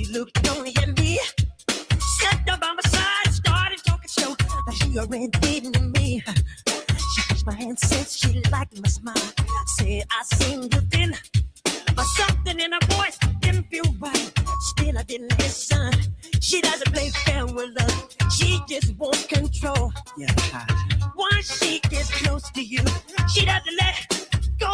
She looked only at me, sat down by my side, started talking show. Now she already dating me. She touched my hand, said she liked my smile. Said I seemed to thin, but something in her voice didn't feel right. Still I didn't listen. She doesn't play fair with us. She just wants control. Yeah, Once she gets close to you, she doesn't let go.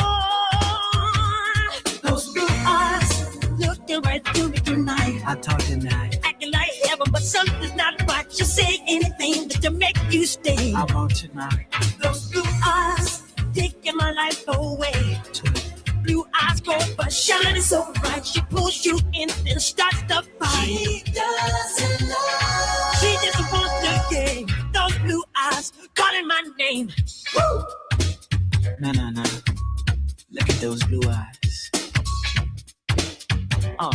Those blue eyes looking right through me tonight. I talk tonight. Acting like heaven, but something's not right. She'll say anything just to make you stay. I want tonight. Those blue eyes taking my life away. Blue eyes go but shining so bright. She pulls you in and starts the fight. She doesn't love. She just wants the game. Those blue eyes calling my name. Woo! No. Look at those blue eyes. Oh.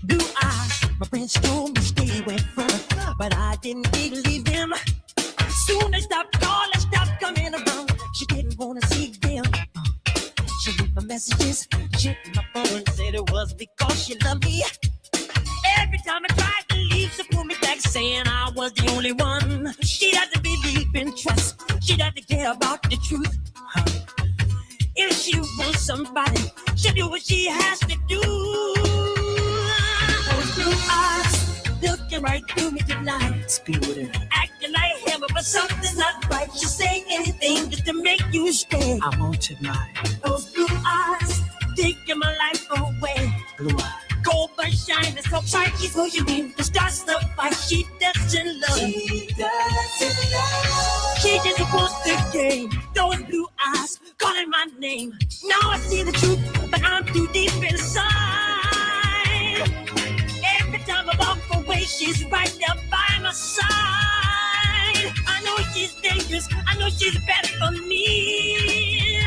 Blue eyes, my friends told me stay away from her, but I didn't believe them. Soon they stopped calling, stopped coming around. She didn't want to see them. She left my messages, checked my phone, said it was because she loved me. Every time I tried to leave, she pulled me back, saying I was the only one. She doesn't believe in trust. She doesn't care about the truth. If she wants somebody, she'll do what she has to do. Those blue eyes looking right through me tonight. Speak with her. Acting like heaven, but something's not right. She'll say anything just to make you stay. I want tonight. Those blue eyes taking my life away. Blue eyes. Gold but shining so bright. She's who you mean to start the fight. She doesn't love. She doesn't love. She just wants the game. Those blue eyes calling my name. Now I see the truth, but I'm too deep inside. Every time I walk away, she's right there by my side. I know she's dangerous. I know she's better for me.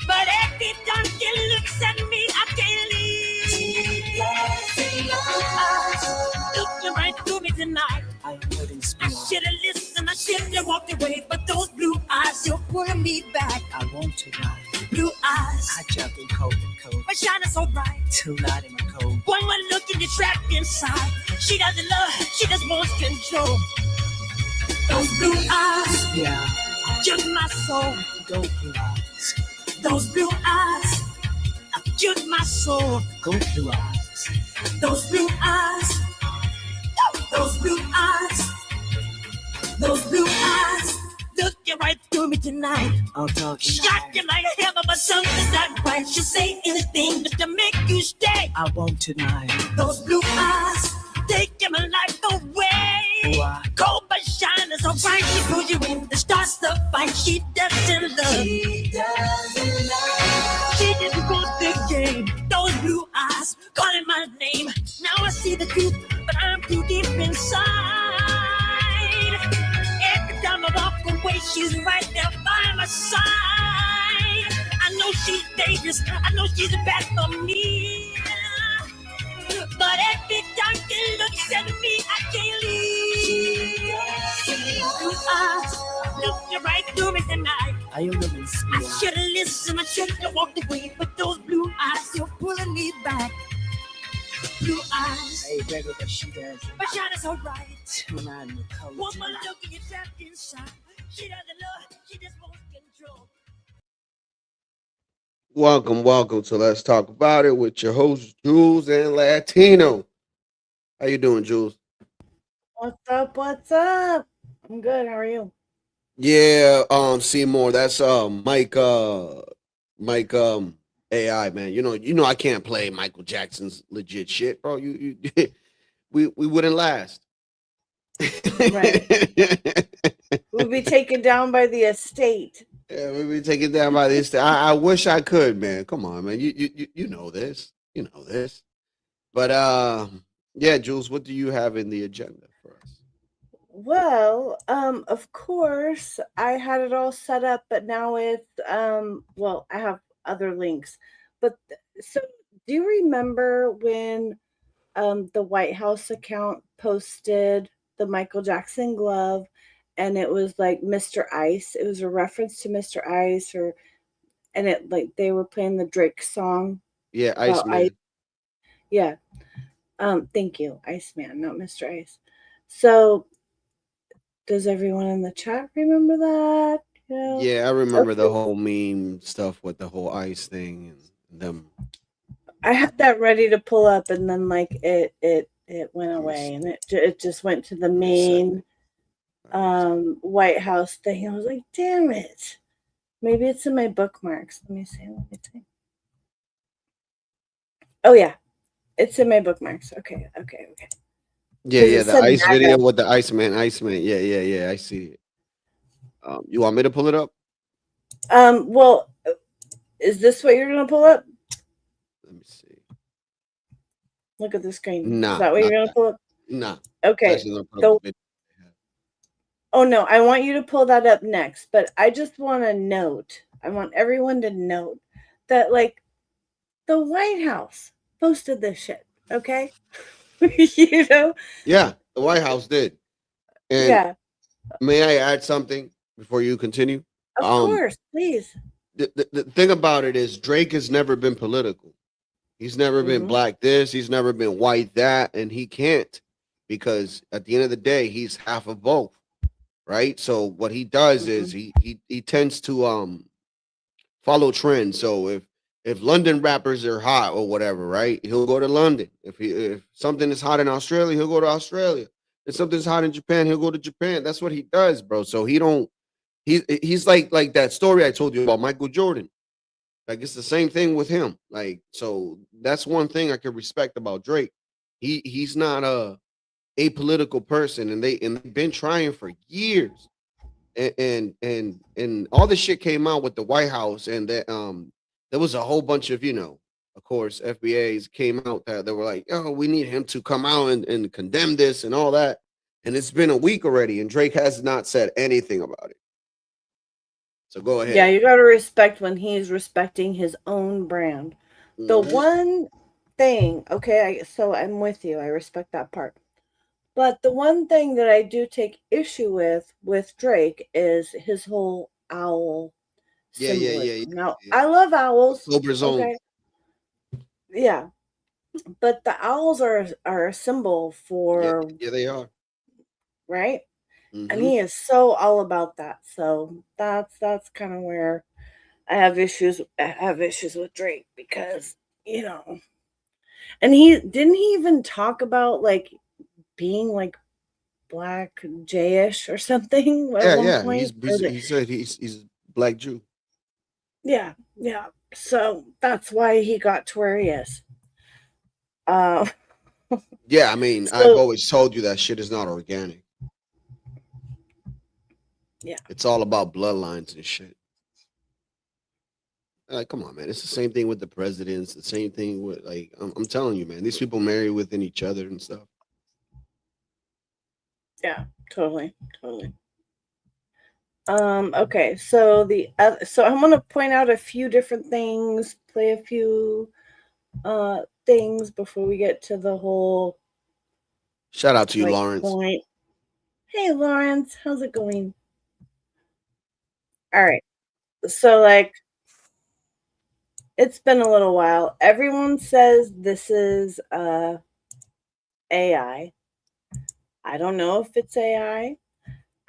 But every time she looks at me, I can't leave. Looking right through me tonight. I wouldn't speak. I should've listened, I should've walked away, but those blue eyes, you're pulling me back. I want tonight. Blue eyes, I jump in cold and cold. but shining so bright. Too light in my cold. One more look and you're trapped inside. She doesn't love, she just wants control. Those blue eyes, Yeah. just my soul. Go blue eyes. Those blue eyes, just my soul. Go blue eyes. Those blue eyes, those blue eyes, those blue eyes, looking right through me tonight. I'm talking. Shocking like heaven, but something's not right. She'll say anything just to make you stay. I want tonight. Those blue eyes, taking my life away. Blue eyes. Cold but shining so bright. She pulls you in and starts the fight. She doesn't love. She doesn't love. She just wants the game. Those blue eyes calling my name. Now I see the truth, but I'm too deep inside. Every time I walk away, she's right there by my side. I know she's dangerous. I know she's bad for me. But every time she looks at me, I can't leave. Blue eyes looking right through me tonight. I am living I speed. should've listened, I should've walked away, but those blue eyes, you're pulling me back. Blue eyes, Hey, baby, but she does. but shining so bright. Too light in the cold. One more look and you're trapped inside. She doesn't love, she just wants control. Welcome to Let's Talk About It with your hosts, Jules and Latino. How you doing, Jules? What's up? What's up? I'm good. How are you? Yeah, Seymour, that's Mike AI, man. You know I can't play Michael Jackson's legit shit, bro. You we wouldn't last. Right. We'll be taken down by the estate. Yeah, we'd be taken down by this. I wish I could, man. Come on, man. You know this. You know this. But yeah, Jules, what do you have in the agenda for us? Well, of course, I had it all set up, but now it's well, I have other links. But so do you remember when the White House account posted the Michael Jackson glove and it was like Mr. Ice? It was a reference to Mr. Ice, and it like they were playing the Drake song. Yeah, about Iceman. Yeah. Thank you, Iceman, not Mr. Ice. So, does everyone in the chat remember that? Yeah. Yeah, I remember the Okay. whole meme stuff with the whole ice thing and them. I had that ready to pull up, and then like it went Let me away, see. and it just went to the Give me a second. main Let me see. White House thing. I was like, damn it. Maybe it's in my bookmarks. Let me see. Oh yeah, it's in my bookmarks. Okay. Yeah, Because yeah, it the said ice video MAGA. with the Iceman. Yeah, I see it. You want me to pull it up? Well, is this what you're gonna pull up? Let me see. Look at the screen. Is Nah, that what you're not gonna that. pull up? Nah. It's Okay. actually gonna put up The the video. Oh no, I want you to pull that up next, but I just want to note, I want everyone to note that like the White House posted this shit, okay? You know? Yeah, the White House did. And Yeah, may I add something before you continue? of Um, course, please. the thing about it is Drake has never been political. He's never been Mhm. black this, he's never been white that, and he can't because at the end of the day, he's half of both, right? So what he does is Mhm. he tends to follow trends. So if London rappers are hot or whatever, right? He'll go to London. If something is hot in Australia, he'll go to Australia. If something's hot in Japan, he'll go to Japan. That's what he does, bro. So he's like that story I told you about Michael Jordan. Like it's the same thing with him. Like so that's one thing I can respect about Drake. He's not a apolitical person, and they've been trying for years. And all this shit came out with the White House, and that there was a whole bunch of of course, FBAs came out that they were like, "Oh, we need him to come out and condemn this and all that." And it's been a week already, and Drake has not said anything about it. So go Yeah, ahead. you got to respect when he's respecting his own brand. The Mhm. one thing, okay, so I'm with you. I respect that part. But the one thing that I do take issue with Drake is his whole owl Yeah. symbolism. Now, I love owls, October's own. okay? Yeah, but the owls are a symbol Yeah, for, yeah, they are. right? And Hmm. he is so all about that. So that's kind of where I have issues with Drake because, you know, and he didn't he even talk about like being like black Jayish or something at one Yeah. point? Or He said he's black Jew. yeah. So that's why he got to where he is. Uh, Yeah, I mean, I've so always told you that shit is not organic. yeah, It's all about bloodlines and shit. Like, come on, man. It's the same thing with the presidents. The same thing with like, I'm telling you, man. These people marry within each other and stuff. yeah, totally. Okay, so so I want to point out a few different things, play a few things before we get to the whole Shout out to you, like Lawrence. point. Hey Lawrence, how's it going? All right. So like it's been a little while. Everyone says this is AI. I don't know if it's AI.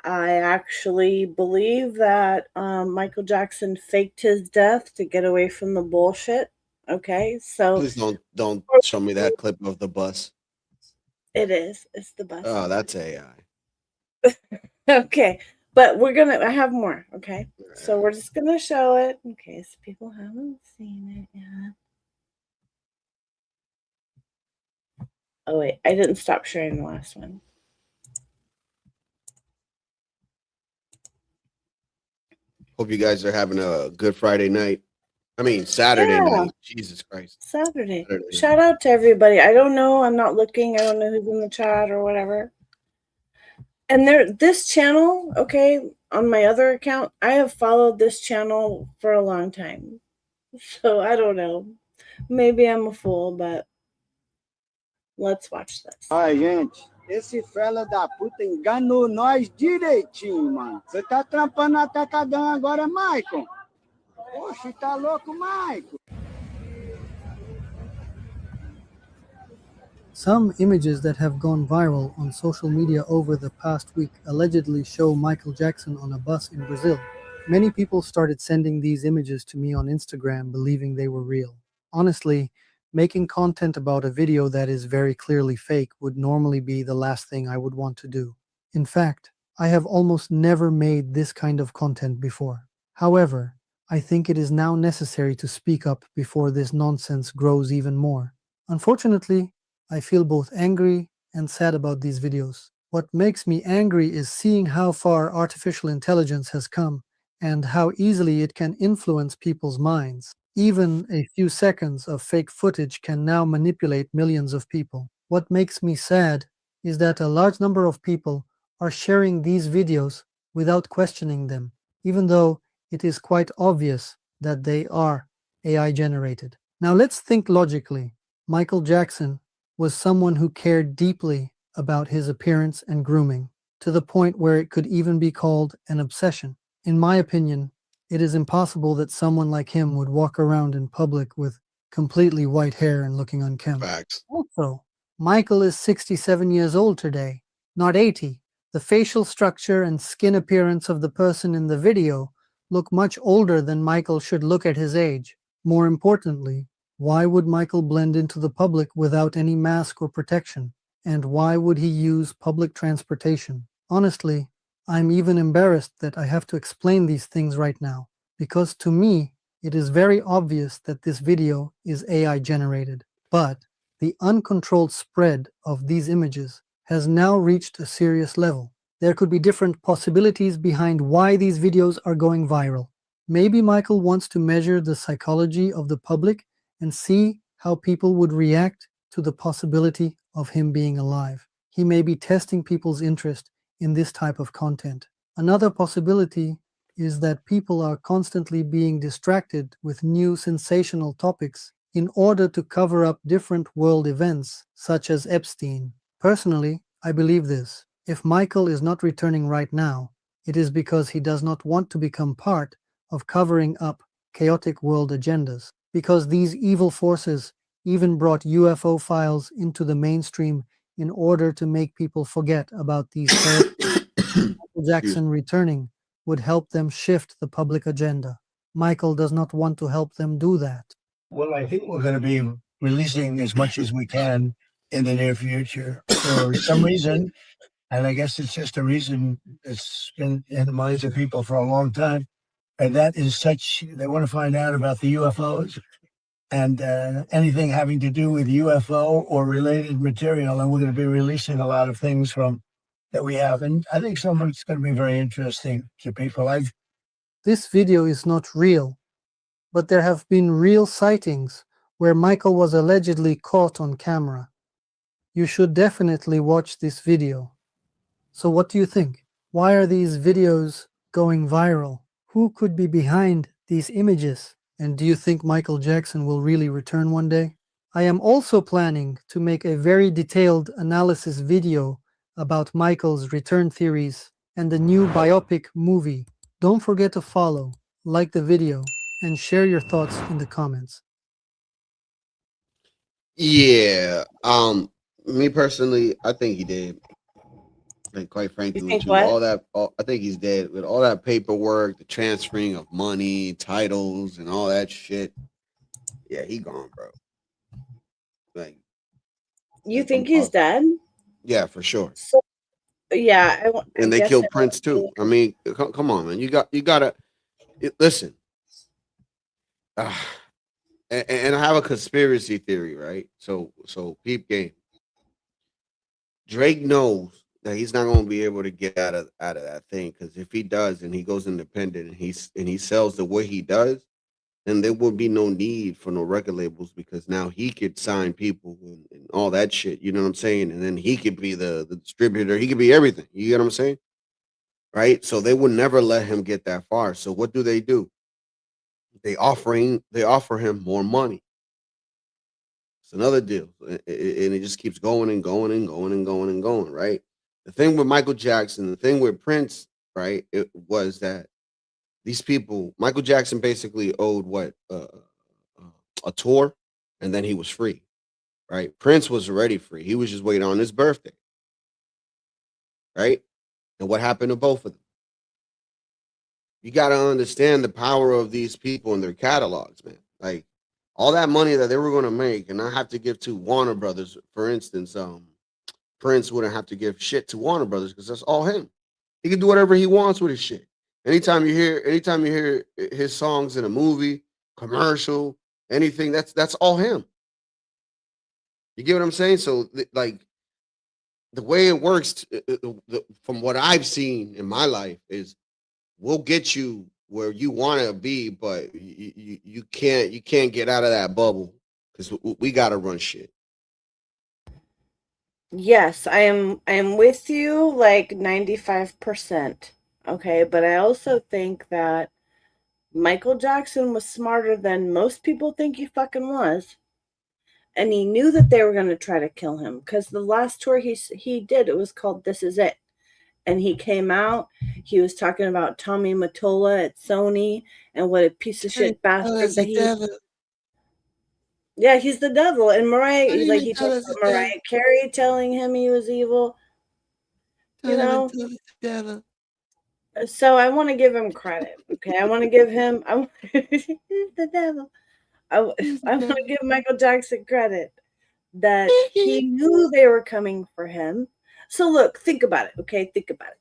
I actually believe that Michael Jackson faked his death to get away from the bullshit. Okay, so Please don't show me that clip of the bus. it is. It's the bus. Oh, that's AI. Okay, but I have more. Okay, so we're just gonna show it in case people haven't seen it yet. Oh wait, I didn't stop sharing the last one. Hope you guys are having a good Friday night. I mean Saturday Yeah, night. Jesus Christ. Saturday. Saturday night. Shout out to everybody. I don't know. I'm not looking. I don't know who's in the chat or whatever. And this channel, okay, on my other account, I have followed this channel for a long time. So I don't know. Maybe I'm a fool, but let's watch this. Ai, gente, esse fela da puta enganou nós direitinho, mano. Você tá trampando no atacadão agora, Maicon? Oxe, tá louco, Maicon? Some images that have gone viral on social media over the past week allegedly show Michael Jackson on a bus in Brazil. Many people started sending these images to me on Instagram believing they were real. Honestly, making content about a video that is very clearly fake would normally be the last thing I would want to do. In fact, I have almost never made this kind of content before. However, I think it is now necessary to speak up before this nonsense grows even more. Unfortunately, I feel both angry and sad about these videos. What makes me angry is seeing how far artificial intelligence has come and how easily it can influence people's minds. Even a few seconds of fake footage can now manipulate millions of people. What makes me sad is that a large number of people are sharing these videos without questioning them, even though it is quite obvious that they are AI generated. Now let's think logically. Michael Jackson was someone who cared deeply about his appearance and grooming, to the point where it could even be called an obsession. In my opinion, it is impossible that someone like him would walk around in public with completely white hair and looking unkempt. Facts. Also, Michael is 67 years old today, not 80. The facial structure and skin appearance of the person in the video look much older than Michael should look at his age. More importantly, why would Michael blend into the public without any mask or protection? And why would he use public transportation? Honestly, I'm even embarrassed that I have to explain these things right now, because to me, it is very obvious that this video is AI generated. But the uncontrolled spread of these images has now reached a serious level. There could be different possibilities behind why these videos are going viral. Maybe Michael wants to measure the psychology of the public and see how people would react to the possibility of him being alive. He may be testing people's interest in this type of content. Another possibility is that people are constantly being distracted with new sensational topics in order to cover up different world events, such as Epstein. Personally, I believe this. If Michael is not returning right now, it is because he does not want to become part of covering up chaotic world agendas, because these evil forces even brought UFO files into the mainstream in order to make people forget about these characters. Michael Jackson returning would help them shift the public agenda. Michael does not want to help them do that. Well, I think we're going to be releasing as much as we can in the near future. For some reason, and I guess it's just a reason that's been in the minds of people for a long time, and that is they want to find out about the UFOs and anything having to do with UFO or related material. And we're going to be releasing a lot of things that we have. And I think some of it's going to be very interesting to people. This video is not real, but there have been real sightings where Michael was allegedly caught on camera. You should definitely watch this video. So what do you think? Why are these videos going viral? Who could be behind these images? And do you think Michael Jackson will really return one day? I am also planning to make a very detailed analysis video about Michael's return theories and the new biopic movie. Don't forget to follow, like the video, and share your thoughts in the comments. Yeah. Me personally, I think he did. And quite frankly, You think with what? I think he's dead with all that paperwork, the transferring of money, titles, and all that shit. Yeah, he gone, bro. Like, You think he's dead? yeah, for sure. So, yeah, And they guess killed I Prince too. don't- I mean, come on, man. You gotta listen. And I have a conspiracy theory, right? So peep game. Drake knows that he's not going to be able to get out of that thing, because if he does and he goes independent and he sells the way he does, then there would be no need for no record labels, because now he could sign people and all that shit. You know what I'm saying? And then he could be the distributor. He could be everything. You get what I'm saying? Right? So they would never let him get that far. So what do? They offer him more money. It's another deal, and it just keeps going and going and going and going and going, right? The thing with Michael Jackson, the thing with Prince, right? It was that these people, Michael Jackson basically owed what a tour, and then he was free. right? Prince was already free. He was just waiting on his birthday, right? And what happened to both of them? You got to understand the power of these people and their catalogs, man. Like all that money that they were going to make and not have to give to Warner Brothers, for instance, Prince wouldn't have to give shit to Warner Brothers because that's all him. He can do whatever he wants with his shit. Anytime you hear his songs in a movie, commercial, anything, that's all him. You get what I'm saying? So like the way it works, from what I've seen in my life, is we'll get you where you want to be, but you can't get out of that bubble because we got to run shit. Yes, I am with you like 95%. Okay, but I also think that Michael Jackson was smarter than most people think he fucking was. And he knew that they were going to try to kill him because the last tour he did, it was called This Is It. And he came out, he was talking about Tommy Mottola at Sony and what a piece of shit bastard that he is. Yeah, he's the devil. And Mariah, like he talked about Mariah Carey telling him he was evil. You know? So I want to give him credit. Okay. I want to give him he's the devil. I want to give Michael Jackson credit that he knew they were coming for him. So look, think about it. Okay, think about it.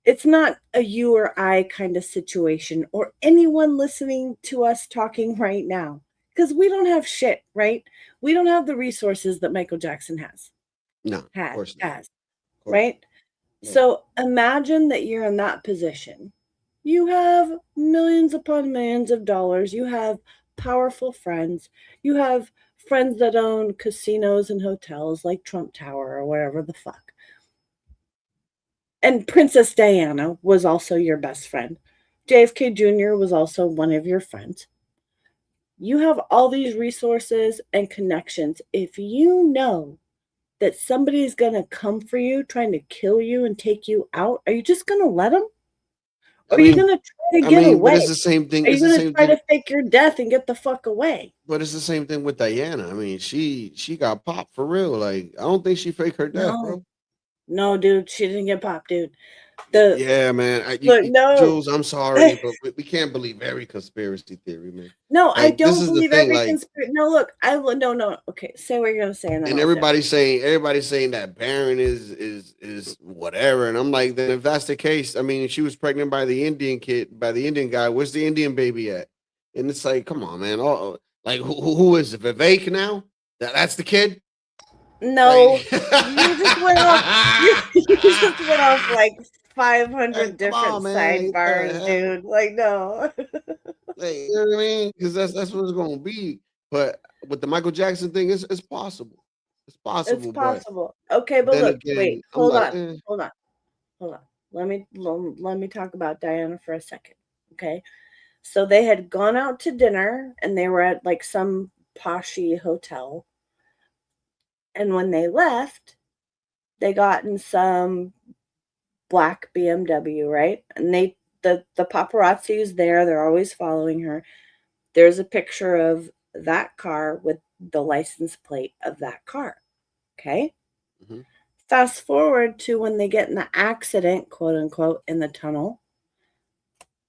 It's not a you or I kind of situation or anyone listening to us talking right now because we don't have shit, right? We don't have the resources that Michael Jackson has. No, of course not. Has, right? Yeah. So imagine that you're in that position. You have millions upon millions of dollars. You have powerful friends. You have friends that own casinos and hotels like Trump Tower or whatever the fuck. And Princess Diana was also your best friend. JFK Jr. was also one of your friends. You have all these resources and connections. If you know that somebody is going to come for you, trying to kill you and take you out, are you just going to let them? Or are you going to try to get away? But it's the same thing. Are you going to try to fake your death and get the fuck away? But it's the same thing with Diana. I mean, she got popped for real. Like, I don't think she faked her death, bro. No, dude, she didn't get popped, dude. Yeah, man. Jules, I'm sorry, but we can't believe every conspiracy theory, man. No, like, I don't believe every conspiracy. No, look, no. Okay, say what you're gonna say, and everybody's saying that Barron is whatever, and I'm like, then if that's the case, I mean, she was pregnant by the Indian guy. Where's the Indian baby at? And it's like, come on, man. Like, who is it? Vivek now? That's the kid. No, like, you just went off. You just went off like 500 different sidebars, dude. Like, no. Like, you know what I mean? Because that's what it's gonna be. But with the Michael Jackson thing, it's possible. It's possible. It's possible. Okay, but look, again, wait, hold on. Let me talk about Diana for a second. Okay, so they had gone out to dinner and they were at like some poshy hotel. And when they left, they got in some black BMW, right? And the paparazzi is there. They're always following her. There's a picture of that car with the license plate of that car. Okay? Mm-hmm. Fast forward to when they get in the accident, quote unquote, in the tunnel.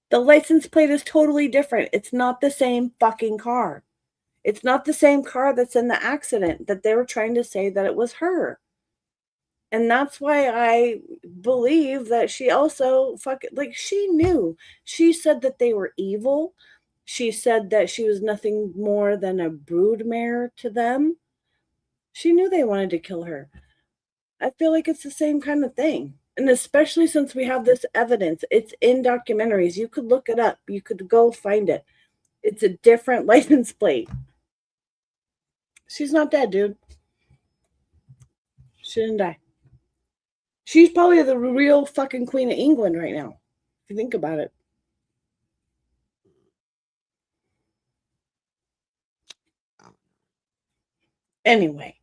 The license plate is totally different. It's not the same fucking car. It's not the same car that's in the accident that they were trying to say that it was her. And that's why I believe that she also she knew. She said that they were evil. She said that she was nothing more than a broodmare to them. She knew they wanted to kill her. I feel like it's the same kind of thing. And especially since we have this evidence, it's in documentaries. You could look it up. You could go find it. It's a different license plate. She's not dead, dude. She didn't die. She's probably the real fucking Queen of England right now, if you think about it. Anyway,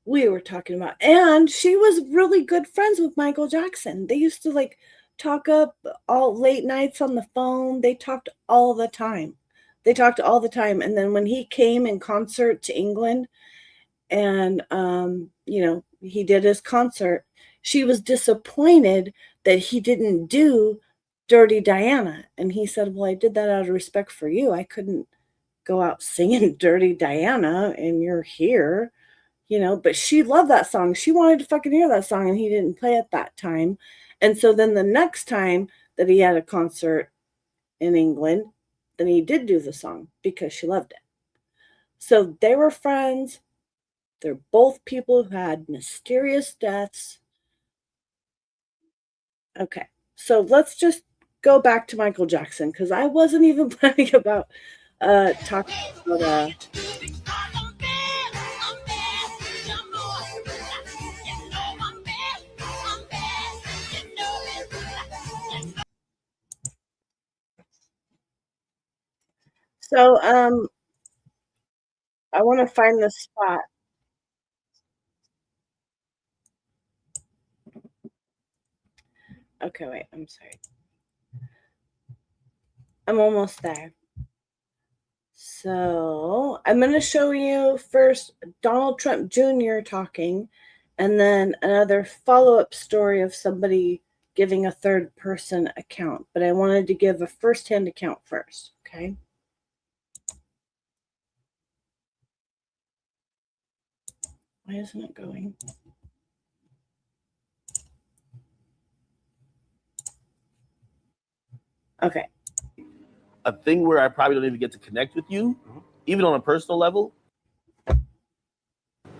we were talking about, and she was really good friends with Michael Jackson. They used to talk up all late nights on the phone. They talked all the time. And then when he came in concert to England, and he did his concert. She was disappointed that he didn't do Dirty Diana, and he said, well, I did that out of respect for you. I couldn't go out singing Dirty Diana and you're here, but she loved that song. She wanted to fucking hear that song, and he didn't play at that time. And so then the next time that he had a concert in England, then he did do the song because she loved it. So they were friends. They're both people who had mysterious deaths. Okay, so let's just go back to Michael Jackson, because I wasn't even planning about talking about So I want to find the spot. Okay, wait, I'm sorry. I'm almost there. So I'm going to show you first Donald Trump Jr. talking, and then another follow-up story of somebody giving a third person account. But I wanted to give a first-hand account first, okay? Why isn't it going? Okay. A thing where I probably don't even get to connect with you, even on a personal level.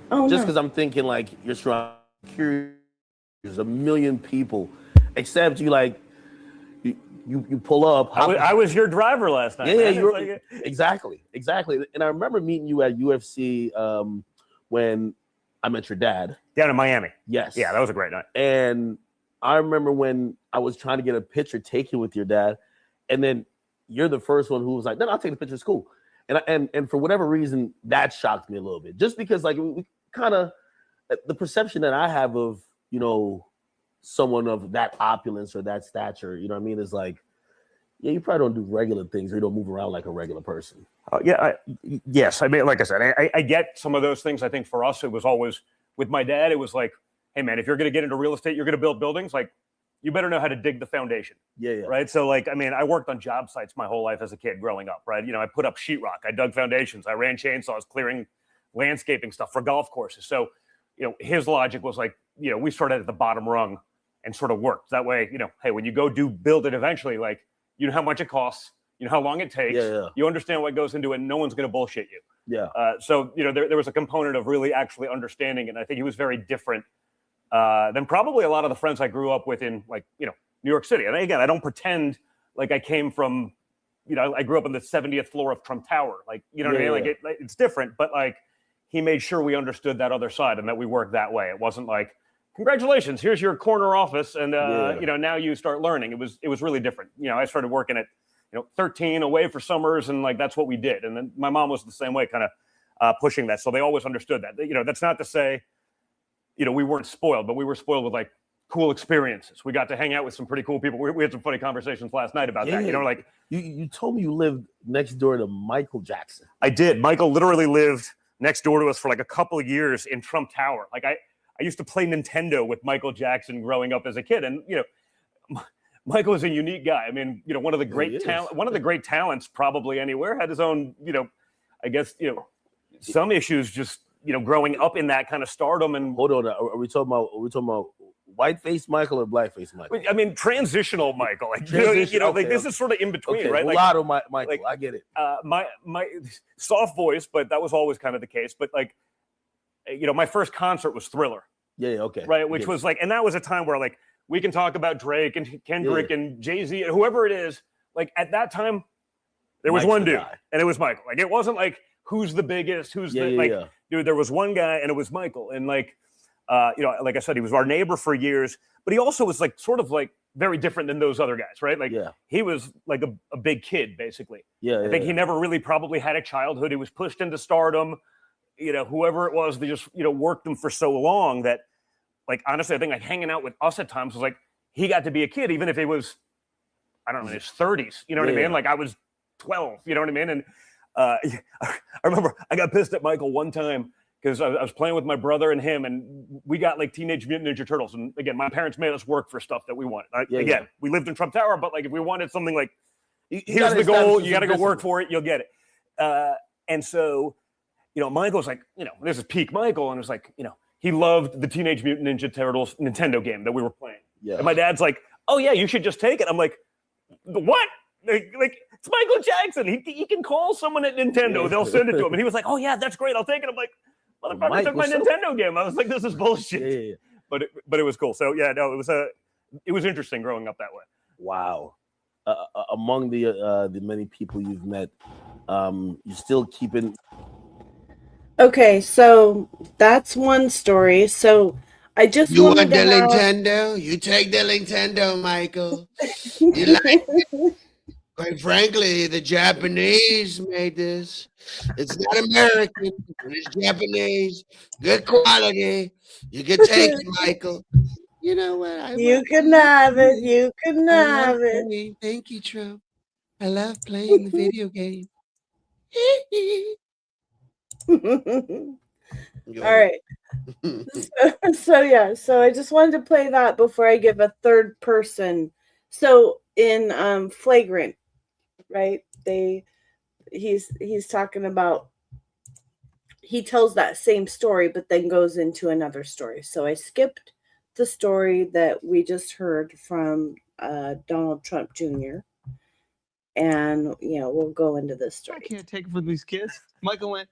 Oh, just no. because I'm thinking like you're strong, curious. There's a million people, except you like you pull up. I was your driver last night. Yeah, man. you were, It's like- exactly. And I remember meeting you at UFC when I met your dad. down in Miami. Yes. Yeah, that was a great night. And I remember when I was trying to get a picture taken with your dad, and then you're the first one who was like, "No, I'll take the picture. It's cool." And for whatever reason, that shocked me a little bit, just because like we kind of the perception that I have of someone of that opulence or that stature, you know what I mean, is like, yeah, you probably don't do regular things, or you don't move around like a regular person. Yes. I mean, like I said, I get some of those things. I think for us, it was always with my dad. It was like, hey man, if you're going to get into real estate, you're going to build buildings, like you better know how to dig the foundation. Yeah. Right. So like, I mean, I worked on job sites my whole life as a kid growing up, right? I put up sheetrock, I dug foundations, I ran chainsaws, clearing landscaping stuff for golf courses. So, his logic was like, we started at the bottom rung and sort of worked that way. Hey, when you go build it eventually, like, you know how much it costs, you know how long it takes, you understand what goes into it, and no one's going to bullshit you. Yeah. So, there was a component of really actually understanding it. And I think he was very different than probably a lot of the friends I grew up with in New York City. And again, I don't pretend like I came from, I grew up on the 70th floor of Trump Tower. Like, what I mean? Like it's different, but like he made sure we understood that other side and that we worked that way. It wasn't like, congratulations, here's your corner office. And, now you start learning. It was really different. I started working at, 13 away for summers, and like, that's what we did. And then my mom was the same way, kind of pushing that. So they always understood that. That's not to say, we weren't spoiled, but we were spoiled with like cool experiences. We got to hang out with some pretty cool people. We had some funny conversations last night about that. Like you told me you lived next door to Michael Jackson. I did. Michael literally lived next door to us for like a couple of years in Trump Tower. Like I used to play Nintendo with Michael Jackson growing up as a kid. And, Michael is a unique guy. I mean, one of the great talents probably anywhere, had his own, I guess, some issues just, growing up in that kind of stardom. And hold on, are we talking about white-faced Michael or black-faced Michael? I mean, transitional Michael. Like, like this is sort of in between, right? Mulatto Michael, like, I get it. My soft voice, but that was always kind of the case. But like, my first concert was Thriller. Yeah, okay. Right, which was like, and that was a time where like we can talk about Drake and Kendrick and Jay-Z and whoever it is. Like at that time, there was one dude, and it was Michael. Like it wasn't like who's the biggest, dude. There was one guy, and it was Michael. And like, like I said, he was our neighbor for years, but he also was like sort of like very different than those other guys, right? Like he was like a big kid, basically. I think he never really probably had a childhood. He was pushed into stardom. Whoever it was, they just worked him for so long that. Like, honestly, I think like hanging out with us at times was like, he got to be a kid, even if he was, I don't know, in his 30s, you know what I mean? Like I was 12, you know what I mean? And I remember I got pissed at Michael one time because I was playing with my brother and him, and we got like Teenage Mutant Ninja Turtles. And again, my parents made us work for stuff that we wanted. We lived in Trump Tower, but like if we wanted something like, here's the goal, you got to go work for it, you'll get it. And so, Michael's like, this is peak Michael, and it was like, he loved the Teenage Mutant Ninja Turtles Nintendo game that we were playing. Yeah. And my dad's like, oh yeah, you should just take it. I'm like, what? Like it's Michael Jackson. He can call someone at Nintendo. They'll send it to him. And he was like, oh yeah, that's great. I'll take it. I'm like, motherfucker, took my Nintendo game. I was like, this is bullshit. Yeah. But it was cool. So yeah, no, it was interesting growing up that way. Wow. Among the many people you've met, you still keeping. Okay, so that's one story. So I just You wanted want the to have- Nintendo? You take the Nintendo, Michael. You like it? Quite frankly, the Japanese made this. It's not American. It's Japanese. Good quality. You can take it, Michael. You know what? You can have it. You can have it. it. Thank you, Trump. I love playing the video game. All right. So I just wanted to play that before I give a third person. So in Flagrant, right? He's talking about, he tells that same story, but then goes into another story. So I skipped the story that we just heard from Donald Trump Jr. And we'll go into this story. I can't take it from these kids. Michael went,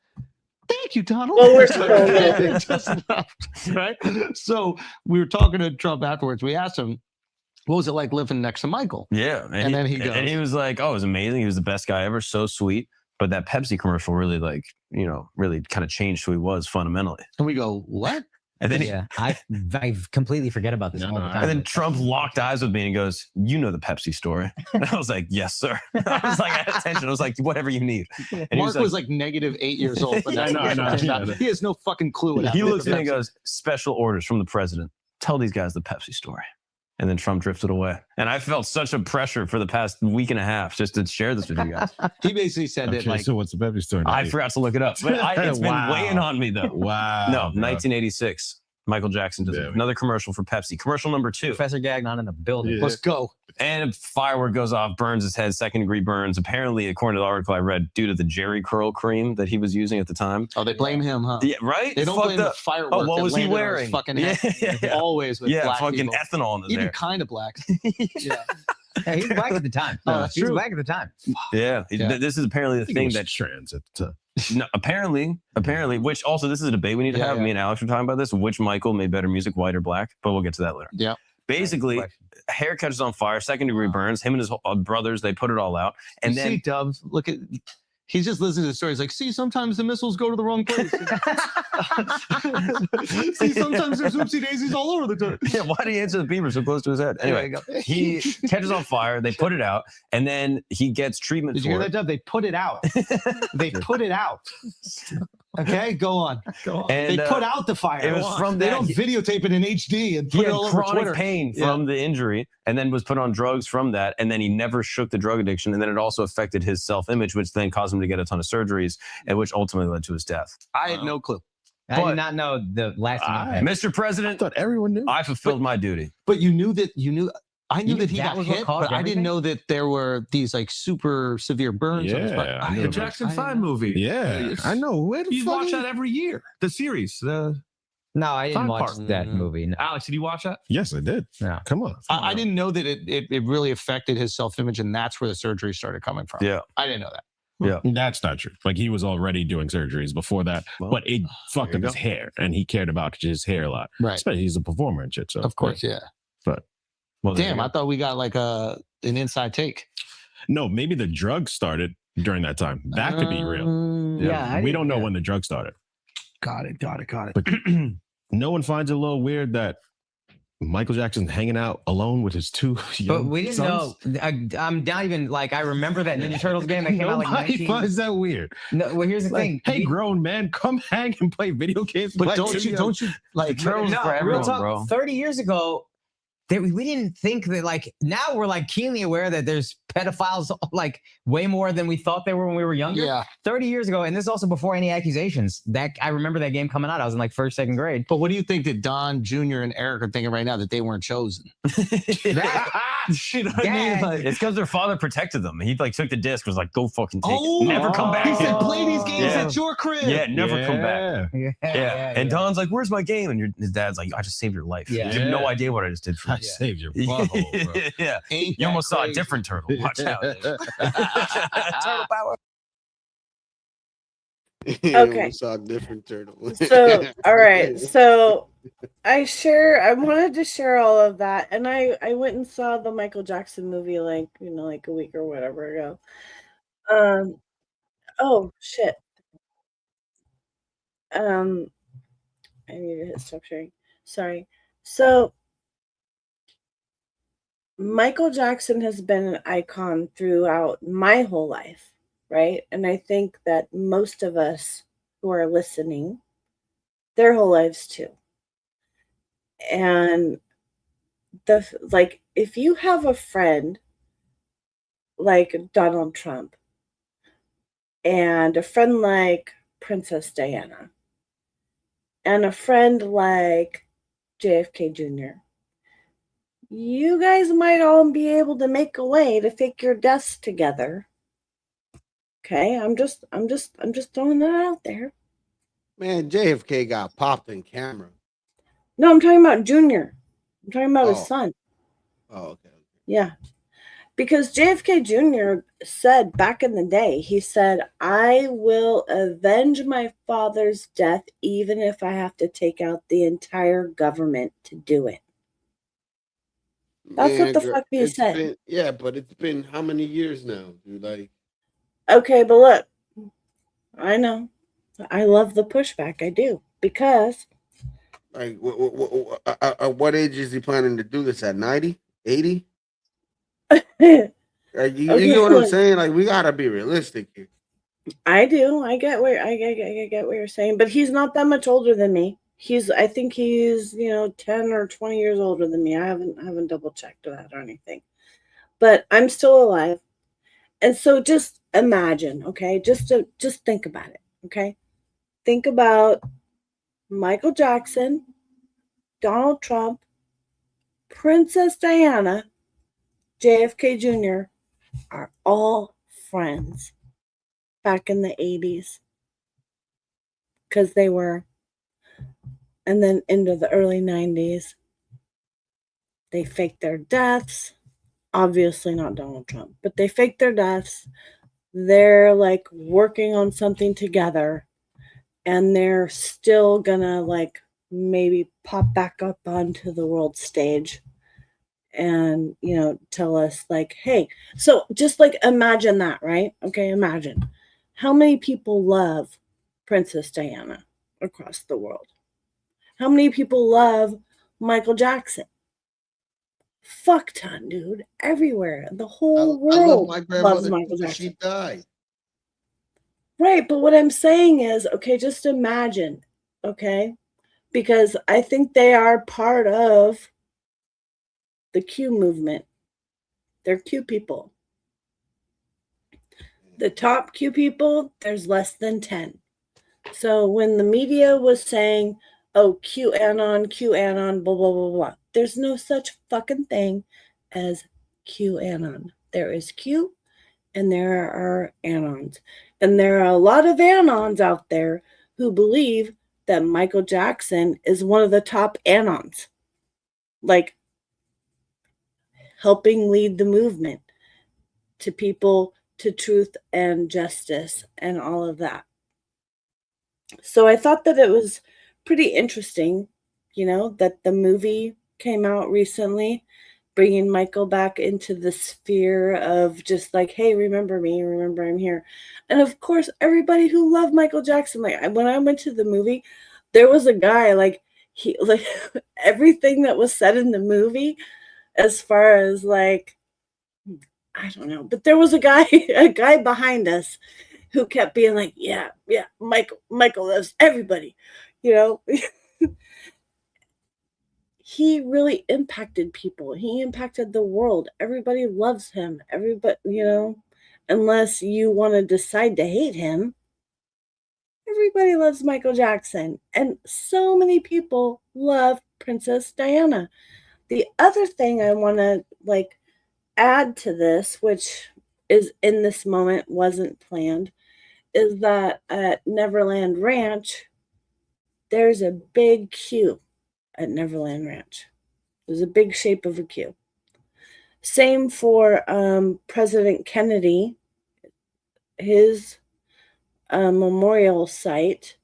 thank you, Donald. Well, we're still just left, right? So we were talking to Trump afterwards. We asked him, what was it like living next to Michael? Yeah. And then he goes, and he was like, oh, it was amazing. He was the best guy ever. So sweet. But that Pepsi commercial really really kind of changed who he was fundamentally. And we go, what? And then Yeah, I completely forget about this all the time. and then Trump locked eyes with me and he goes, you know the Pepsi story. And I was like, yes, sir. I was like, I had attention. I was like, whatever you need. And he Mark was like -8 years old. But that's what it came out. He has no fucking clue. What he happened looks to at me and Pepsi. goes, special orders from the president. Tell these guys the Pepsi story. And then Trump drifted away. And I felt such a pressure for the past week and a half just to share this with you guys. He basically said that, like, so what's the Pepsi story? I forgot to look it up. But it's been weighing on me, though. Wow. No, 1986. Michael Jackson does another commercial for Pepsi. Commercial number 2. Professor Gagnon in the building. Let's go. And a firework goes off, burns his head, 2nd-degree burns. Apparently, according to the article I read, due to the Jerry curl cream that he was using at the time. Oh, they blame him, huh? Yeah, right? They don't Fucked blame the up. firework. Oh, what that was he landed on his wearing? Fucking Yeah, head. yeah. Always with black fucking people. ethanol in his Even hair. kind of black. Yeah. Yeah, he's black at the time. Oh, that's He's true. black at the time. Yeah. This is apparently the thing that trans. No, apparently, which also this is a debate we need to have. Me and Alex were talking about this. Which Michael made better music, white or black? But we'll get to that later. Yeah. Basically, hair catches on fire, 2nd-degree burns. Him and his brothers, they put it all out. And You then see, Dubs, look at. He's just listening to the story. He's like, see, sometimes the missiles go to the wrong place. See, sometimes there's oopsie daisies all over the time. Yeah, why did he answer the beaver so close to his head? Anyway, he catches on fire. They put it out, and then he gets treatment Did for you hear it. that, Dub? They put it out. They put it out. Okay, go on. And, they put out the fire. it was from They that- don't videotape it in HD and He put it had all over chronic Twitter. pain Yeah. from the injury and then was put on drugs from that. And then he never shook the drug addiction. And then it also affected his self-image, which then caused him to get a ton of surgeries and which ultimately led to his death. I had no clue. I did not know the lasting impact. Mr. President, I thought everyone knew. I fulfilled my duty. But I knew that he that got was what hit, caused but I didn't everything? know that there were these like super severe burns on his body. I knew The about Jackson it. 5 movie. Yeah, I know. Where the You fuck watch is- that every year. The series. No, I didn't watch 5-part. that movie. No. Alex, did you watch that? Yes, I did. No. Come on. I didn't know that it really affected his self-image, and that's where the surgery started coming from. Yeah. I didn't know that. Yeah. That's not true. Like he was already doing surgeries before that, but it fucked there up you his go. hair, and he cared about his hair a lot. Right. Especially he's a performer and shit. So Of course, yeah. But well, Damn, I thought we got like an inside take. no, maybe the drugs started during that time. That could be real. Yeah, we don't know when the drugs started. Got it. But no one finds it a little weird that Michael Jackson's hanging out alone with his 2 young But we didn't sons? know. I'm not even like I remember that Ninja Turtles game that came out like Nobody 19. finds that weird. No, well, here's the thing. Hey, grown man, come hang and play video games. But like don't you like Turtles no, for real everyone, talk, bro. 30 years ago, we didn't think that, like, now we're like keenly aware that there's pedophiles like way more than we thought they were when we were younger. Yeah. 30 years ago, and this is also before any accusations. That I remember that game coming out. I was in like first, second grade. But what do you think that Don Jr. and Eric are thinking right now that they weren't chosen? You know what I mean? Like, it's because their father protected them. He like took the disc, was like, "Go fucking take it, never come back." He said, "Play these games Yeah. at your crib." Yeah, never come back. Yeah. And Don's like, "Where's my game?" And his dad's like, "I just saved your life. Yeah. You have no idea what I just did for you." I saved your butthole, bro. Yeah, Ain't you that almost saw a crazy? different turtle. Watch out. Turtle power. Okay. Saw a different turtle. So all right, so I wanted to share all of that, and I went and saw the Michael Jackson movie like a week or whatever ago. Oh shit. I need to hit stop sharing. Sorry. So Michael Jackson has been an icon throughout my whole life, right? And I think that most of us who are listening, their whole lives too. And if you have a friend like Donald Trump and a friend like Princess Diana and a friend like JFK Jr., you guys might all be able to make a way to fake your deaths together. Okay, I'm just throwing that out there. Man, JFK got popped in camera. No, I'm talking about Junior. I'm talking about his son. Oh, okay. Yeah. Because JFK Jr. said back in the day, he said, "I will avenge my father's death even if I have to take out the entire government to do it." That's what the fuck he said. Yeah, but it's been how many years now, dude? Like, Okay, but look, I know. I love the pushback. I do. Because like, what age is he planning to do this at? 90? 80? You get what I'm saying? Like, we gotta be realistic here. I do. I get what you're saying, but he's not that much older than me. I think he's 10 or 20 years older than me. I haven't double checked that or anything. But I'm still alive. And so just imagine, okay? Just think about it, okay? Think about Michael Jackson, Donald Trump, Princess Diana, JFK Jr. are all friends back in the 80s. Because they were. And then into the early 90s, they faked their deaths. Obviously not Donald Trump, but they faked their deaths. They're like working on something together, and they're still gonna like maybe pop back up onto the world stage and tell us like, hey, so just like imagine that, right? Okay, imagine how many people love Princess Diana across the world. How many people love Michael Jackson? Fuck ton, dude. Everywhere. The whole world loves Michael Jackson. She died. Right, but what I'm saying is, okay, just imagine, okay? Because I think they are part of the Q movement. They're Q people. The top Q people, there's less than 10. So when the media was saying, oh, QAnon, blah, blah, blah, blah. There's no such fucking thing as QAnon. There is Q and there are Anons. And there are a lot of Anons out there who believe that Michael Jackson is one of the top Anons. Like, helping lead the movement to people, to truth and justice and all of that. So I thought that it was pretty interesting, that the movie came out recently, bringing Michael back into the sphere of just like, hey, remember me, remember I'm here. And of course, everybody who loved Michael Jackson, like when I went to the movie, there was a guy everything that was said in the movie, as far as like, I don't know, but there was a guy behind us who kept being like, yeah, Michael loves everybody. he really impacted people. He impacted the world. Everybody loves him. Everybody, unless you want to decide to hate him, everybody loves Michael Jackson. And so many people love Princess Diana. The other thing I want to add to this, which is in this moment wasn't planned, is that at Neverland Ranch, there's a big queue at Neverland Ranch. There's a big shape of a queue. Same for President Kennedy, his memorial site.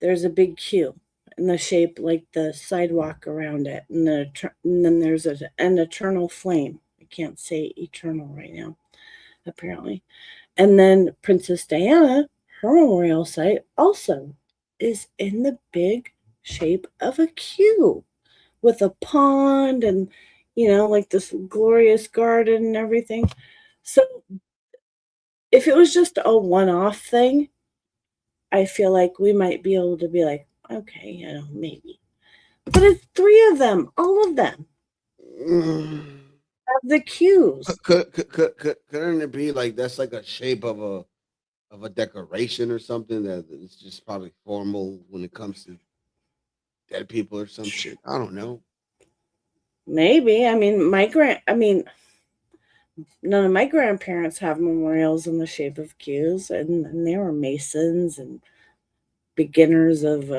There's a big queue in the shape like the sidewalk around it, and then there's an eternal flame. I can't say eternal right now, apparently. And then Princess Diana, her memorial site, also is in the big shape of a queue with a pond and, like this glorious garden and everything. So if it was just a one-off thing, I feel like we might be able to be like, okay, maybe. But it's 3 of them, all of them. Have the cues. Couldn't it be like that's like a shape of a decoration or something that it's just probably formal when it comes to dead people or some shit? I don't know. Maybe. I mean, none of my grandparents have memorials in the shape of cues, and they were Masons and beginners of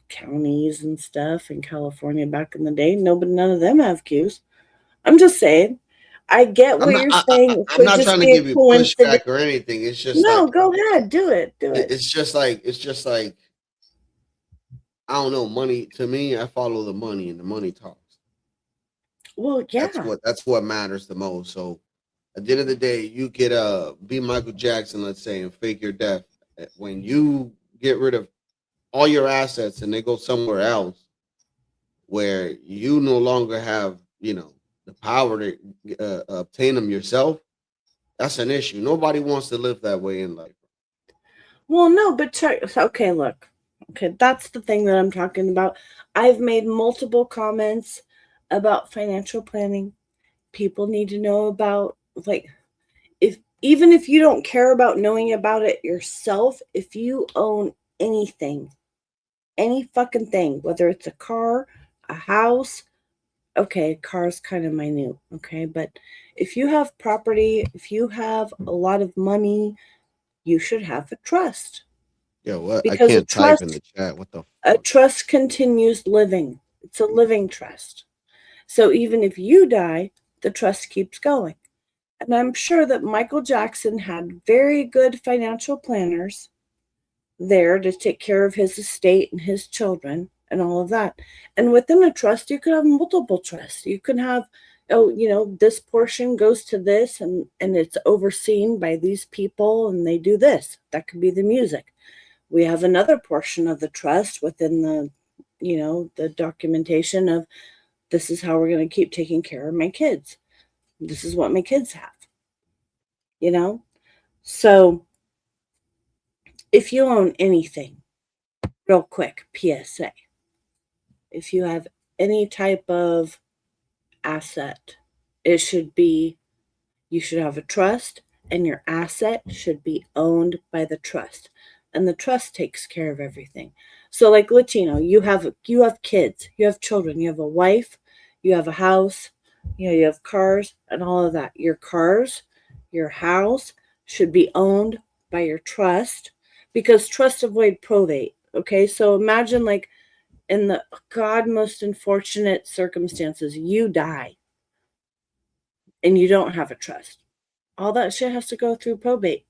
counties and stuff in California back in the day. None of them have cues. I'm just saying. I get what you're saying. I'm not trying to give you pushback or anything. It's just go ahead, do it. It's just like I don't know. Money to me, I follow the money, and the money talks. Well, yeah, that's what matters the most. So at the end of the day, you could be Michael Jackson, let's say, and fake your death. When you get rid of all your assets and they go somewhere else where you no longer have, the power to obtain them yourself, that's an issue. Nobody wants to live that way in life. Well, no, but okay, look. Okay, that's the thing that I'm talking about. I've made multiple comments about financial planning. People need to know about, even if you don't care about knowing about it yourself, if you own anything, any fucking thing, whether it's a car, a house, okay, car's kind of minute, okay, but if you have property, if you have a lot of money, you should have a trust. Yeah, what? Because I can't type in the chat. What the? A trust continues living. It's a living trust. So even if you die, the trust keeps going. And I'm sure that Michael Jackson had very good financial planners there to take care of his estate and his children and all of that. And within a trust, you could have multiple trusts. You can have, this portion goes to this and it's overseen by these people and they do this. That could be the music. We have another portion of the trust within the documentation of this is how we're going to keep taking care of my kids. This is what my kids have. So if you own anything, real quick, PSA, if you have any type of asset, you should have a trust, and your asset should be owned by the trust. And the trust takes care of everything. So like Latino, you have kids, you have children, you have a wife, you have a house, you have cars and all of that. Your cars, your house should be owned by your trust because trust avoid probate. Okay, so imagine in the most unfortunate circumstances, you die and you don't have a trust. All that shit has to go through probate.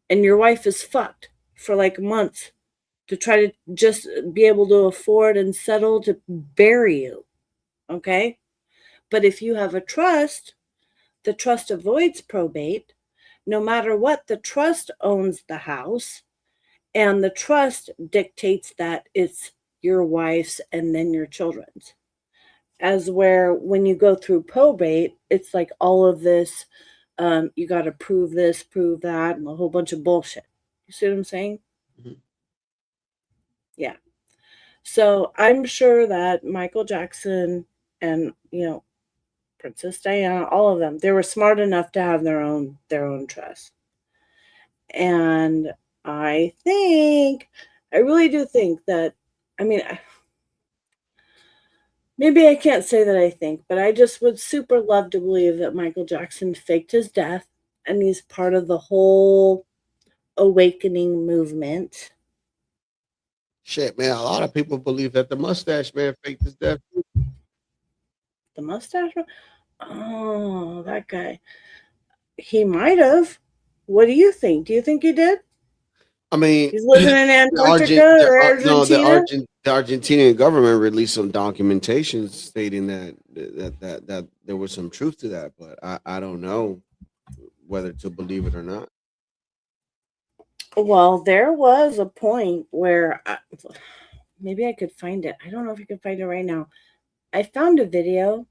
And your wife is fucked for months to try to just be able to afford and settle to bury you. Okay? But if you have a trust, the trust avoids probate. No matter what, the trust owns the house, and the trust dictates that it's your wife's and then your children's. As where when you go through probate, it's like all of this, you got to prove this, prove that, and a whole bunch of bullshit. You see what I'm saying? Mm-hmm. Yeah. So I'm sure that Michael Jackson and, Princess Diana, all of them, they were smart enough to have their own trust. And I really do think that, I mean, maybe I can't say that I think, but I just would super love to believe that Michael Jackson faked his death and he's part of the whole awakening movement. Shit, man. A lot of people believe that the Mustache Man faked his death. The mustache? Oh, that guy. He might have. What do you think? Do you think he did? I mean, He's living in Antarctica or Argentina? The Argentinian government released some documentation stating that there was some truth to that, but I don't know whether to believe it or not. Well, there was a point where maybe I could find it. I don't know if I can find it right now. I found a video,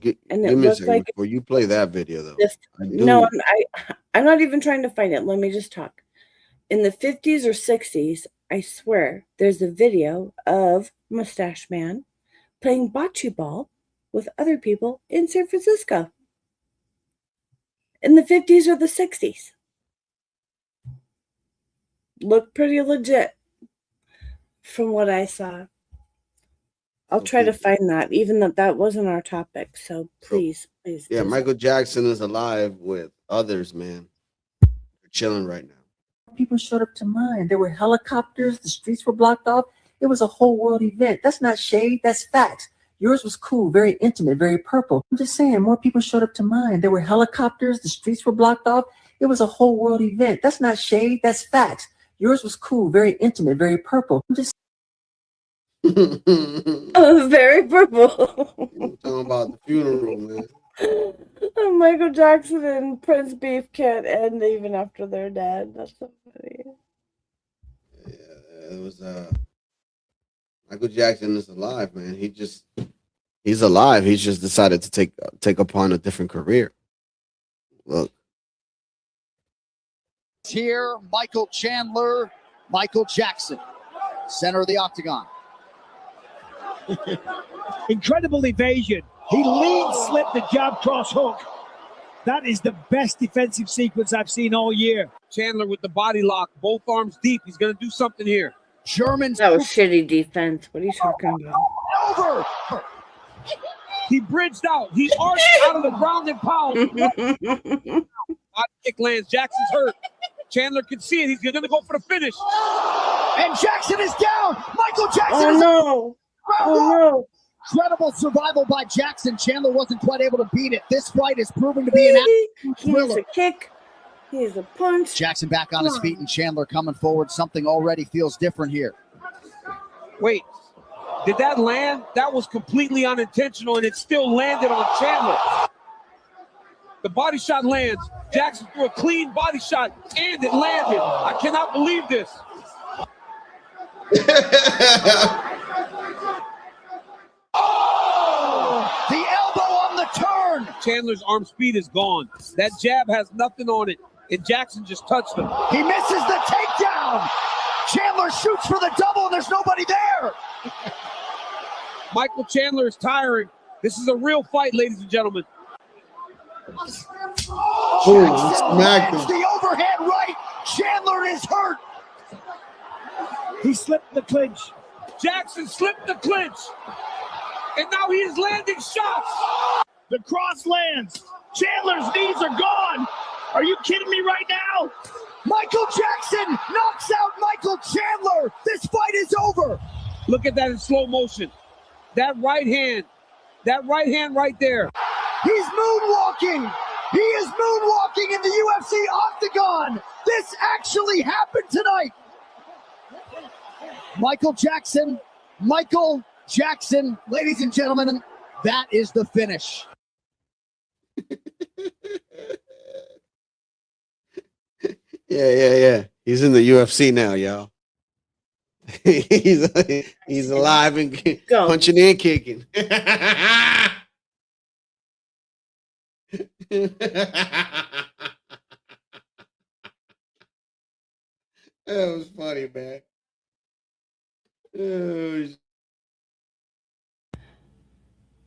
and it Give me a looked second like before you play that video, though. no, I'm not even trying to find it. Let me just talk. In the 50s or 60s, I swear, there's a video of Mustache Man playing bocce ball with other people in San Francisco. In the 50s or the 60s. Looked pretty legit from what I saw. I'll try to find that, even though that wasn't our topic. So please. Yeah, Michael Jackson is alive with others, man. They're chilling right now. People showed up to mine. There were helicopters. The streets were blocked off. It was a whole world event. That's not shade. That's facts. Yours was cool, very intimate, very purple. I'm just saying, more people showed up to mine. There were helicopters. The streets were blocked off. It was a whole world event. That's not shade. That's facts. Yours was cool, very intimate, very purple. I'm just very purple. I'm talking about the funeral, man. Michael Jackson and Prince beef can't end even after they're dead. That's so funny. It was Michael Jackson is alive, man. He's alive. He's just decided to take upon a different career. Look. Here, Michael Chandler, Michael Jackson, center of the octagon. Incredible evasion. He lead slipped the jab cross hook. That is the best defensive sequence I've seen all year. Chandler with the body lock, both arms deep. He's going to do something here. Germans. That was shitty defense. What are you talking about? Over. He bridged out. He arched out of the ground and pound. Body kick lands. Jackson's hurt. Chandler can see it. He's going to go for the finish. And Jackson is down. Michael Jackson Oh, is no. Oh, no. Incredible survival by Jackson. Chandler wasn't quite able to beat it. This fight is proving to be an absolute He's a kick. He's a punch. Jackson back on his feet and Chandler coming forward. Something already feels different here. Wait, did that land? That was completely unintentional, and it still landed on Chandler. The body shot lands. Jackson threw a clean body shot, and it landed. I cannot believe this. Oh, the elbow on the turn. Chandler's arm speed is gone. That jab has nothing on it, and Jackson just touched him. He misses the takedown. Chandler shoots for the double, and there's nobody there. Michael Chandler is tiring. This is a real fight, ladies and gentlemen. Oh, smacked him. The overhand right. Chandler is hurt. He slipped the clinch. Jackson slipped the clinch. And now he is landing shots. The cross lands. Chandler's knees are gone. Are you kidding me right now? Michael Jackson knocks out Michael Chandler. This fight is over. Look at that in slow motion. That right hand right there. He's moonwalking. He is moonwalking in the UFC octagon. This actually happened tonight. Michael Jackson, ladies and gentlemen, that is the finish. Yeah. He's in the UFC now, y'all. he's alive and punching and kicking. That was funny, man.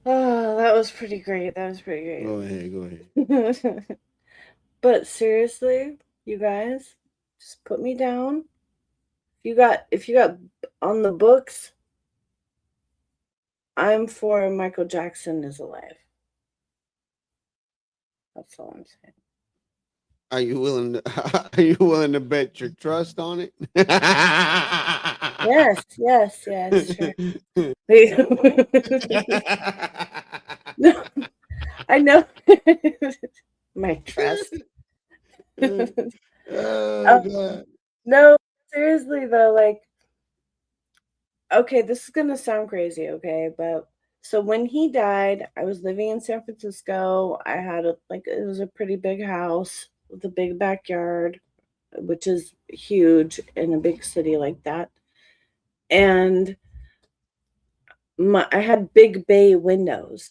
Oh, that was pretty great. That was pretty Go ahead. great. But seriously, you guys, just put me down. If you got on the books, I'm for Michael Jackson is alive. That's all I'm saying. Are you willing to bet your trust on it? Yes, sure. No, I know. My trust. Oh, God. No, seriously though, like, okay, this is gonna sound crazy, okay, but so when he died, I was living in San Francisco. I had it was a pretty big house with a big backyard, which is huge in a big city like that. And I had big bay windows,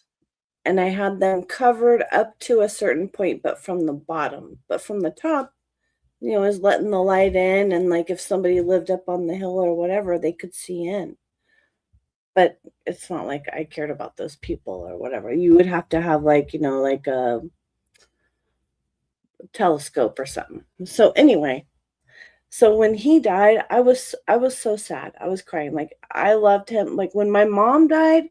and I had them covered up to a certain point, but from the bottom. But from the top, I was letting the light in, and like if somebody lived up on the hill or whatever, they could see in. But it's not like I cared about those people or whatever. You would have to have like a telescope or something. So anyway, so when he died, I was so sad. I was crying. Like I loved him. Like when my mom died,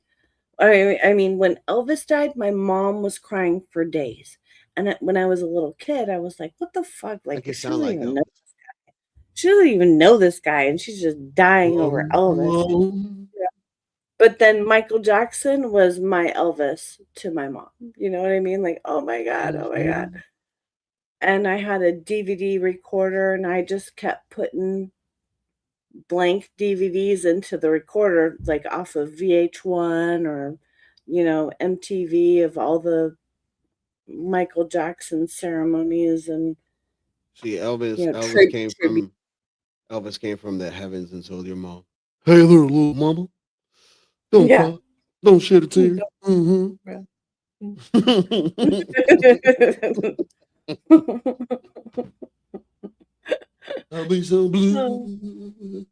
I mean when Elvis died, my mom was crying for days. And when I was a little kid, I was like, "What the fuck?" Like It she sound doesn't like even know this guy. She doesn't even know this guy, and she's just dying over Elvis. Yeah. But then Michael Jackson was my Elvis to my mom. You know what I mean? Like, oh my God, oh my God. And I had a DVD recorder, and I just kept putting blank DVDs into the recorder, like off of VH1 or, MTV of all the Michael Jackson ceremonies and See, Elvis tribute. Elvis came from the heavens and told your mom, "Hey there, little mama. Don't Yeah. cry. Don't shed a tear." I'll be so blue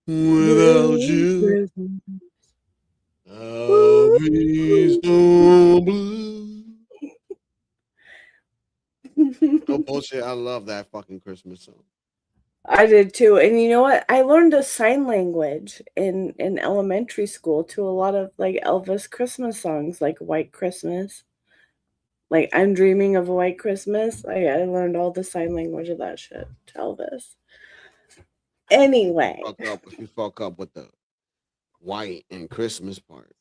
without you. I'll be so blue. No bullshit. I love that fucking Christmas song. I did too. And you know what? I learned a sign language in elementary school to a lot of like Elvis Christmas songs, like White Christmas. Like I'm Dreaming of a White Christmas. I learned all the sign language of that shit to Elvis. Anyway. You fuck up with the white and Christmas part.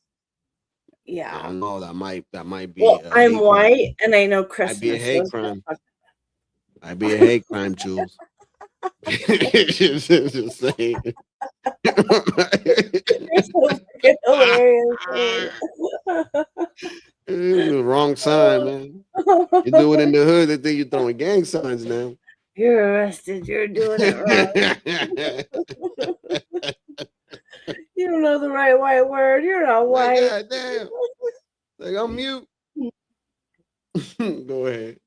Yeah. I don't know. That might be. Well, I'm hate white and I know crime. I'd be a Christmas. hate crime. I'd be a hate crime, Jules. Just saying. You're so fucking hilarious. The wrong sign, man. You do it in the hood, they think you're throwing gang signs now. You're arrested. You're doing it wrong. You don't know the right white word. You're not white. God damn. Like, I'm mute. Go ahead.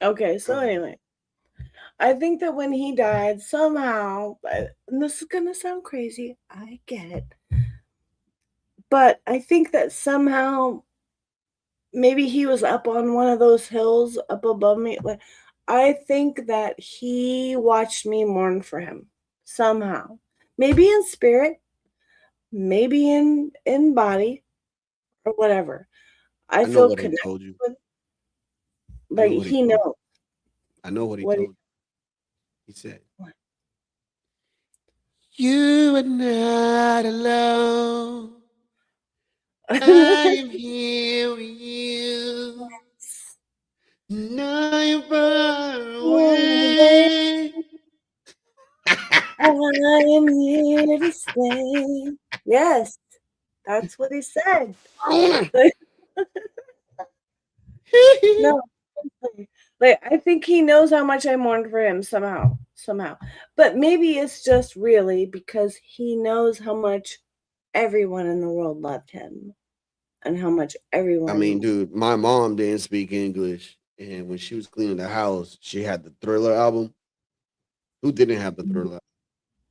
Okay, so anyway, I think that when he died, somehow, and this is going to sound crazy, I get it, but I think that somehow, maybe he was up on one of those hills up above me. Like, I think that he watched me mourn for him somehow. Maybe in spirit, maybe in body, or whatever. I know feel what he connected told you. with, like he knows. I know what he What told you. He said, "You are not alone. I am here with you. Now you're far away. I am here to stay." Yes, that's what he said. No, like I think he knows how much I mourned for him somehow. But maybe it's just really because he knows how much everyone in the world loved him and how much everyone. I mean, dude, my mom didn't speak English, and when she was cleaning the house, she had the Thriller album. Who didn't have the Thriller?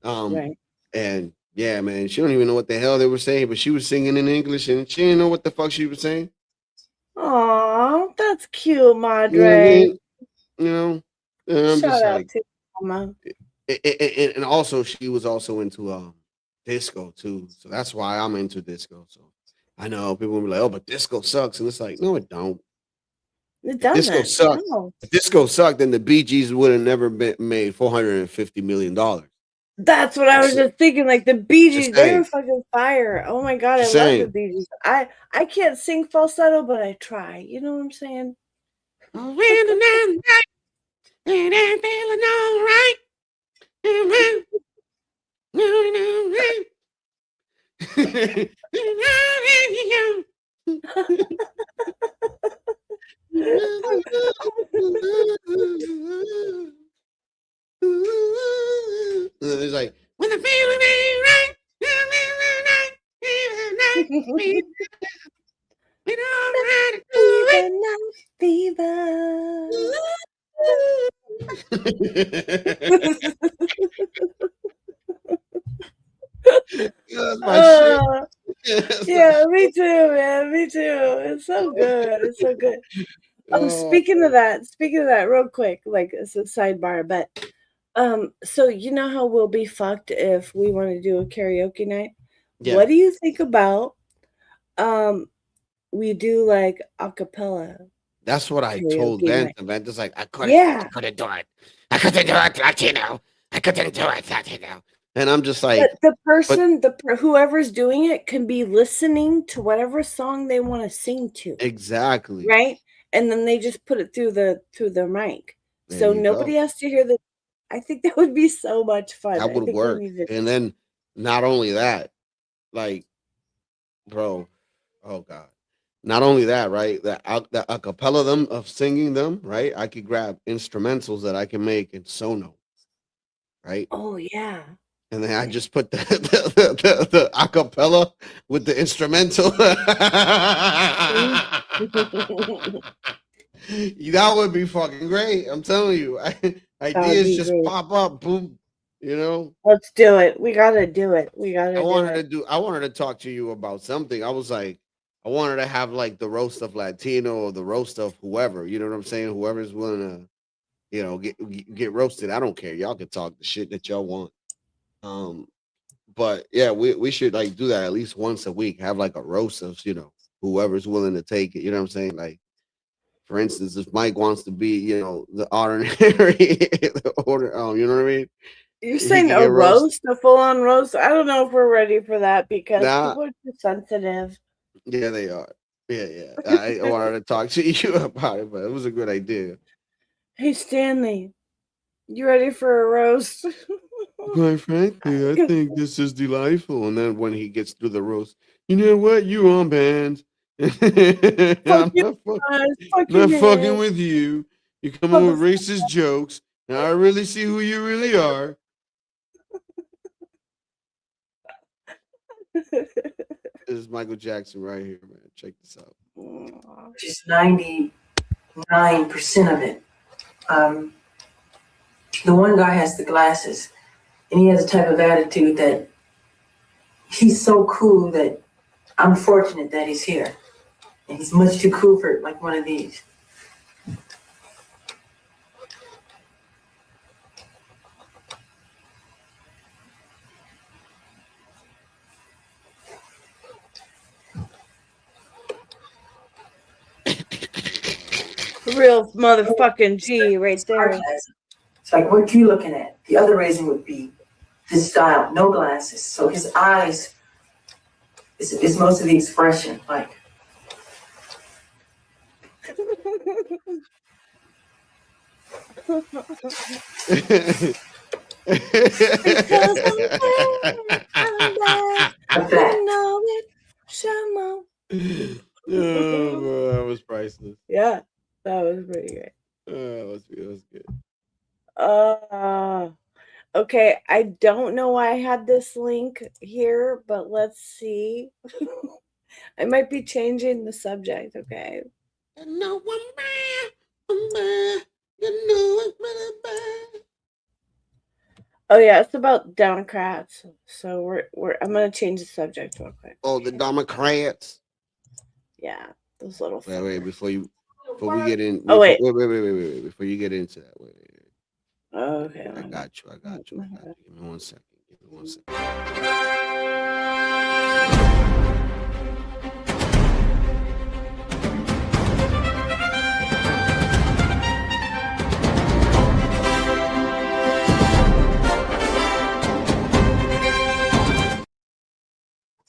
Right. And yeah, man, she don't even know what the hell they were saying, but she was singing in English and she didn't know what the fuck she was saying. Aw, that's cute, You know what I Madre. mean? You know, and I'm Shout just out like, to Mama. and also she was also into disco too, so that's why I'm into disco. So I know people will be like, "Oh, but disco sucks," and it's like, no, it don't. It If disco doesn't. sucked. No. If disco sucked, then the Bee Gees would have never been made $450 million. That's what I was Just just thinking. Like the Bee just Gees, they were saying. fucking fire. Oh my god, I Just love the saying. Bee Gees. I can't sing falsetto, but I try. You know what I'm saying? It's like when the feeling ain't right. We don't have to do Fever, That's my shit. yeah, me too, man. Me too. It's so good. It's so good. Speaking of that, real quick, like it's a sidebar, but so you know how we'll be fucked if we want to do a karaoke night? Yeah. What do you think about we do like a cappella? That's what I told Karaoke Vent. night. And Vent is like, I couldn't Yeah. do it. I couldn't do it, Latino. I couldn't do it, Latino. And I'm just like, But the person, whoever's doing it can be listening to whatever song they want to sing to, exactly. right? And then they just put it through their mic. There So you nobody go. has to hear the I think that would be so much fun. That I would think work. we need to And then not only that, like, bro, oh God. Not only that, right? The acapella them of singing them, right? I could grab instrumentals that I can make in Sono, right? Oh yeah. And then I just put the acapella with the instrumental. That would be fucking great. I'm telling you. Ideas just great. pop up, boom. You know. Let's do it. We gotta do it. We gotta I do wanted it. to talk to you about something. I was like, I wanted to have like the roast of Latino or the roast of whoever. You know what I'm saying? Whoever's willing to, you know, get roasted. I don't care. Y'all can talk the shit that y'all want. But yeah, we should like do that at least once a week. Have like a roast of, you know, whoever's willing to take it. You know what I'm saying? Like, for instance, if Mike wants to be, you know, the ordinary, you know what I mean? You're He saying can a get roasted. roast, a full-on roast? I don't know if we're ready for that because Nah. people are too sensitive. Yeah, they are. Yeah. I wanted to talk to you about it, but it was a good idea. Hey Stanley, you ready for a roast? Quite frankly, I think this is delightful. And then when he gets through the roast, you know what? You on band. I'm Fuck you not guys. Fuck not you fucking guys. with you. You come up with racist jokes, and I really see who you really are. This is Michael Jackson right here, man. Check this out. Just 99% of it. The one guy has the glasses, and he has a type of attitude that he's so cool that I'm fortunate that he's here. And he's much too cool for like one of these. Real motherfucking G right there. It's like, what you looking at? The other reason would be his style, no glasses. So his eyes is most of the expression. Like, Because I'm black, you know it. Shamo. Oh, bro, that was priceless. Yeah, that was pretty great. That was good. Okay, I don't know why I had this link here, but let's see. I might be changing the subject, okay? No one man, you know it's really bad. Oh yeah, it's about Democrats. So I'm gonna change the subject real quick. Oh, the Democrats. Yeah, those little. Wait, before we get in. Oh, wait. Wait. Before you get into that, wait. Okay. I got you. Give me 1 second.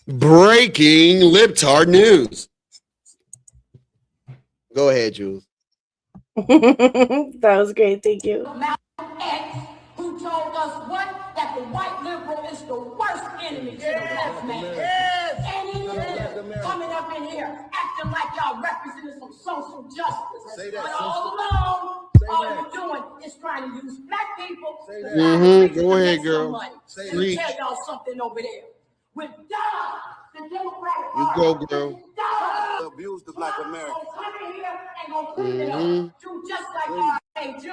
Breaking libtard news. Go ahead, Jules. That was great. Thank you. X, who told us what? That the white liberal is the worst enemy to the black man. And he is coming up in here acting like y'all representing some social justice. But all along, all you're doing is trying to use black people. Go ahead, girl. Let me tell y'all something over there. With God, the Democratic You go, girl. abuse the black American. Do just like RFK Jr.,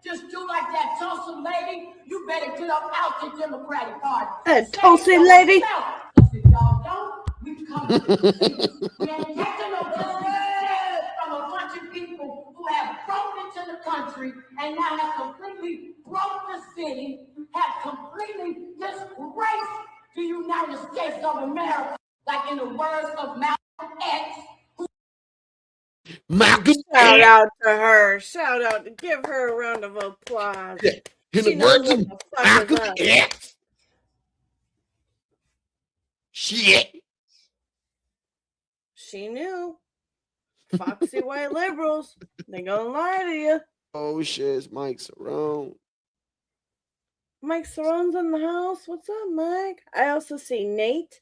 just do like that Tulsa lady. You better get up out the Democratic Party. That Tulsa lady. If y'all don't, we come to the city. We ain't taking no business from a bunch of people who have broken into the country and now have completely broke the city, have completely disgraced the United States of America, like in the words of Malcolm X. Shout out to her. Shout out. Give her a round of applause. In She the knows words what of the fuck is Malcolm up. X. Shit. She knew. Foxy white liberals. They gonna lie to you. Oh shit, it's Mike Cerrone. Mike Cerrone's in the house. What's up, Mike? I also see Nate.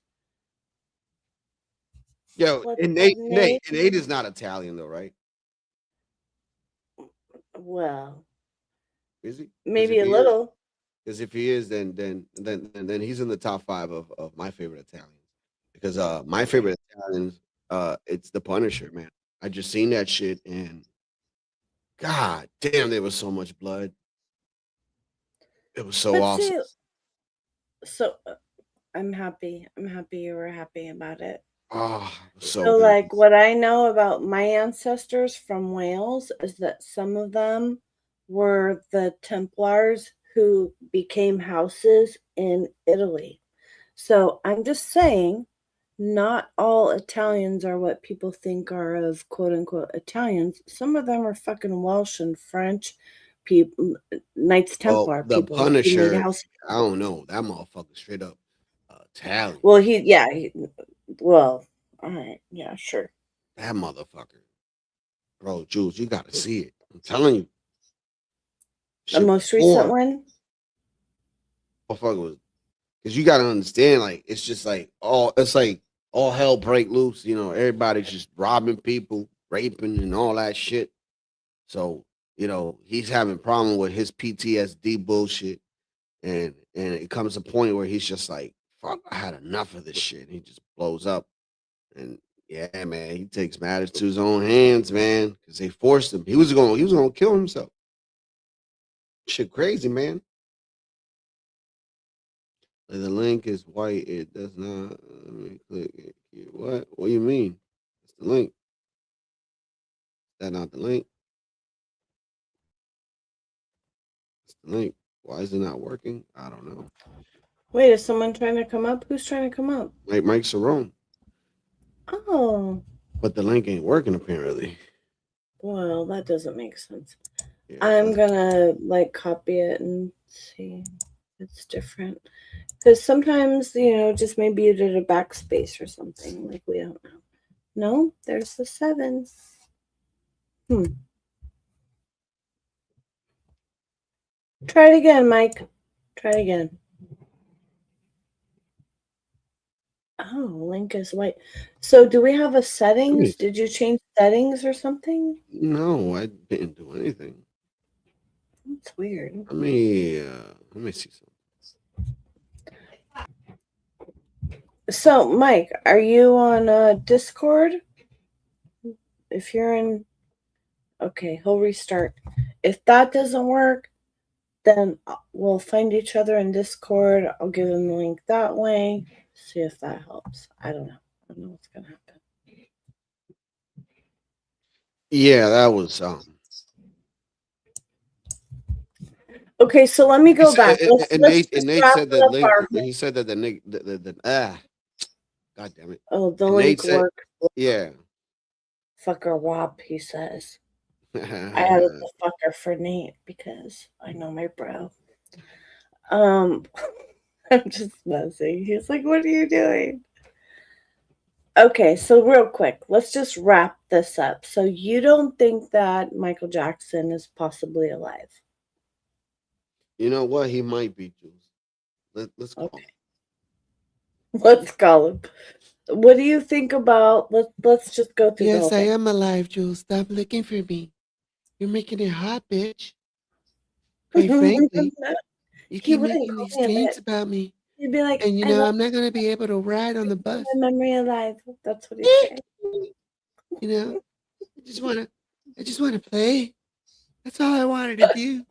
Yo, What's and up, Nate is not Italian though, right? Well, Is he? maybe a little. Because if he is, then he's in the top 5 of my favorite Italians. Because my favorite Italians, it's the Punisher, man. I just seen that shit and God damn, there was so much blood. It was so But awesome. I'm happy. I'm happy you were happy about it. Oh, so So, good. like, what I know about my ancestors from Wales is that some of them were the Templars who became houses in Italy. So I'm just saying, not all Italians are what people think are of quote unquote Italians. Some of them are fucking Welsh and French people, Knights Templar the people. who made Punisher, houses. I don't know. That motherfucker straight up Italian. Well, well, all right, yeah, sure. That motherfucker. Bro, Jules, you gotta see it. I'm telling you. The most recent one? Motherfucker was, because you gotta understand, like, it's just like all hell break loose, you know, everybody's just robbing people, raping and all that shit. So, you know, he's having problem with his PTSD bullshit. And it comes to a point where he's just like, fuck, I had enough of this shit. And he just blows up. And yeah, man, he takes matters to his own hands, man, because they forced him. He was gonna kill himself. Shit crazy, man. The link is white. It does not. Let me click it. What? What do you mean? It's the link. Is that not the link? It's the link. Why is it not working? I don't know. Wait, is someone trying to come up? Who's trying to come up? Like Mike Cerrone. Oh, But the link ain't working apparently. well, that doesn't make sense. I'm gonna like copy it and see if it's different. Because sometimes, you know, just maybe you did a backspace or something. Like, we don't know. No, there's the 7. Try it again, Mike. Try it again. Oh, link is white. So do we have a settings? Did you change settings or something? No, I didn't do anything. That's weird. Let me see something. So, Mike, are you on Discord? If you're in, okay, he'll restart. If that doesn't work, then we'll find each other in Discord. I'll give him the link that way. See if that helps. I don't know. I don't know what's gonna happen. Yeah, that was Okay, so let me go back. And Nate said that link. He said that the Nick God damn it. Oh, the And link Nate said- worked. Yeah. Fucker Wop, he says. I added the fucker for Nate because I know my bro. I'm just messing. He's like, what are you doing? Okay, so real quick, let's just wrap this up. So you don't think that Michael Jackson is possibly alive? You know what? He might be, Jules. Let's call him. Let's call him. What do you think about? Let's just go through. Yes, the I whole am alive, Jules. Stop looking for me. You're making it hot, bitch. Quite frankly, you keep making these claims about me. You'd be like, And you I know, love I'm not gonna be able to ride on the bus. my memory alive. That's what he said. You know, I just wanna play. That's all I wanted to do.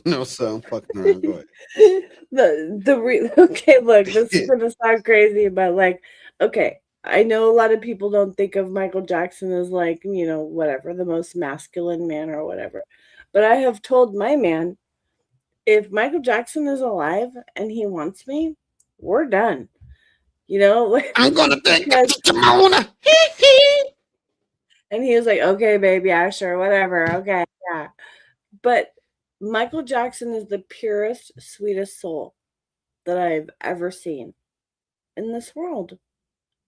No, son, I'm fucking around. Go ahead. Okay, look, this is gonna sound crazy, but like, okay, I know a lot of people don't think of Michael Jackson as like, you know, whatever, the most masculine man or whatever. But I have told my man, if Michael Jackson is alive and he wants me, we're done. You know, like, I'm gonna take Timona. And he was like, okay, baby, yeah, sure, whatever. Okay, yeah. But Michael Jackson is the purest, sweetest soul that I've ever seen in this world.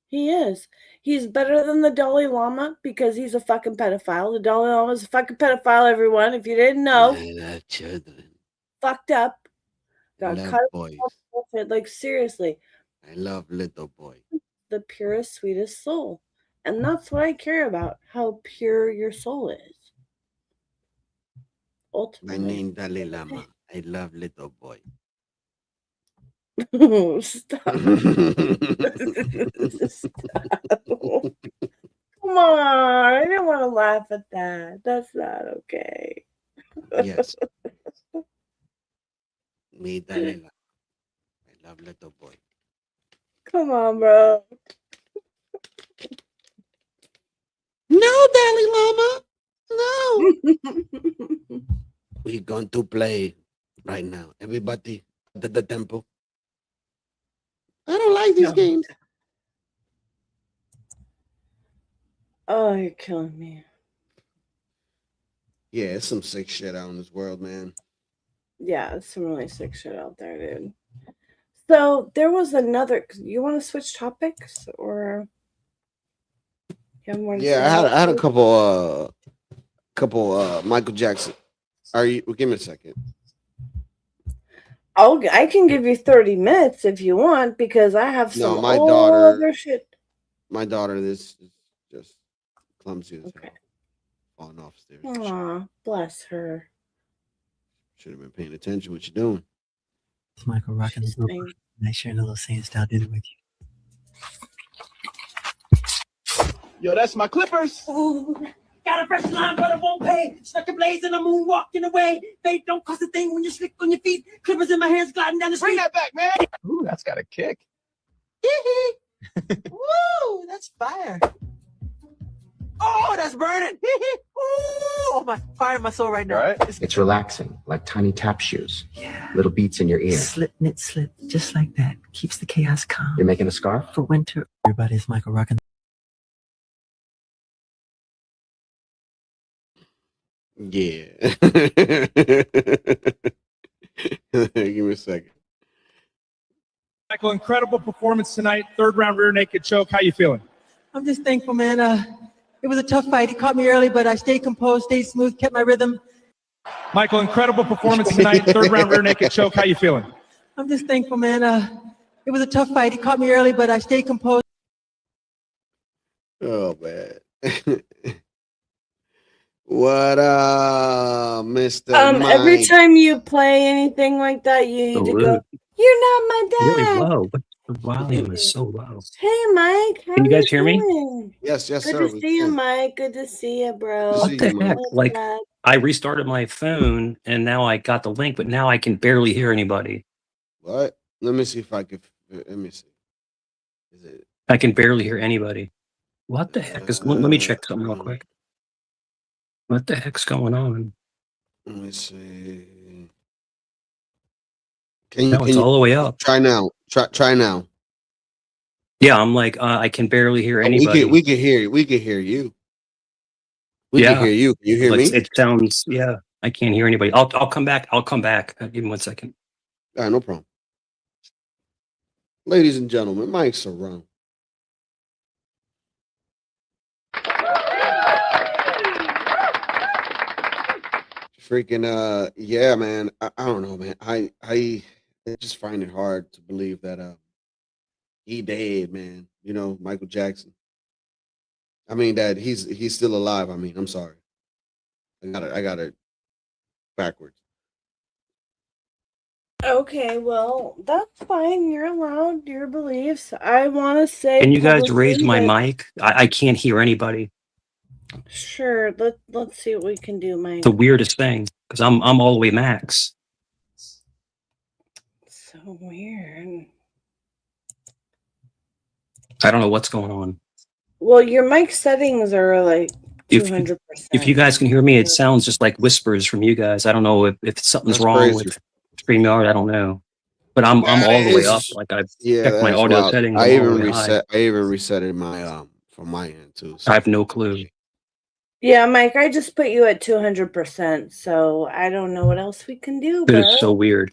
He is. He's better than the Dalai Lama because he's a fucking pedophile. The Dalai Lama is a fucking pedophile, everyone. If you didn't know, fucked up. Got Love cut boys. off. Like, seriously, I love little boy. the purest, sweetest soul. And that's what I care about, how pure your soul is. My Ultimately. name Dalai Lama. I love little boy. Stop. Stop. Come on. I didn't want to laugh at that. That's not okay. Yes. Me Dalai Lama. I love little boy. Come on, bro. No, Dalai Lama. No. We're going to play right now. Everybody at the temple. I don't like these games. Oh, you're killing me. Yeah, it's some sick shit out in this world, man. Yeah, it's some really sick shit out there, dude. So there was another. You want to switch topics or? You have more to say Yeah, I had a about couple Michael Jackson. Are you? Well, give me a second. I can give you 30 minutes if you want because I have some my old daughter. other shit. My daughter, this is just clumsy as hell. Falling off stairs. Aw, bless her. Should have been paying attention. What you doing? It's Michael rocking his little. I share a little Saint style dinner with you. Yo, that's my Clippers. Ooh, got a fresh line, but it won't pay. Stuck a blaze in the moon, walking away. Faith don't cost a thing when you slick on your feet. Clippers in my hands, gliding down the street. Bring that back, man. Ooh, that's got a kick. Woo, that's fire. Oh, that's burning. Oh, my fire in my soul right now. Right? It's relaxing, like tiny tap shoes. Yeah. Little beats in your ear. Slip, knit, slip, just like that. Keeps the chaos calm. You're making a scarf? For winter. Everybody's Michael rocking. Yeah. Give me a second. Michael, incredible performance tonight. Third round rear naked choke. How you feeling? I'm just thankful, man. It was a tough fight. He caught me early, but I stayed composed, stayed smooth, kept my rhythm. Michael, incredible performance tonight. Third round rear naked choke. How you feeling? I'm just thankful, man. It was a tough fight. He caught me early, but I stayed composed. Oh man. What Mr. Every Mike? time you play anything like that, you need to go, you're not my dad. low, but the volume is so low. Hey, Mike. How Can you guys you hear me? doing? Yes, Good sir. to see you, Mike. Good to see you, bro. Good to see What the you, heck? Mike. Like, Glad. I restarted my phone and now I got the link, but now I can barely hear anybody. What? Let me see if I can. Let me see. Is it? I can barely hear anybody. What the heck is? Let me check something real quick. What the heck's going on? Let me see. Can you? No, it's all the way up. Try now. Try now. Yeah, I'm like, I can barely hear Oh, anybody. we can hear you. We can hear you. We Yeah. can hear you. Can you hear But me? it sounds, yeah, I can't hear anybody. I'll come back. I'll come back. Give me 1 second. All right, no problem. Ladies and gentlemen, Mike Cerrone. Freaking yeah, man. I don't know, man. I just find it hard to believe that he dead, man. You know, Michael Jackson. I mean that he's still alive. I mean, I'm sorry. I got it backwards. Okay, well, that's fine. You're allowed your beliefs. I want to say. Can you guys raise publicly my that- mic? I can't hear anybody. Sure. Let's see what we can do, Mike. The weirdest thing, because I'm all the way max. So weird. I don't know what's going on. Well, your mic settings are like If 200%. if you guys can hear me, it sounds just like whispers from you guys. I don't know if something's That's wrong crazy. with StreamYard. I don't know, but I'm all the way up. Like I've checked my that's audio wild. settings. I I'm all the even way high. reset my from my end too. I have no clue. Yeah, Mike, I just put you at 200%, so I don't know what else we can do, But bro. it's so weird.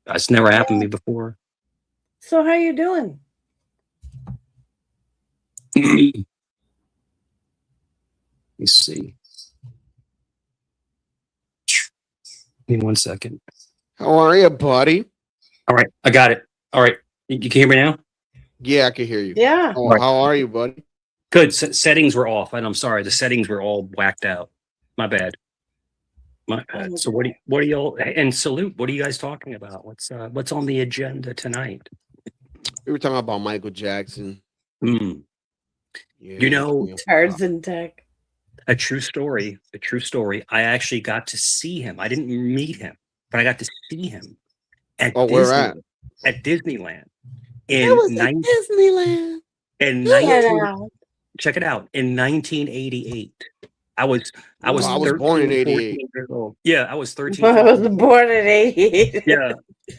It's never happened to me before. So how you doing? Let me see. Give me 1 second. How are you, buddy? All right, I got it. All right, you can hear me now? Yeah, I can hear you. Yeah. How are you, buddy? Good. Settings were off, and I'm sorry. The settings were all whacked out. My bad. My bad. So what do y'all and salute? What are you guys talking about? What's on the agenda tonight? We were talking about Michael Jackson. Hmm. Yeah, You know, Tarzan Tech. a true story. A true story. I actually got to see him. I didn't meet him, but I got to see him at where at? At Disneyland It was at Disneyland. in Check it 19 out. check it out. In 1988. I was I was born in 13, 14 '88. years old. Yeah, I was 13. I was 14. born in 88. Yeah.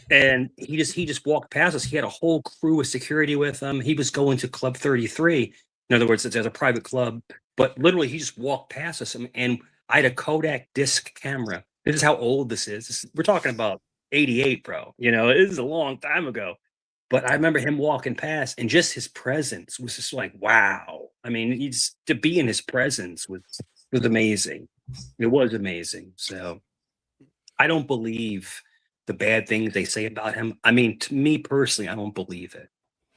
And he just walked past us. He had a whole crew of security with him. He was going to Club 33. In other words, there's a private club, but literally he just walked past us. And I had a Kodak disc camera. This is how old this is. We're talking about 88, bro. You know, this is a long time ago. But I remember him walking past, and just his presence was just like, wow. I mean, to be in his presence was amazing. It was amazing. So I don't believe the bad things they say about him. I mean, to me personally, I don't believe it.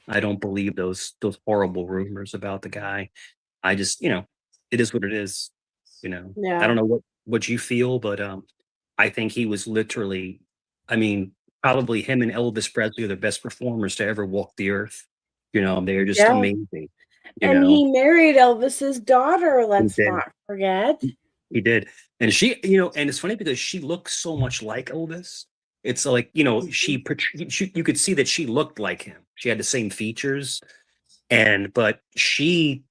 I don't believe those horrible rumors about the guy. I just, it is what it is. Yeah. I don't know what you feel, but I think he was literally, I mean, probably him and Elvis Presley are the best performers to ever walk the earth. They're just Yeah. amazing. And he married Elvis's daughter, let's did. not forget. He did. And she, and it's funny because she looks so much like Elvis. It's like, she you could see that she looked like him. She had the same features. But she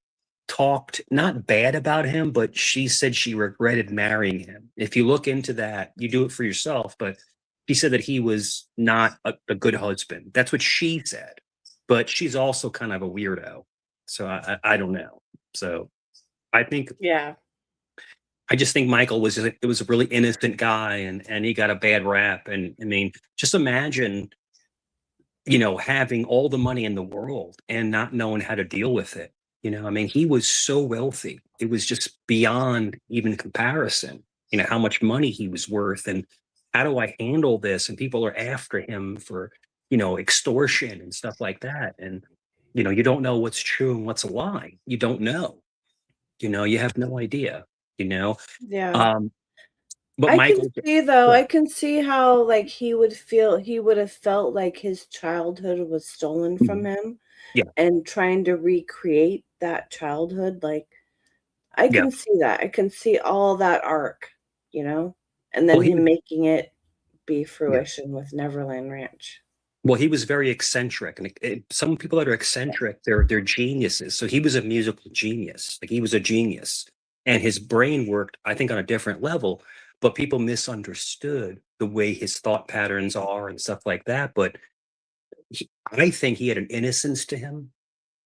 talked not bad about him, but she said she regretted marrying him. If you look into that, you do it for yourself. But she said that he was not a good husband. That's what she said. But she's also kind of a weirdo. So I don't know. So I think, Yeah. I just think Michael was a really innocent guy, and he got a bad rap. And I mean, just imagine, having all the money in the world and not knowing how to deal with it. I mean, he was so wealthy. It was just beyond even comparison, how much money he was worth and how do I handle this? And people are after him for, extortion and stuff like that. And, you don't know what's true and what's a lie. You don't know, you have no idea, Yeah. but I Michael, can see though, I can see how like he would have felt like his childhood was stolen from him. Yeah. And trying to recreate that childhood. Like I can see that. I can see all that arc, you know, and then Well, he him was- making it be fruition with Neverland Ranch. Well, he was very eccentric, and some people that are eccentric, they're geniuses. So he was a musical genius. Like he was a genius, and his brain worked, I think, on a different level. But people misunderstood the way his thought patterns are and stuff like that. But I think he had an innocence to him.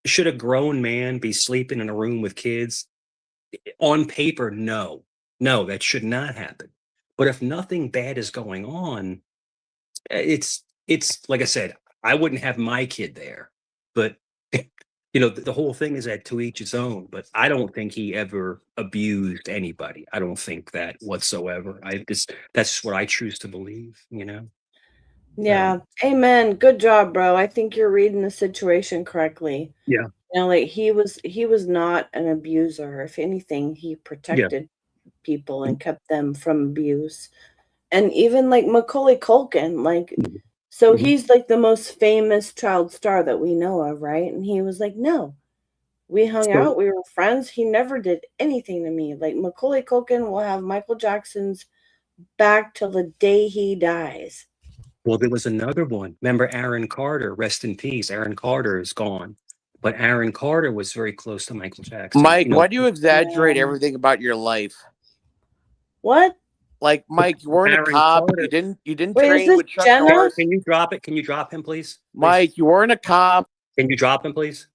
Should a grown man be sleeping in a room with kids? On paper, no, that should not happen. But if nothing bad is going on, it's like I said, I wouldn't have my kid there. But you know, the whole thing is that to each his own. But I don't think he ever abused anybody. I don't think that whatsoever. That's just what I choose to believe. You know. Yeah. Amen. Good job, bro. I think you're reading the situation correctly. Yeah. You know, like he was not an abuser. If anything, he protected people and kept them from abuse. And even like Macaulay Culkin, like, so he's like the most famous child star that we know of, right? And he was like, no, we hung out, we were friends. He never did anything to me. Like Macaulay Culkin will have Michael Jackson's back till the day he dies. Well, there was another one. Remember Aaron Carter? Rest in peace. Aaron Carter is gone. But Aaron Carter was very close to Michael Jackson. Mike, You know, why do you exaggerate everything about your life? What? Like, Mike, you weren't a Aaron cop. Carter. You didn't Wait, is train this with Chuck Jenna? Norris. Can you drop it? Can you drop him, please? Mike, you weren't a cop. Can you drop him, please?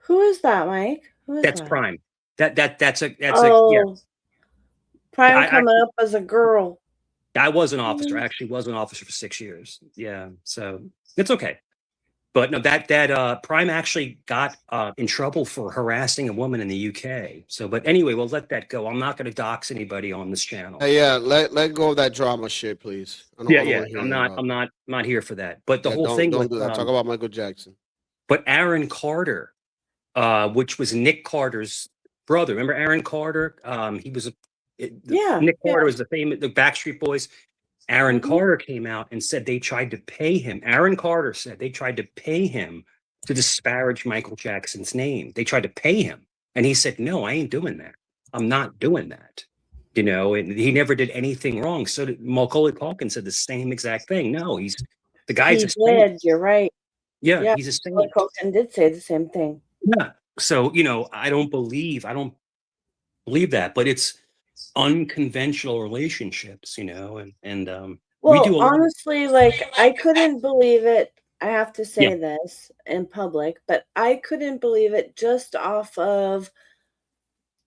Who is that, Mike? Who is That's that? Prime. That's a Oh, yeah. Prime I- coming up as a girl. I was an officer. I actually was an officer for 6 years. Yeah, so it's okay. But no, that Prime actually got in trouble for harassing a woman in the UK. So, but anyway, we'll let that go. I'm not going to dox anybody on this channel. Hey, yeah, let go of that drama shit, please. I don't Yeah, wanna yeah. hear I'm that. not here for that. But the Yeah, whole thing don't with do that. Talk about Michael Jackson. but Aaron Carter, which was Nick Carter's brother. Remember Aaron Carter? He was Nick Carter was the Backstreet Boys. Aaron Carter came out and said they tried to pay him. Aaron Carter said they tried to pay him to disparage Michael Jackson's name. They tried to pay him. And he said, no, I ain't doing that. I'm not doing that. You know, and he never did anything wrong. So did Macaulay Culkin said the same exact thing. No, the guy's He a saint. did. You're right. Yeah, he's a saint. Macaulay Culkin did say the same thing. Yeah. So, you know, I don't believe that, but it's unconventional relationships, you know, and we Well, do a lot of- honestly, like I couldn't believe it. I have to say Yeah. this in public, but I couldn't believe it just off of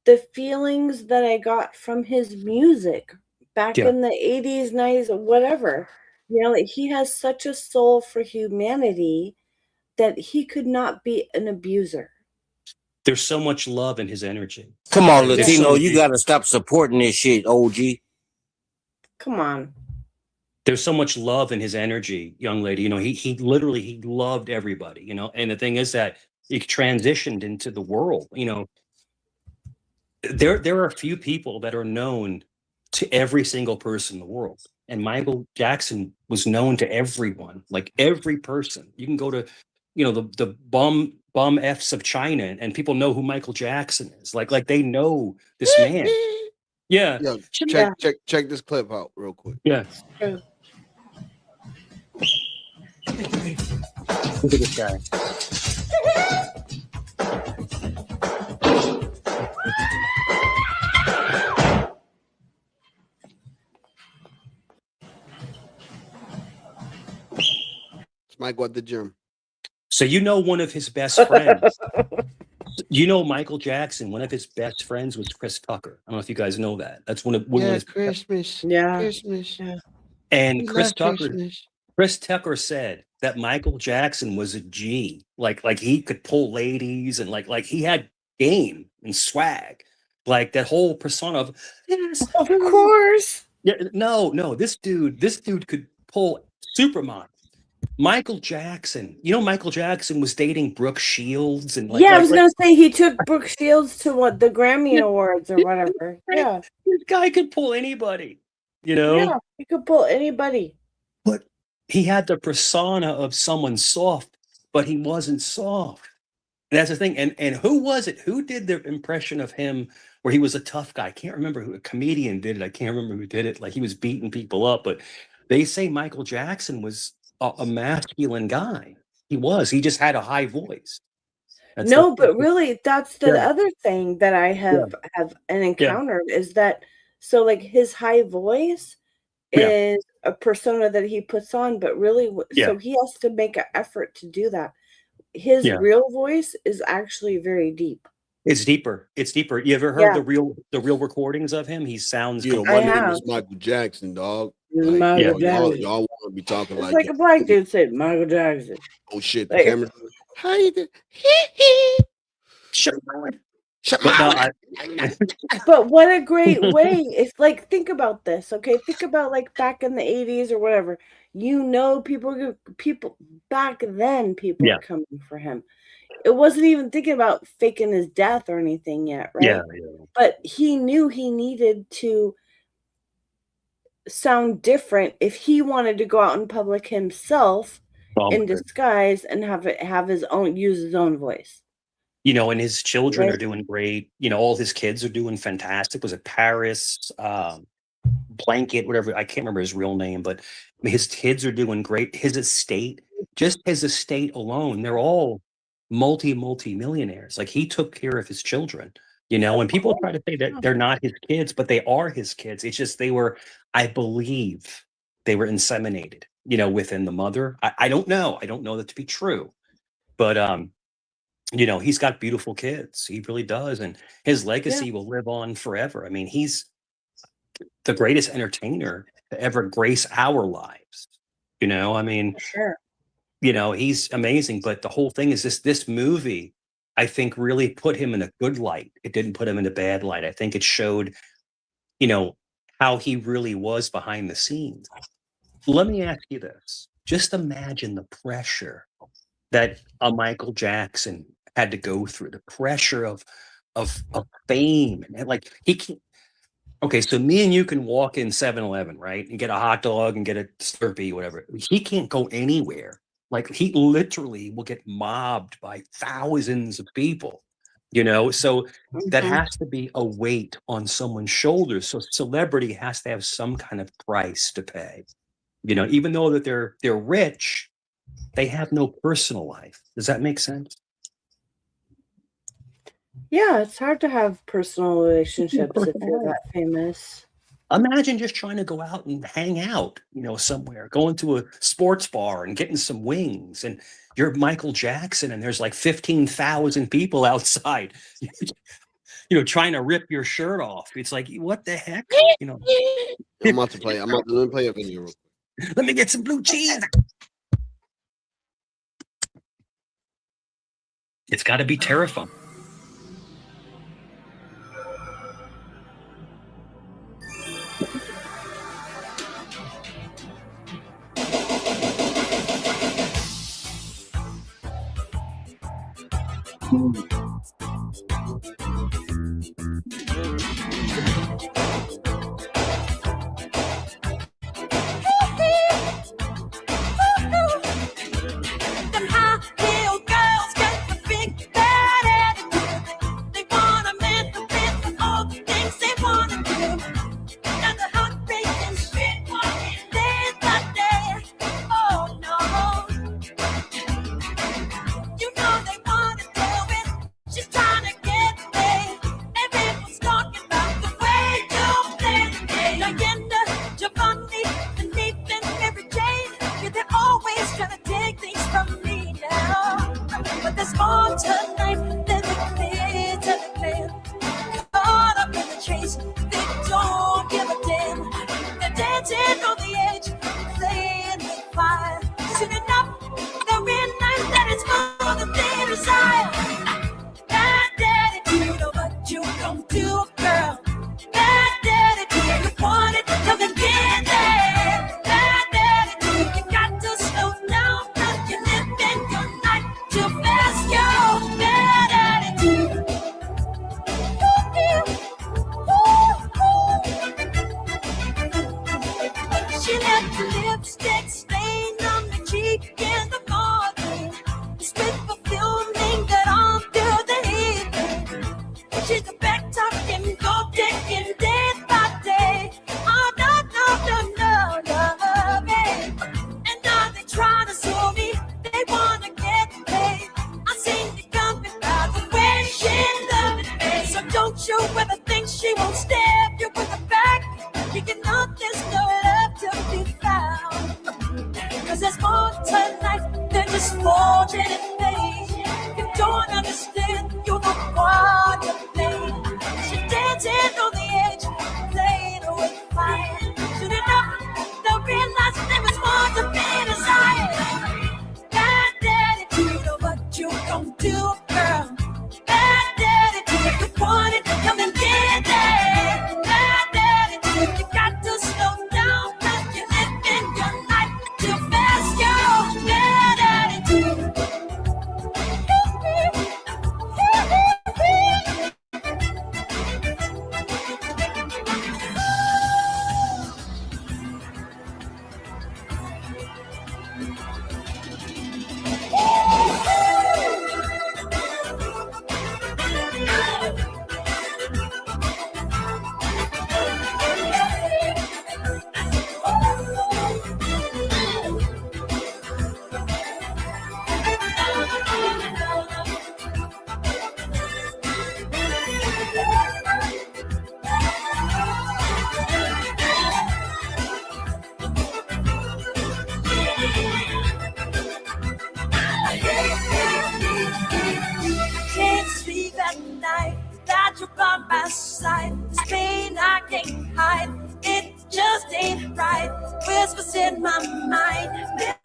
the feelings that I got from his music back Yeah. in the 80s, 90s, whatever. You know, like he has such a soul for humanity that he could not be an abuser. There's so much love in his energy. Come on, There's Latino, so you much- gotta stop supporting this shit, OG. Come on. There's so much love in his energy, young lady. You know, he literally he loved everybody, you know. And the thing is that he transitioned into the world, you know. There are a few people that are known to every single person in the world. And Michael Jackson was known to everyone, like every person. You can go to, you know, the bum F's of China and people know who Michael Jackson is. Like they know this man. Yeah. Yo, Yeah. check this clip out real quick. Yeah. Look at this guy. It's Michael at the gym. So you know one of his best friends. You know Michael Jackson, one of his best friends was Chris Tucker. I don't know if you guys know that. That's one of his Christmas. Yeah. Christmas. Yeah. and We Chris love Tucker Christmas. Chris Tucker said that Michael Jackson was a G. Like he could pull ladies and like he had game and swag. Like that whole persona of yes, of course. Yeah, no, this dude could pull supermodel. Michael Jackson, you know, Michael Jackson was dating Brooke Shields and I was gonna say he took Brooke Shields to what the Grammy Awards or whatever. Yeah, this guy could pull anybody, you know. yeah, he could pull anybody. But he had the persona of someone soft, but he wasn't soft. That's the thing. And who was it? Who did the impression of him where he was a tough guy? I can't remember who. A comedian did it. I can't remember who did it. Like he was beating people up. But they say Michael Jackson was a masculine guy. He was. He just had a high voice. That's No, the, but really, that's the yeah. other thing that I Yeah. have encountered is that so like his high voice Yeah. is a persona that he puts on, but really, Yeah. so he has to make an effort to do that. His Yeah. real voice is actually very deep. It's deeper. It's deeper. You ever heard Yeah, the real recordings of him? He sounds Yeah, completely. one name have. is Michael Jackson, dog. It's Like, Michael Yeah. y'all Jackson. want to be talking It's like, like a black dude said, Michael Jackson. oh shit, the Like, camera. How you doing? Shut Shut But no, my but what a great way. If like think about this, okay? Think about like back in the 80s or whatever. You know, people back then people Yeah. were coming for him. It wasn't even thinking about faking his death or anything yet, right? Yeah. But he knew he needed to sound different if he wanted to go out in public himself Oh in my goodness. disguise and have his own use his own voice. You know, and his children Right? are doing great. You know, all his kids are doing fantastic. Was it Paris? Blanket, whatever. I can't remember his real name, but his kids are doing great. His estate, just his estate alone, they're all multi-millionaires. Like he took care of his children, you know, and people try to say that they're not his kids, but they are his kids. It's just they were, I believe, they were inseminated, you know, within the mother. I don't know. I don't know that to be true. But you know, he's got beautiful kids. He really does. And his Yeah. legacy will live on forever. I mean, he's the greatest entertainer to ever grace our lives. You know, I mean, Sure. you know, he's amazing. But the whole thing is this movie, I think, really put him in a good light. It didn't put him in a bad light. I think it showed, you know, how he really was behind the scenes. Let me ask you this. Just imagine the pressure that a Michael Jackson had to go through, the pressure of fame. And like he can't. Okay, so me and you can walk in 7-Eleven, right? And get a hot dog and get a Slurpee, whatever. He can't go anywhere. Like he literally will get mobbed by thousands of people, you know? So that Mhm. has to be a weight on someone's shoulders. So celebrity has to have some kind of price to pay. You know, even though that they're rich, they have no personal life. Does that make sense? Yeah, it's hard to have personal relationships if you're that famous. Imagine just trying to go out and hang out, you know, somewhere, going to a sports bar and getting some wings, and you're Michael Jackson and there's like 15,000 people outside, you know, trying to rip your shirt off. It's like, what the heck? You know, I'm about to play. Let me play a video real quick. let me get some blue cheese. It's got to be terrifying. Them high heel girls get the big bad attitude. They want a man to fit for all the things they want to do. And the heartbreaking street walking day by day. Oh no. You know they want to do it. She's trying to get paid. Everyone's talking about the way you you with the things she won't stab you with the back. You can know there's no love to be found. Cause there's more to life than just fortune and fame. You don't understand, you know what you're playing. She dancing on the edge, playing with fire. Should've known, realize there was more to be desired. Bad attitude of what you gon' do, girl. Bad attitude, if you want it, come and get it. Bad attitude, you got to slow down, cause you're living your life too fast, girl. Bad attitude. Can't sleep at night without you by my side. This pain I can't hide, it just ain't right. Whispers in my mind,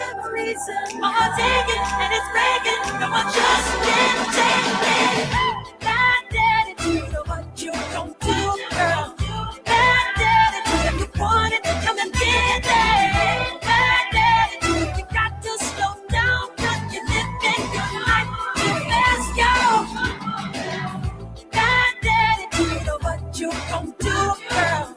memories are taking and it's breaking. No, I just can't take it. Bad attitude of what you gon' do, girl. Bad attitude, if you want it, come and get it. Bad attitude, you got to slow down, cause you're living your life too fast, girl. Bad attitude of what you gon' do, girl.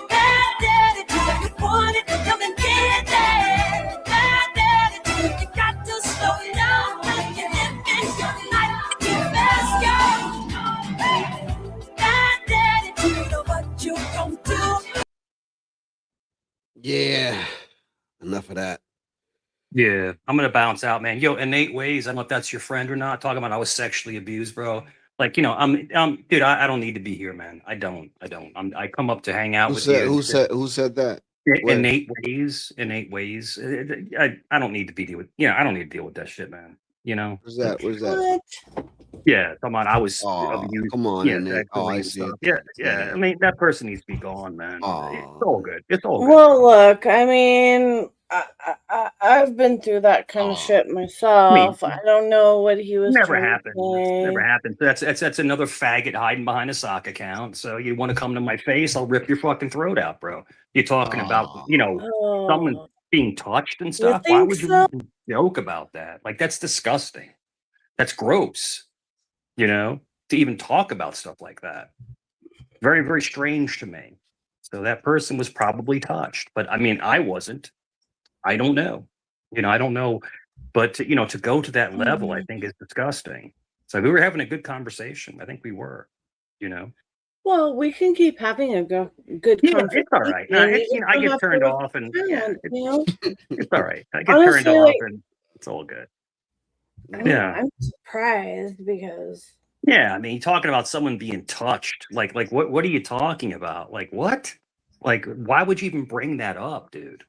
Bad attitude, if you want it, come and get it. Bad attitude, you got to slow down, cause you're living your life too fast, girl. Bad attitude of what you gon' do. Yeah. Enough of that. Yeah, I'm gonna bounce out, man. Yo, Innate Ways. I don't know if that's your friend or not. Talking about I was sexually abused, bro. Like, you know, dude, I don't need to be here, man. I don't. I come up to hang out Who with said? you. Who said that? Where? Innate Ways. I don't need to be deal with. You know, I don't need to deal with that shit, man. You know. Where's that? Where's that? Yeah, come on. I was Oh, abused. come on, Yeah, Innate. Oh, sexually I and see stuff. it. Yeah. I mean, that person needs to be gone, man. It's Oh, all good. It's all good. Well, look, I mean, I've been through that kind of shit I mean, myself. I don't know what he was never trying happened. to say. Never happened. That's another faggot hiding behind a sock account. So you want to come to my face? I'll rip your fucking throat out, bro. You're talking about, you know, someone Oh, being touched and you stuff. Why think would you so? even joke about that? Like, that's disgusting. That's gross. You know, to even talk about stuff like that. Very, very strange to me. So that person was probably touched, but I mean, I wasn't. I don't know. You know, I don't know. But you know, to go to that level, I think is disgusting. So we were having a good conversation. I think we were. You know. Well, we can keep having a good Yeah, conversation. it's all right. No, You it's, you just know, I don't get have to turned look off, and yeah, around, you know? it's all right. I get turned Honestly, off, like, and it's all good. I'm Yeah. surprised because Yeah, I mean, talking about someone being touched, like what are you talking about? Like what? Like why would you even bring that up, dude?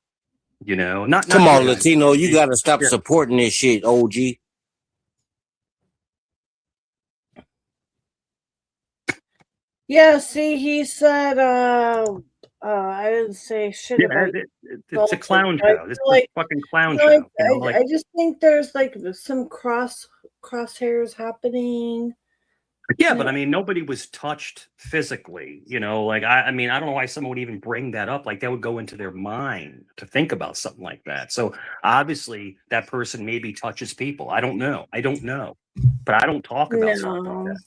You know, not Come on, just Latino, you gotta stop yeah. supporting this shit, OG. yeah. See, he said, I didn't say shit Yeah, about it's a Dalton, clown but I show. This feel is a like, fucking clown like show. You know, like I just think there's like some crosshairs happening. yeah, but I mean, nobody was touched physically. You know, like I mean, I don't know why someone would even bring that up. Like that would go into their mind to think about something like that. So obviously, that person maybe touches people. I don't know. But I don't talk about something like No. that.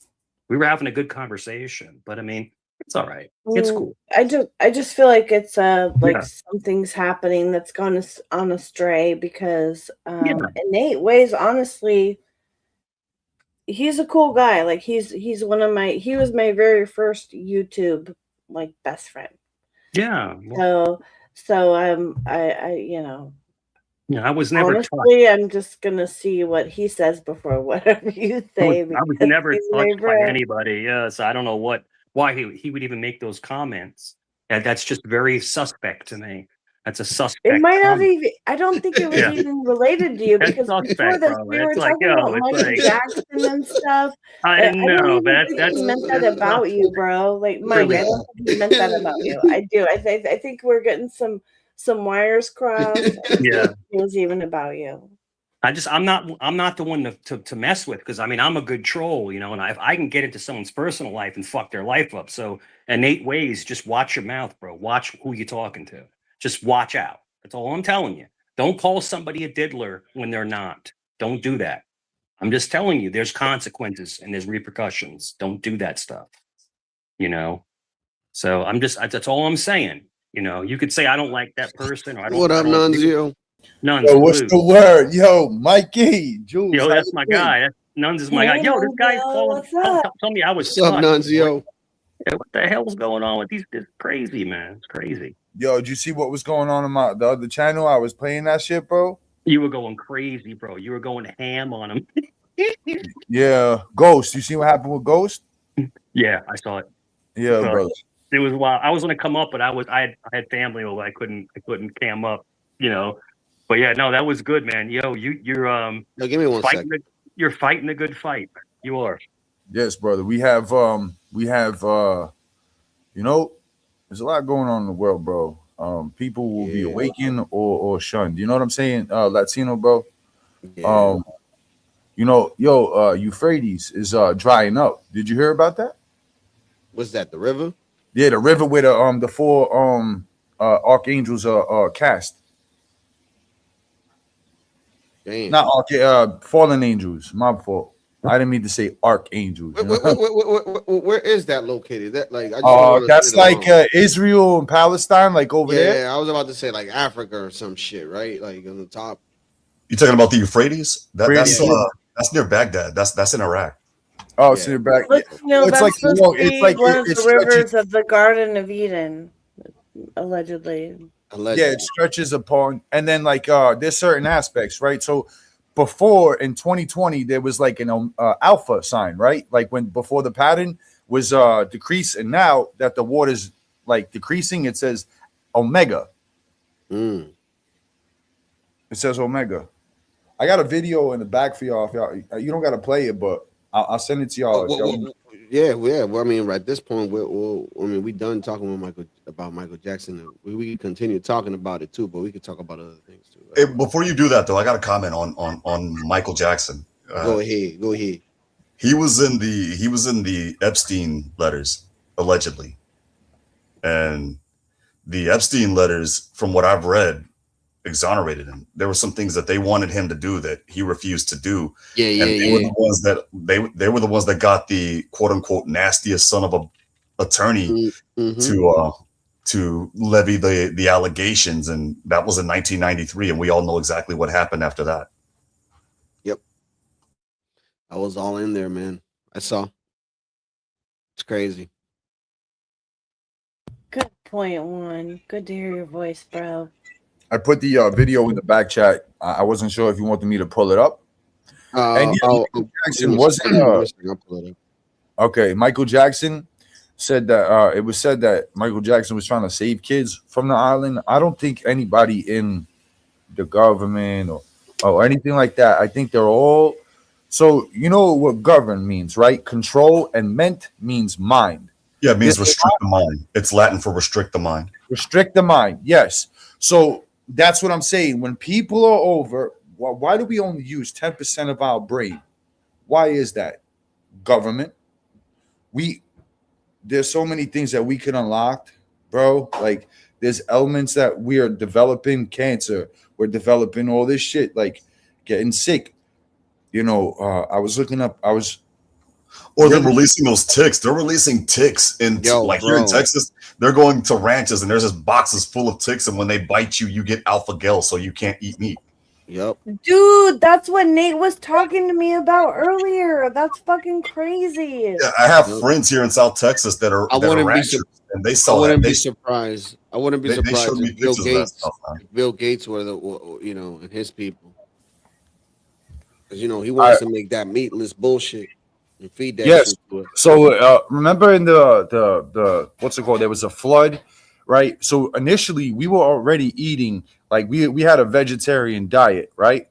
We were having a good conversation, but I mean, it's all right. It's cool. I just feel like it's like Yeah. something's happening that's gone on astray because Yeah. Innate Ways, honestly, he's a cool guy. Like he was my very first YouTube like best friend. Yeah. Well, So I you know, yeah, I was never touched. honestly, I'm just gonna see what he says before whatever you I say was because never he's my touched by friend. anybody. Yeah, so I don't know what why he would even make those comments. That's just very suspect to me. That's a suspect. It might not comment. even. I don't think it was Yeah. even related to you That's because before suspect, this bro. we were It's like, talking yo, about it's Michael like- Jackson and stuff. I don't know, even but think that's he meant that about you, bro. Like Mike, I don't think he meant that about you. I do. I think we're getting some wires crossed. Yeah. It was even about you. I'm not the one to mess with, because I mean I'm a good troll, you know, and I can get into someone's personal life and fuck their life up. So innate ways, just watch your mouth, bro. Watch who you're talking to. Just watch out. That's all I'm telling you. Don't call somebody a diddler when they're not. Don't do that. I'm just telling you, there's consequences and there's repercussions. Don't do that stuff. You know? So that's all I'm saying. You know, you could say I don't like that person or I don't. What up, I don't Nunzio? Nuns, Yo, what's blue. the word? Yo, Mikey, Jules. Yo, how that's you my been? guy. Nuns is my guy. Yo, this guy's calling. Tell me I was. What's up, touched. Nunzio? Yeah, what the hell's going on with these? It's crazy, man. It's crazy. Yo, did you see what was going on the other channel? I was playing that shit, bro. You were going crazy, bro. You were going ham on him. Yeah, Ghost. You see what happened with Ghost? Yeah, I saw it. Yeah, So, bro. it was wild. I was gonna come up, but I had family over. I couldn't cam up, you know. But yeah, no, that was good, man. Yo, you're No, give me one fighting second. you're fighting a good fight. You are. Yes, brother. We have you know, there's a lot going on in the world, bro. People will be awakened or shunned. You know what I'm saying? Latino, bro. You know, Euphrates is drying up. Did you hear about that? What's that? The river? Yeah, the river where the four archangels are cast. Damn. Not fallen angels. My fault. I didn't mean to say archangels. You know? Where is that located? That like I just don't wanna That's say it like wrong. Israel and Palestine, like over yeah, there. I was about to say like Africa or some shit, right? Like on the top. You talking about the Euphrates? That's Yeah. that's near Baghdad. That's in Iraq. Oh, it's in the back. But, you know, It's that's like, supposed no, to it's be like one of it the stretches- rivers of the Garden of Eden, allegedly. Yeah, it stretches upon, and then like there's certain aspects, right? So before in 2020 there was like an alpha sign, right? Like before the pattern was decreased, and now that the water's like decreasing, it says omega. It says omega. I got a video in the back for y'all. If y'all you don't got to play it, but I'll send it to y'all. if y'all- Yeah. Well, I mean, at this point, we done talking with Michael Jackson. We can continue talking about it too, but we could talk about other things too. Hey, before you do that, though, I got a comment on Michael Jackson. Go ahead. He was in the Epstein letters, allegedly, and the Epstein letters, from what I've read, exonerated him. There were some things that they wanted him to do that he refused to do. Yeah. They were the ones that they were the ones that got the quote unquote nastiest son of a attorney to levy the allegations, and that was in 1993, and we all know exactly what happened after that. Yep. I was all in there, man. I saw. It's crazy. Good point, Juan. Good to hear your voice, bro. I put the video in the back chat. I wasn't sure if you wanted me to pull it up. And yeah, Michael Jackson wasn't. Okay, Michael Jackson said that it was said that Michael Jackson was trying to save kids from the island. I don't think anybody in the government or anything like that. I think they're all. So you know what govern means, right? Control, and ment means mind. Yeah, it means restrict the mind. It's Latin for restrict the mind. Restrict the mind. Yes. So that's what I'm saying. When people are over, why do we only use 10% of our brain? Why is that? Government. There's so many things that we can unlock, bro. Like there's elements that we are developing cancer. We're developing all this shit, like getting sick. You know, I was looking up. Or they're releasing those ticks. They're releasing ticks here in Texas. They're going to ranches and there's just boxes full of ticks, and when they bite you, you get alpha gal, so you can't eat meat. Yep. Dude, that's what Nate was talking to me about earlier. That's fucking crazy. Yeah, I have friends here in South Texas that are ranchers, and they sell. I wouldn't that. be surprised. I wouldn't be they surprised showed me if Bill pictures of that Gates, stuff, man. if Bill Gates were and his people, because he wants to make that meatless bullshit. and feed that Yes. shit to it. So remember in the what's it called? There was a flood, right? So initially we were already eating, like we had a vegetarian diet, right?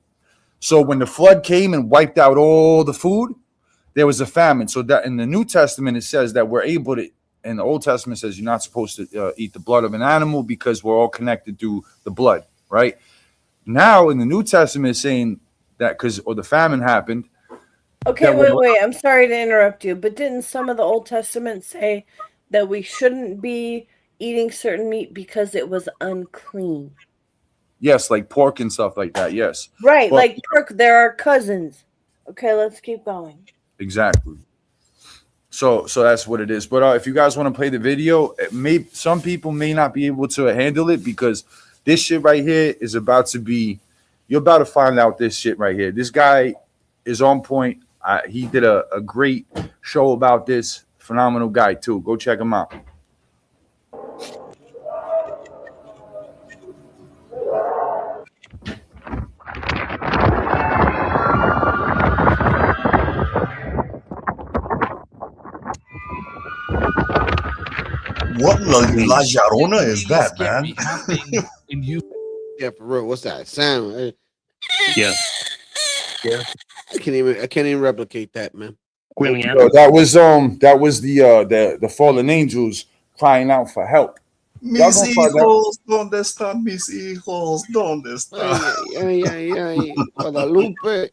So when the flood came and wiped out all the food, there was a famine. So that in the New Testament it says that we're able to. And the Old Testament says you're not supposed to eat the blood of an animal because we're all connected through the blood, right? Now in the New Testament it's saying that the famine happened. Okay, wait. I'm sorry to interrupt you, but didn't some of the Old Testament say that we shouldn't be eating certain meat because it was unclean? Yes, like pork and stuff like that. Yes. Right, But- like pork, there are cousins. Okay, let's keep going. Exactly. So that's what it is. But if you guys want to play the video, some people may not be able to handle it because this shit right here is about to be. You're about to find out this shit right here. This guy is on point. He did a great show about this. Phenomenal guy too. Go check him out. What La Llorona is that, man? Yeah, for real. What's that sound? Yeah. I can't even replicate that, man. Yo, that was the fallen angels crying out for help. Y'all Mis gonna find out. hijos, ¿dónde están mis hijos? ¿Dónde están? Guadalupe.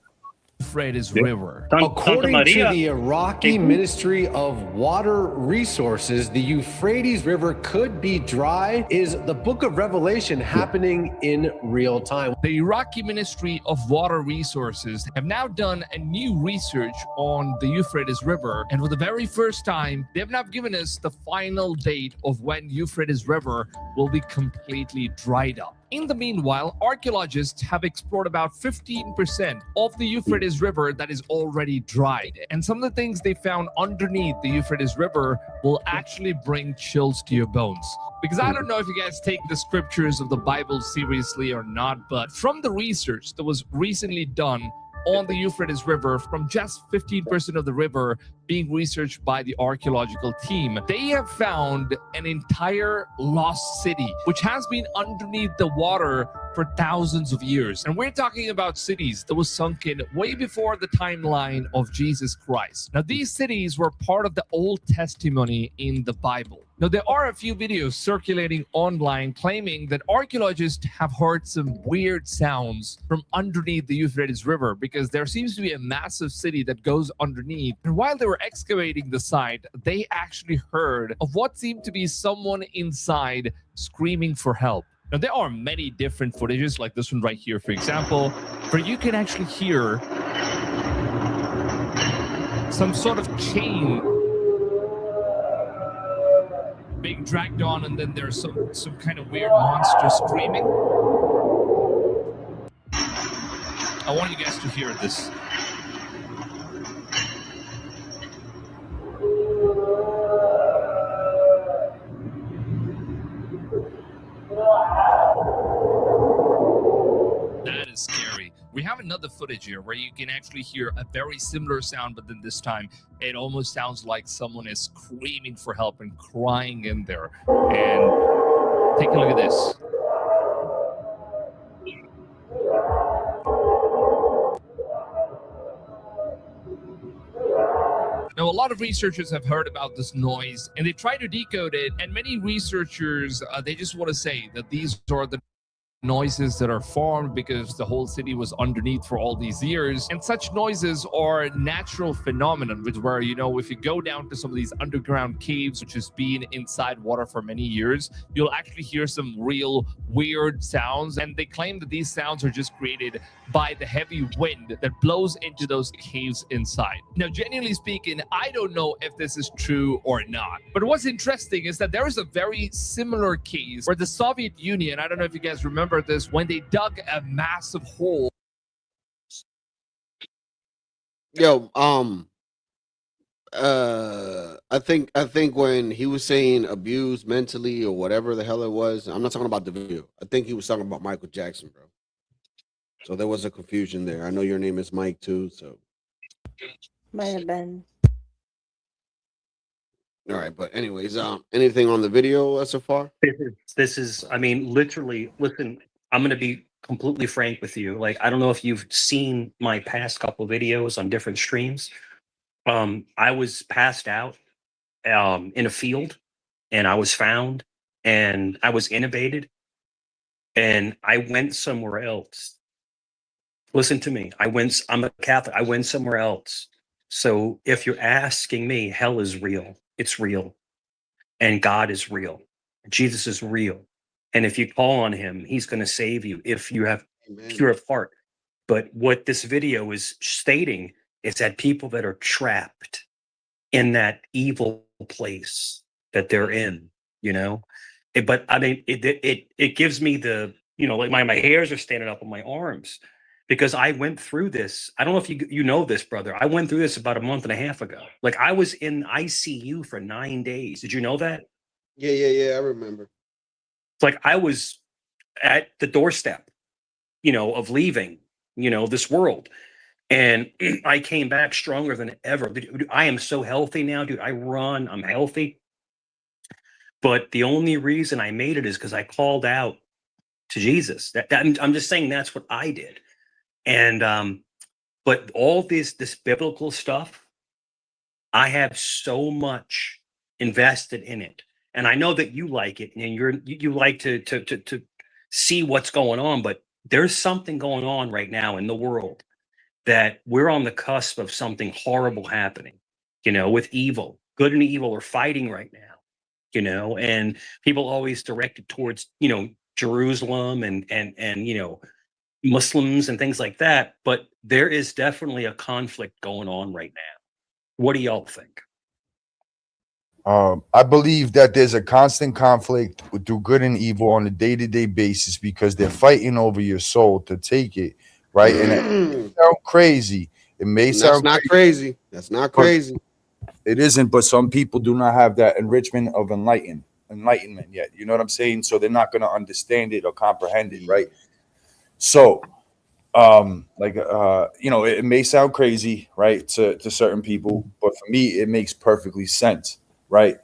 Euphrates River. According to the Iraqi Ministry of Water Resources, the Euphrates River could be dry. Is the book of Revelation happening in real time? The Iraqi Ministry of Water Resources have now done a new research on the Euphrates River, and for the very first time, they have now given us the final date of when Euphrates River will be completely dried up. In the meanwhile, archaeologists have explored about 15% of the Euphrates River that is already dried. And some of the things they found underneath the Euphrates River will actually bring chills to your bones. Because I don't know if you guys take the scriptures of the Bible seriously or not, but from the research that was recently done on the Euphrates River, from just 15% of the river being researched by the archaeological team, they have found an entire lost city which has been underneath the water for thousands of years. And we're talking about cities that was sunken way before the timeline of Jesus Christ. Now, these cities were part of the Old Testimony in the Bible. Now, there are a few videos circulating online claiming that archaeologists have heard some weird sounds from underneath the Euphrates River because there seems to be a massive city that goes underneath. And while they were excavating the site, they actually heard of what seemed to be someone inside screaming for help. Now, there are many different footages, like this one right here, for example, where you can actually hear some sort of chain being dragged on, and then there's some kind of weird monster screaming. I want you guys to hear this. That is scary. We have another footage here where you can actually hear a very similar sound, but then this time it almost sounds like someone is screaming for help and crying in there. And take a look at this. Now, a lot of researchers have heard about this noise and they try to decode it. And many researchers, they just want to say that these are the noises that are formed because the whole city was underneath for all these years. And such noises are natural phenomenon, which where, you know, if you go down to some of these underground caves, which has been inside water for many years, you'll actually hear some real weird sounds. And they claim that these sounds are just created by the heavy wind that blows into those caves inside. Now, genuinely speaking, I don't know if this is true or not. But what's interesting is that there is a very similar case where the Soviet Union, I don't know if you guys remember this, when they dug a massive hole. Yo, I think when he was saying abused mentally or whatever the hell it was, I'm not talking about the video. I think he was talking about Michael Jackson, bro. So there was a confusion there. I know your name is Mike too, so Might have been. All right, but anyways, anything on the video so far? This is, I mean, literally, listen, I'm going to be completely frank with you. Like, I don't know if you've seen my past couple videos on different streams. I was passed out in a field, and I was found, and I was intubated, and I went somewhere else. Listen to me. I'm a Catholic. I went somewhere else. So if you're asking me, hell is real. It's real. And God is real. Jesus is real. And if you call on him, he's going to save you if you have pure of heart. But what this video is stating is that people that are trapped in that evil place that they're in, you know, but I mean, it gives me the, you know, like my hairs are standing up on my arms because I went through this. I don't know if you know this, brother. I went through this about a month and a half ago. Like I was in ICU for 9 days. Did you know that? Yeah. I remember. It's like I was at the doorstep, you know, of leaving, you know, this world. And I came back stronger than ever. Dude, I am so healthy now, dude. I run, I'm healthy. But the only reason I made it is because I called out to Jesus. I'm just saying that's what I did. And but all this biblical stuff, I have so much invested in it. And I know that you like it and you like to see what's going on, but there's something going on right now in the world that we're on the cusp of something horrible happening, you know, with evil. Good and evil are fighting right now, you know, and people always direct it towards, you know, Jerusalem and you know, Muslims and things like that. But there is definitely a conflict going on right now. What do y'all think? I believe that there's a constant conflict through good and evil on a day-to-day basis because they're fighting over your soul to take it, right? And it may sound crazy. It may sound not crazy. That's not crazy. It isn't, but some people do not have that enrichment of enlightenment yet. You know what I'm saying? So they're not going to understand it or comprehend it, right? So, you know, it may sound crazy, right, to certain people, but for me, it makes perfectly sense. Right.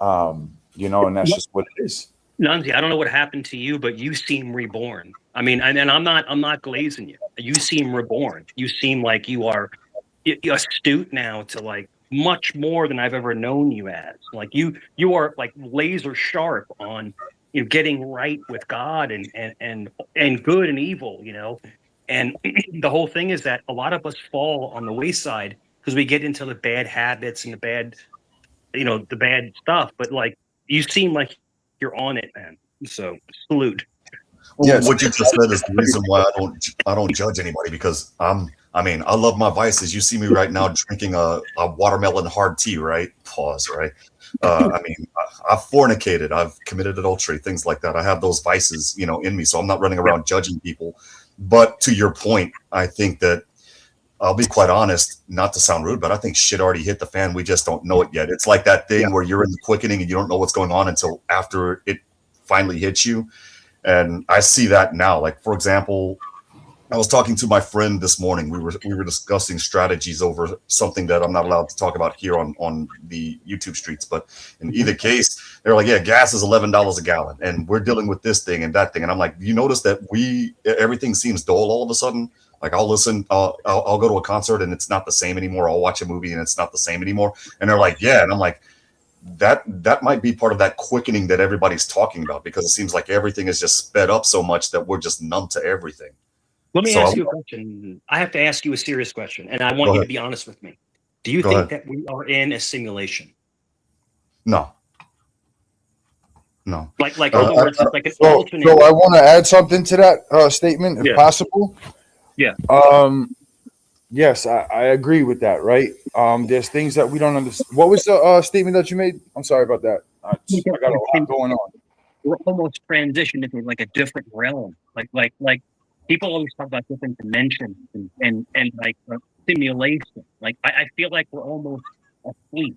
You know, and that's just what it is. Nunzi, I don't know what happened to you, but you seem reborn. I mean, and I'm not glazing you. You seem reborn. You seem like you're astute now to like much more than I've ever known you as. Like you are like laser sharp on, you know, getting right with God and good and evil, you know. And the whole thing is that a lot of us fall on the wayside because we get into the bad habits and the bad stuff, but like you seem like you're on it, man. So salute. Well, yes. What you just said is the reason why I don't judge anybody because I love my vices. You see me right now drinking a watermelon hard tea, right? Pause, right? I've fornicated, I've committed adultery, things like that. I have those vices, you know, in me. So I'm not running around judging people. But to your point, I think that I'll be quite honest, not to sound rude, but I think shit already hit the fan. We just don't know it yet. It's like that thing where you're in the quickening and you don't know what's going on until after it finally hits you. And I see that now. Like, for example, I was talking to my friend this morning. We were discussing strategies over something that I'm not allowed to talk about here on the YouTube streets. But in either case, they're like, yeah, gas is $11 a gallon. And we're dealing with this thing and that thing. And I'm like, you notice that everything seems dull all of a sudden? Like I'll listen, I'll go to a concert and it's not the same anymore. I'll watch a movie and it's not the same anymore. And they're like, yeah. And I'm like, that might be part of that quickening that everybody's talking about because it seems like everything is just sped up so much that we're just numb to everything. Let me ask you a question. I have to ask you a serious question, and I want you to be honest with me. Do you think that we are in a simulation? No. Like in other words, like an alternate. So I want to add something to that statement, if possible. Yeah. Yes, I agree with that. Right. There's things that we don't understand. What was the statement that you made? I'm sorry about that. I got a lot going on. We're almost transitioned into like a different realm. Like people always talk about different dimensions and like simulation. Like I feel like we're almost asleep.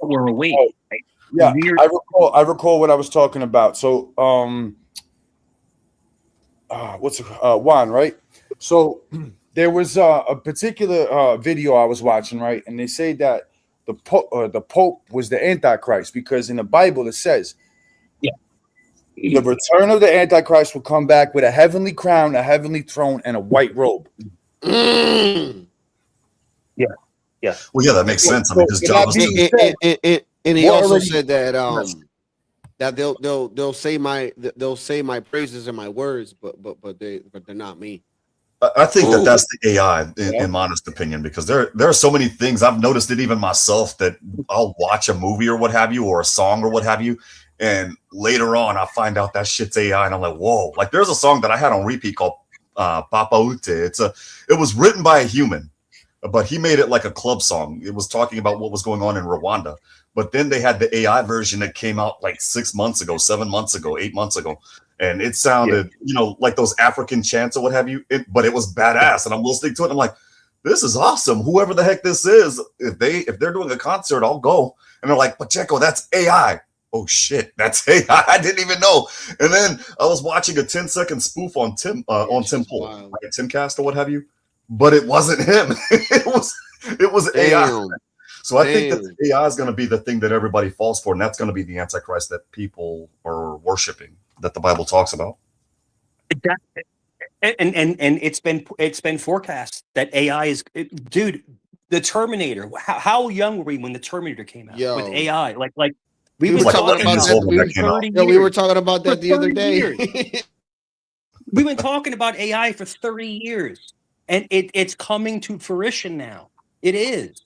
We're awake. Right? Yeah, I recall what I was talking about. So Juan, right? So there was a particular video I was watching, right? And they say that the Pope was the Antichrist, because in the Bible it says, the return of the Antichrist will come back with a heavenly crown, a heavenly throne, and a white robe. Yeah. Well, yeah, that makes sense. I mean, because John was and he also said that that they'll say my praises and my words, but they're not me. I think that's the AI, in my honest opinion, because there are so many things. I've noticed it even myself, that I'll watch a movie or what have you, or a song or what have you, and later on I find out that shit's AI, and I'm like, whoa! Like, there's a song that I had on repeat called Papa Ute. It was written by a human, but he made it like a club song. It was talking about what was going on in Rwanda. But then they had the AI version that came out like 6 months ago, 7 months ago, 8 months ago. And it sounded, like those African chants or what have you. But it was badass. And I'm listening to it. And I'm like, this is awesome. Whoever the heck this is, if they're doing a concert, I'll go. And they're like, Pacheco, that's AI. Oh shit, that's AI. I didn't even know. And then I was watching a 10-second spoof on Tim Pool, like a Timcast or what have you. But it wasn't him. it was AI. Damn. So I think that the AI is going to be the thing that everybody falls for, and that's going to be the Antichrist that people are worshiping, that the Bible talks about. And it's been forecast that AI is, dude. The Terminator. How young were we when the Terminator came out with AI? Like we were talking about that. We were talking about that the other day. We've been talking about AI for 30 years, and it's coming to fruition now. It is.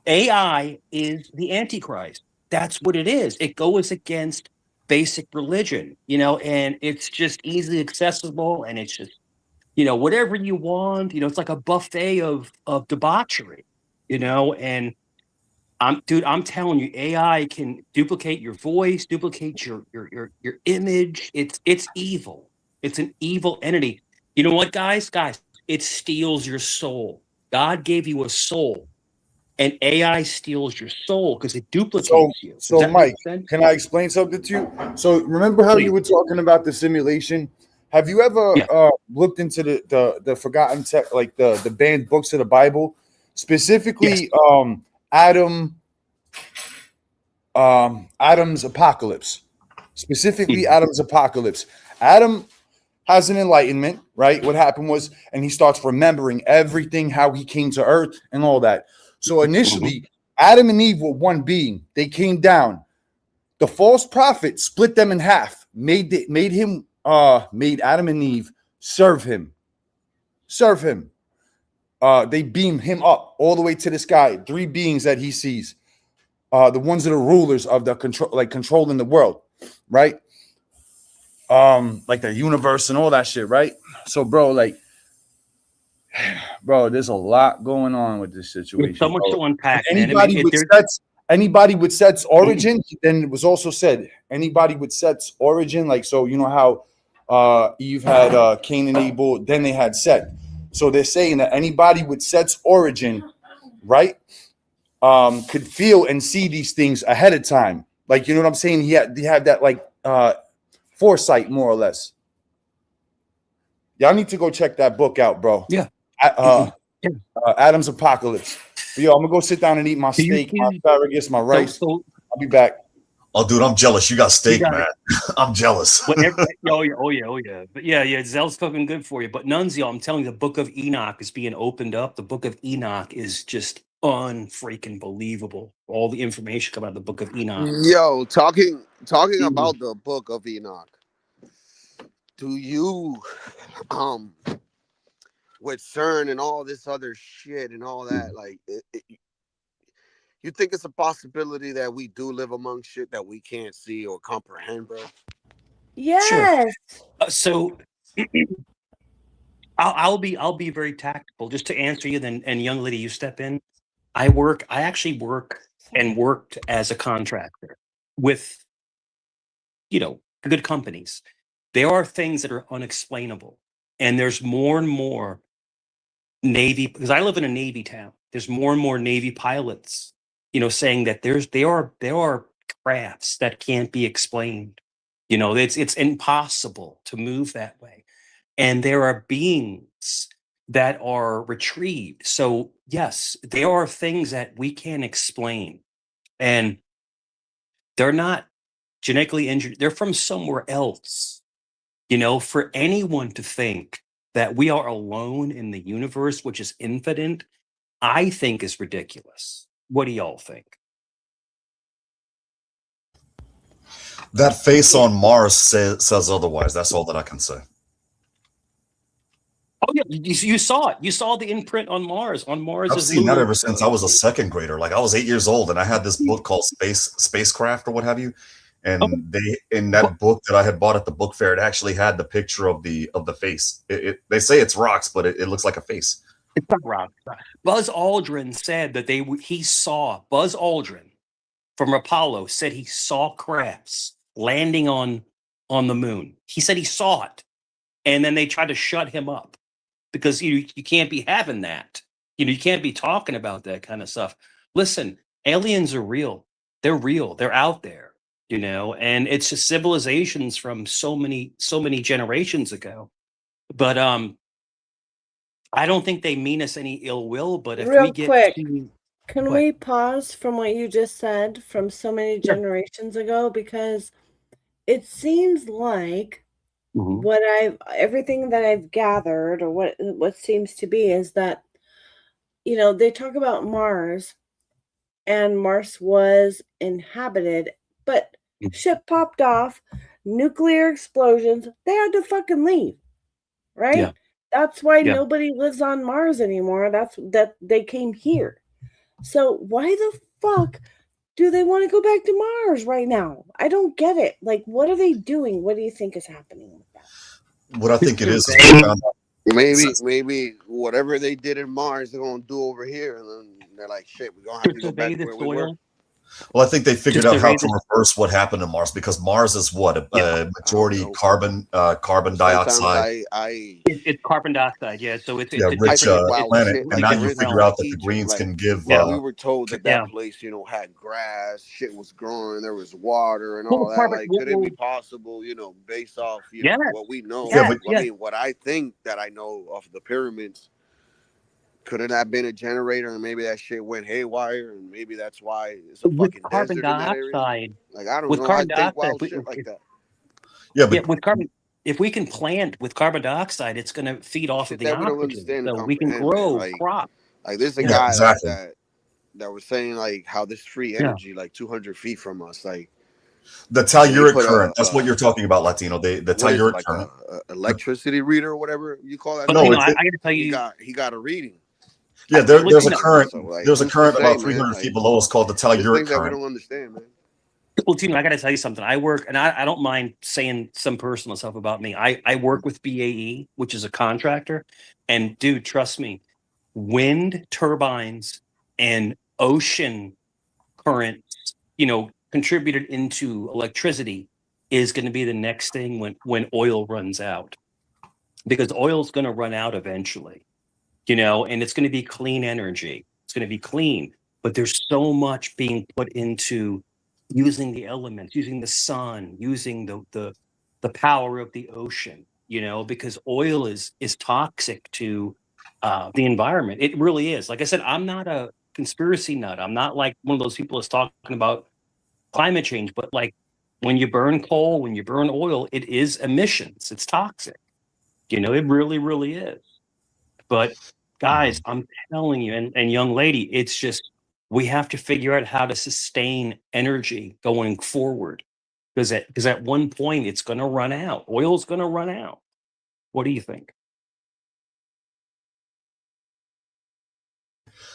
AI is the Antichrist. That's what it is. It goes against basic religion, and it's just easily accessible, and it's just, whatever you want, it's like a buffet of debauchery, and I'm telling you, AI can duplicate your voice, duplicate your image. It's evil. It's an evil entity. You know what, guys? It steals your soul. God gave you a soul. And AI steals your soul because it duplicates you. So Mike, can I explain something to you? So remember how you were talking about the simulation? Have you ever looked into the forgotten tech, like the banned books of the Bible, specifically Adam's Apocalypse? Specifically Adam's Apocalypse. Adam has an enlightenment, right? What happened was, and he starts remembering everything, how he came to earth and all that. So initially, Adam and Eve were one being. They came down. The false prophet split them in half, made Adam and Eve serve him. They beam him up all the way to the sky. 3 beings that he sees, the ones that are rulers of the control, like controlling the world, right? Like the universe and all that shit, right? So, bro, there's a lot going on with this situation. There's so much to unpack. Anybody with Seth's origin, then it was also said, anybody with Seth's origin, like, so you know how Eve had Cain and Abel, then they had Seth. So they're saying that anybody with Seth's origin, right, could feel and see these things ahead of time. Like, you know what I'm saying? He had that foresight, more or less. Y'all need to go check that book out, bro. Yeah. Adam's Apocalypse. Yo, I'm gonna go sit down and eat my steak, my asparagus, my rice. I'll be back. Oh, dude, I'm jealous. You got steak, man. I'm jealous. Oh yeah. But yeah, Zell's cooking good for you. But Nunzio, I'm telling you, the Book of Enoch is being opened up. The Book of Enoch is just unfreaking believable. All the information coming out of the Book of Enoch. Yo, talking about the Book of Enoch. Do you with CERN and all this other shit and all that, like, you think it's a possibility that we do live among shit that we can't see or comprehend, bro? Yes. Sure. So I'll be very tactical just to answer you. Then, and young lady, you step in. I actually worked as a contractor with, good companies. There are things that are unexplainable, and there's more and more Navy, because I live in a Navy town. There's more and more Navy pilots, saying that there are crafts that can't be explained. It's impossible to move that way, and there are beings that are retrieved. So yes, there are things that we can't explain, and they're not genetically injured. They're from somewhere else. You know, for anyone to think that we are alone in the universe, which is infinite, I think is ridiculous. What do y'all think? That face on Mars says otherwise. That's all that I can say. Oh yeah, you saw it. You saw the imprint on Mars. On Mars, I've seen that ever since I was a second grader. Like I was 8 years old, and I had this book called Spacecraft or what have you. And they, in that book that I had bought at the book fair, it actually had the picture of the face. They say it's rocks, but it looks like a face. It's not rocks. Buzz Aldrin said that he saw Buzz Aldrin from Apollo said he saw crafts landing on the moon. He said he saw it, and then they tried to shut him up because you can't be having that. You can't be talking about that kind of stuff. Listen, aliens are real. They're real. They're out there. And it's just civilizations from so many generations ago. But I don't think they mean us any ill will. But if Real we get quick, to, can we pause from what you just said from so many generations ago? Because it seems like everything that I've gathered, or what seems to be, is that they talk about Mars, and Mars was inhabited, but shit popped off, nuclear explosions, they had to fucking leave, right? Yeah. That's why Yeah. nobody lives on Mars anymore. That they came here. So why the fuck do they want to go back to Mars right now? I don't get it. Like, what are they doing? What do you think is happening with that? What I think it is maybe whatever they did in Mars, they're gonna do over here, and then they're like, "Shit, we're gonna have to go back to where we were." Well, I think they figured out how to reverse what happened to Mars, because Mars is what a majority carbon dioxide. It's carbon dioxide, yeah. So it's rich planet, and now you figure out that the greens can give. We were told that place, had grass, shit was growing, there was water and all that. Like, could it be possible, based off what we know? I mean, what I think that I know of the pyramids. Could it have been a generator, and maybe that shit went haywire, and maybe that's why it's a fucking carbon desert in that area? dioxide. Like, I don't With know. carbon I think dioxide, wild shit like that. Yeah, but with carbon, if we can plant with carbon dioxide, it's going to feed off of the that we don't oxygen, understand so and we can comprehend, grow man. crops. Like there's a Yeah, guy exactly. that was saying like how this free energy, like 200 feet from us, like the telluric put current. That's what you're talking about, Latino. The what is it, telluric like current. a electricity reader or whatever you call that. But No, I got to tell you, he got a reading. Yeah, there's a current. So, like, There's a who's to current say, about man? 300 Like, feet below us called the there's telluric things that we current. don't understand, man. well, Tino, I got to tell you something. I work, and I don't mind saying some personal stuff about me. I work with BAE, which is a contractor, and dude, trust me, wind turbines and ocean currents, contributed into electricity is going to be the next thing when oil runs out, because oil's going to run out eventually, and it's going to be clean energy. It's going to be clean, but there's so much being put into using the elements, using the sun, using the power of the ocean, because oil is toxic to the environment. It really is. Like I said, I'm not a conspiracy nut. I'm not like one of those people that's talking about climate change, but like when you burn coal, when you burn oil, it is emissions. It's toxic. It really, really is. But guys, I'm telling you, and young lady, it's just, we have to figure out how to sustain energy going forward, because at one point it's going to run out. Oil's going to run out. What do you think?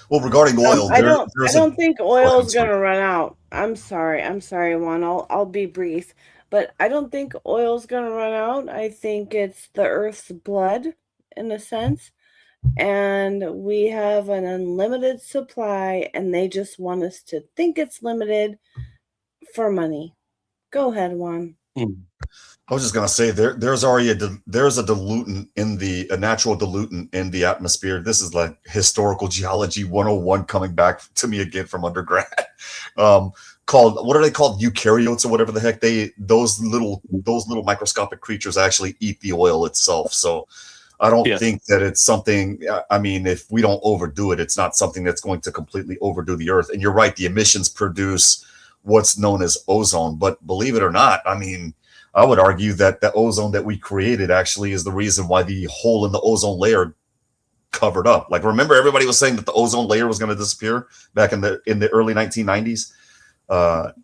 Well, regarding oil, I there's don't think oil is sorry. gonna run out. I'm sorry, Juan. I'll be brief, but I don't think oil's gonna run out. I think it's the Earth's blood, in a sense, and we have an unlimited supply, and they just want us to think it's limited for money. Go ahead, Juan. I was just gonna say there's already there's a diluent a natural diluent in the atmosphere. This is like historical geology 101 coming back to me again from undergrad. Called, what are they called? Eukaryotes or whatever the heck. Those little microscopic creatures actually eat the oil itself. So I don't think that it's something. I mean, if we don't overdo it, it's not something that's going to completely overdo the Earth. And you're right, the emissions produce what's known as ozone. But believe it or not, I mean, I would argue that the ozone that we created actually is the reason why the hole in the ozone layer covered up. Like, remember, everybody was saying that the ozone layer was going to disappear back in the early 1990s,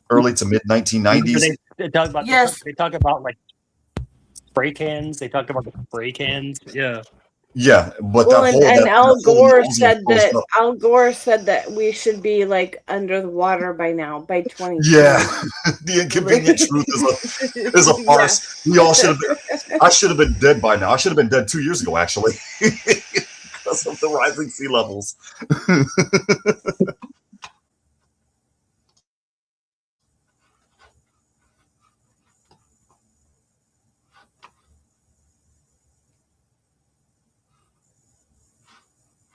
early to mid 1990s. They talk about Yes. They talk about like spray cans. They talked about the spray cans. Yeah. Yeah, but Well, that and, whole and that Al whole Gore ozone said closed that up. Al Gore said that we should be like under the water by now, by 2020. Yeah, the inconvenient truth is a farce. We all should have been. I should have been dead by now. I should have been dead 2 years ago, actually, because of the rising sea levels.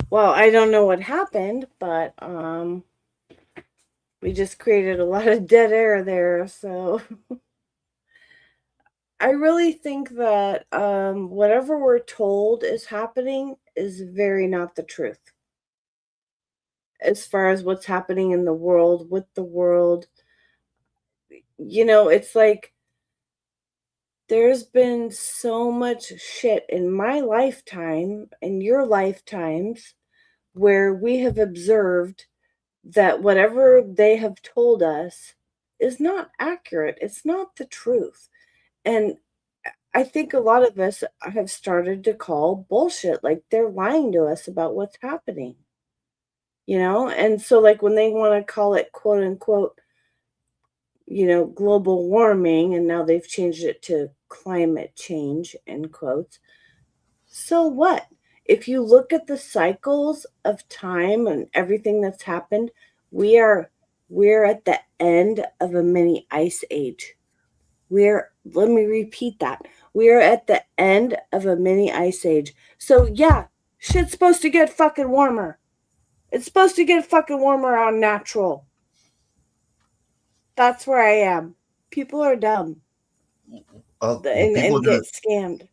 Well, I don't know what happened, but we just created a lot of dead air there. So I really think that whatever we're told is happening is very not the truth. As far as what's happening in the world, with the world, it's like there's been so much shit in my lifetime and your lifetimes where we have observed that whatever they have told us is not accurate. It's not the truth. And I think a lot of us have started to call bullshit. Like, they're lying to us about what's happening. And so, like, when they want to call it quote unquote, global warming, and now they've changed it to climate change, end quotes. So what? If you look at the cycles of time and everything that's happened, we're at the end of a mini ice age. Let me repeat that. We're at the end of a mini ice age. So yeah, shit's supposed to get fucking warmer. It's supposed to get fucking warmer on natural. That's where I am. People are dumb and get scammed.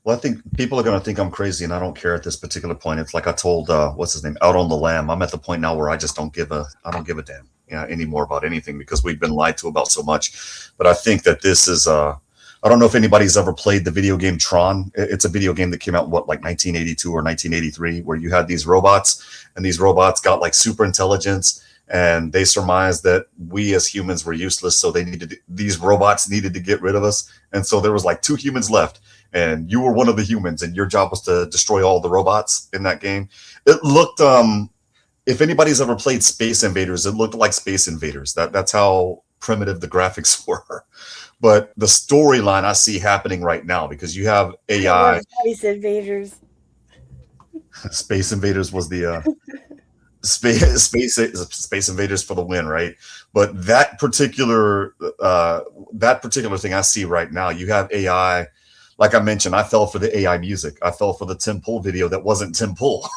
Well, I think people are going to think I'm crazy, and I don't care at this particular point. It's like I told what's his name, Out on the Lamb. I'm at the point now where I just don't give a damn anymore about anything, because we've been lied to about so much. But I think that this is I don't know if anybody's ever played the video game Tron. It's a video game that came out like 1982 or 1983, where you had these robots, and these robots got like super intelligence, and they surmised that we as humans were useless, so these robots needed to get rid of us. And so there was like 2 humans left, and you were one of the humans, and your job was to destroy all the robots in that game. It looked, if anybody's ever played Space Invaders, it looked like Space Invaders. That's how primitive the graphics were. But the storyline I see happening right now, because you have AI. Space Invaders. Space Invaders was the Space Invaders for the win, right? But that particular thing I see right now, you have AI. Like I mentioned, I fell for the AI music. I fell for the Tim Pool video that wasn't Tim Pool.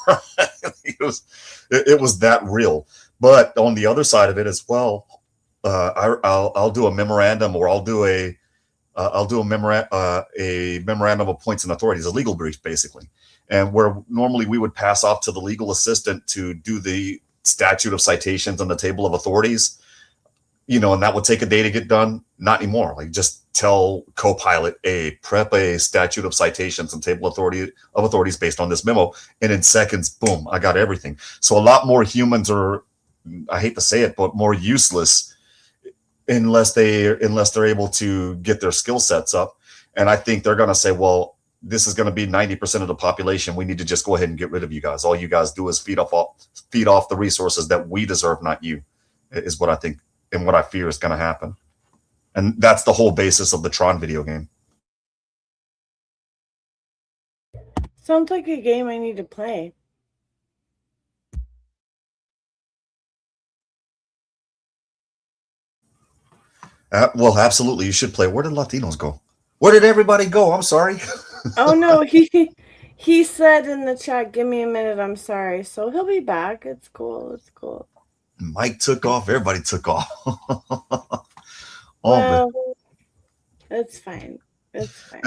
It was that real. But on the other side of it as well, I'll do a memorandum, or I'll do a memorandum of points and authorities, a legal brief, basically. And where normally we would pass off to the legal assistant to do the statute of citations on the table of authorities, and that would take a day to get done. Not anymore. Like, just tell Copilot, prep a statute of citations and table of authorities based on this memo, and in seconds, boom, I got everything. So a lot more humans are, I hate to say it, but more useless unless they're able to get their skill sets up. And I think they're going to say, well, this is going to be 90% of the population. We need to just go ahead and get rid of you guys. All you guys do is feed off the resources that we deserve, not you, is what I think and what I fear is going to happen. And that's the whole basis of the Tron video game. Sounds like a game I need to play. Well, absolutely, you should play. Where did Latinos go? Where did everybody go? I'm sorry. Oh no, he said in the chat, "Give me a minute. I'm sorry." So he'll be back. It's cool. It's cool. Mike took off. Everybody took off. Well, it's fine. It's fine.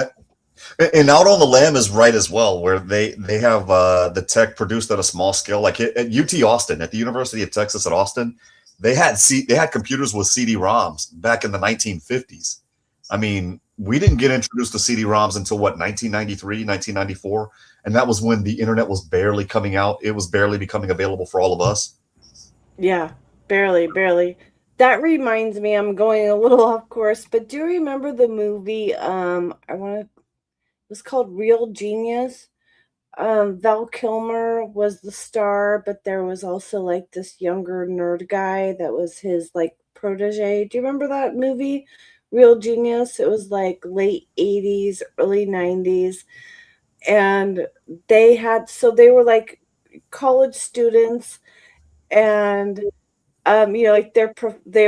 And Out on the Lamb is right as well, where they have the tech produced at a small scale, like at UT Austin, at the University of Texas at Austin. They had computers with CD-ROMs back in the 1950s. I mean, we didn't get introduced to CD-ROMs until what, 1993, 1994, and that was when the internet was barely coming out. It was barely becoming available for all of us. Yeah, barely. That reminds me, I'm going a little off course, but do you remember the movie? It was called Real Genius. Val Kilmer was the star, but there was also like this younger nerd guy that was his like protege. Do you remember that movie, Real Genius? It was like late 80s, early 90s. And they were like college students, and like there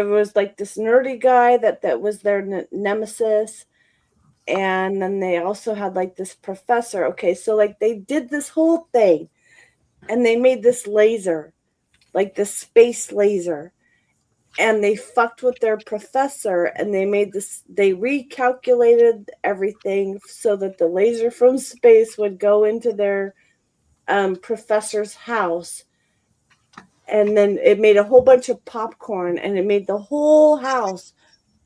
was like this nerdy guy that was their nemesis. And then they also had like this professor. Okay, so like they did this whole thing, and they made this laser, like this space laser, and they fucked with their professor, and they recalculated everything so that the laser from space would go into their professor's house. And then it made a whole bunch of popcorn, and it made the whole house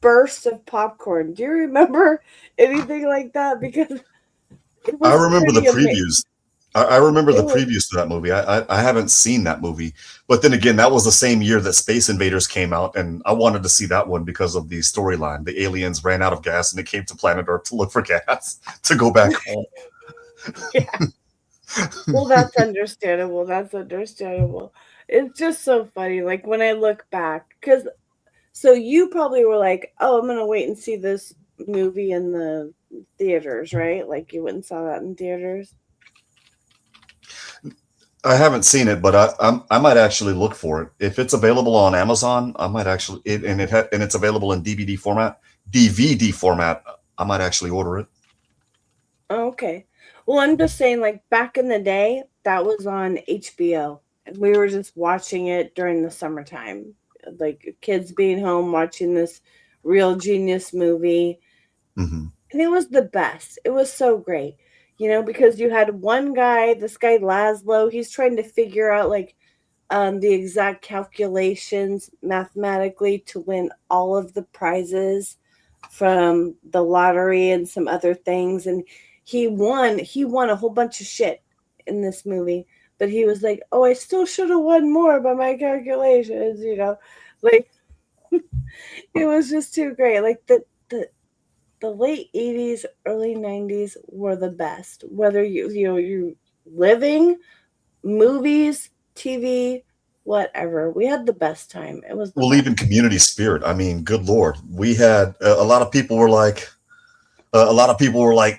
bursts of popcorn. Do you remember anything like that? Because I remember the previews. I remember the previews to that movie. I haven't seen that movie, but then again, that was the same year that Space Invaders came out, and I wanted to see that one because of the storyline. The aliens ran out of gas, and they came to planet Earth to look for gas to go back home. Yeah. Well, that's understandable. It's just so funny. Like when I look back, so you probably were like, oh, I'm going to wait and see this movie in the theaters, right? Like you went and saw that in theaters. I haven't seen it, but I might actually look for it. If it's available on Amazon, I might actually, and it's available in DVD format, I might actually order it. Oh, okay. Well, I'm just saying, like back in the day, that was on HBO. And we were just watching it during the summertime. Like kids being home watching this Real Genius movie. Mm-hmm. And it was the best. It was so great, because you had one guy, this guy Laszlo, he's trying to figure out like the exact calculations mathematically to win all of the prizes from the lottery and some other things. And he won a whole bunch of shit in this movie. But he was like, oh, I still should have won more by my calculations, like it was just too great. Like the late 80s, early 90s were the best. Whether you living, movies, TV, whatever, we had the best time. It was even community spirit. I mean, good Lord, we had a lot of people were like,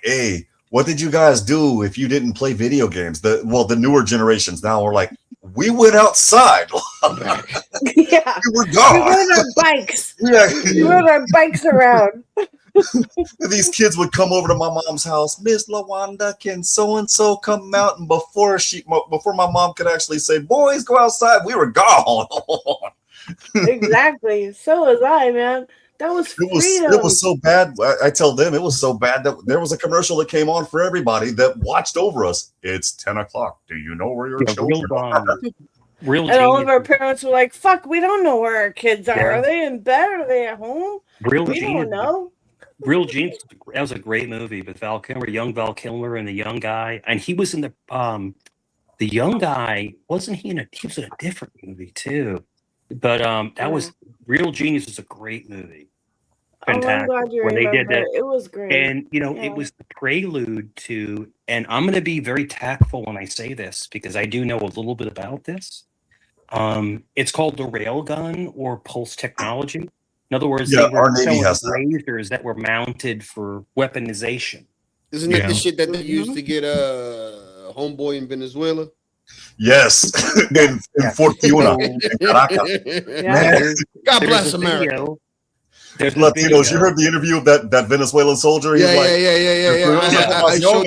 hey, what did you guys do if you didn't play video games? The newer generations now are like, we went outside. Yeah, we were gone. We rode our bikes. Yeah, we rode our bikes around. These kids would come over to my mom's house. Miss LaWanda, can so and so come out? And before my mom could actually say, "Boys, go outside," we were gone. Exactly. So was I, man. That was freedom. It was so bad. I tell them it was so bad that there was a commercial that came on for everybody that watched over us. It's 10 o'clock. Do you know where your children are? And all of our parents were like, fuck, we don't know where our kids are. Yeah. Are they in bed? Are they at home? We don't know. Real Genius, that was a great movie with Val Kilmer, young Val Kilmer, and the young guy. And he was in the young guy, wasn't he he was in a different movie too. But that was Real Genius is a great movie. Fantastic. Oh, I'm glad you They did remember. that. It was great. And it was the prelude to, and I'm going to be very tactful when I say this because I do know a little bit about this. It's called the railgun or pulse technology. In other words, they were our Navy has that. lasers that were mounted for weaponization. Isn't that the shit that they used to get homeboy in Venezuela? Yes, in Fort Tiuna, in Caracas. Man. God bless America. Latinos, you heard the interview of that Venezuelan soldier? Yeah. I showed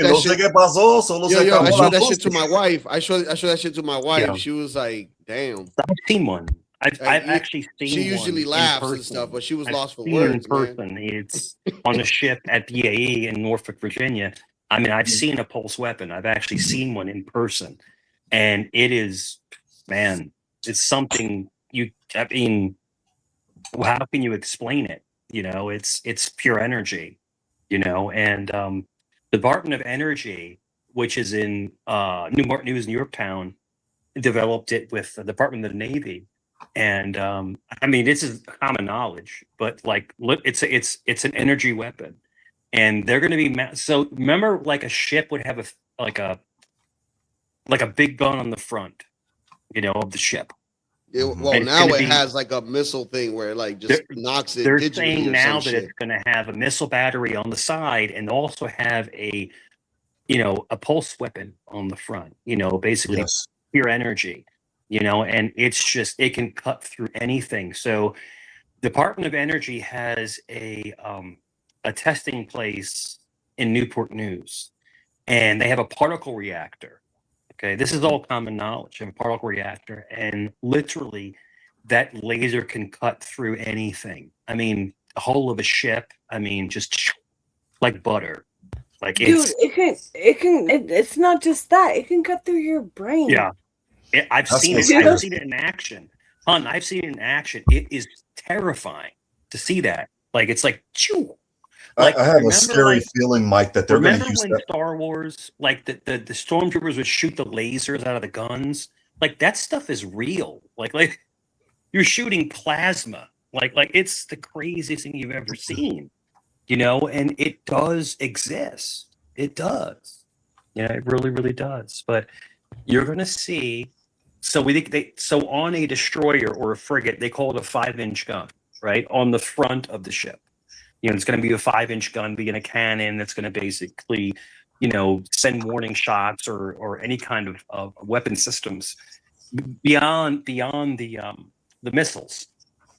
that shit to my wife. I showed that shit to my wife. Yeah. She was like, "Damn." I've seen one. I've actually seen. She usually one laughs in and stuff, but she was I've lost for seen it words. in person. It's on a ship at BAE in Norfolk, Virginia, I mean, I've seen a pulse weapon. I've actually seen one in person, and it is, man, it's something I mean, how can you explain it? It's pure energy, and the Department of Energy, which is in Newport News, New Yorktown, developed it with the Department of the Navy. And I mean, this is common knowledge, but like, look, it's an energy weapon, and they're going to be so. Remember, like a ship would have a big gun on the front, of the ship. Well, now it has like a missile thing where it like just knocks it. They're saying now that it's going to have a missile battery on the side and also have a pulse weapon on the front. Basically pure energy. And it can cut through anything. So Department of Energy has a testing place in Newport News, and they have a particle reactor. Okay, this is all common knowledge. A particle reactor, and literally that laser can cut through anything. I mean, the hull of a ship, I mean, just like butter. Like, dude, it's not just that. It can cut through your brain. Yeah. I've seen it. I've seen it in action. Hun, I've seen it in action. It is terrifying to see that. Like, it's like, chew. Like, I have a scary feeling, Mike, that they're going to use that. Star Wars, like the stormtroopers would shoot the lasers out of the guns. Like, that stuff is real. Like you're shooting plasma. Like it's the craziest thing you've ever seen. And it does exist. It does. It really, really does. But you're going to see. So we think so on a destroyer or a frigate, they call it a 5-inch gun, right, on the front of the ship. It's going to be a 5-inch gun, being a cannon that's going to basically, send warning shots or any kind of weapon systems beyond the missiles.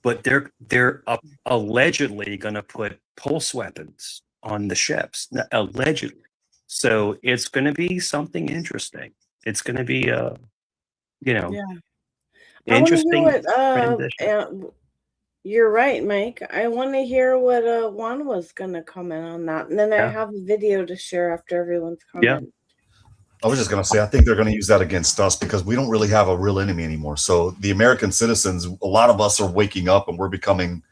But they're allegedly going to put pulse weapons on the ships, allegedly. So it's going to be something interesting. It's going to be interesting transition. You're right, Mike. I want to hear what Juan was going to comment on that. And then I have a video to share after everyone's comment. I was just going to say, I think they're going to use that against us because we don't really have a real enemy anymore. So the American citizens, a lot of us are waking up and we're becoming,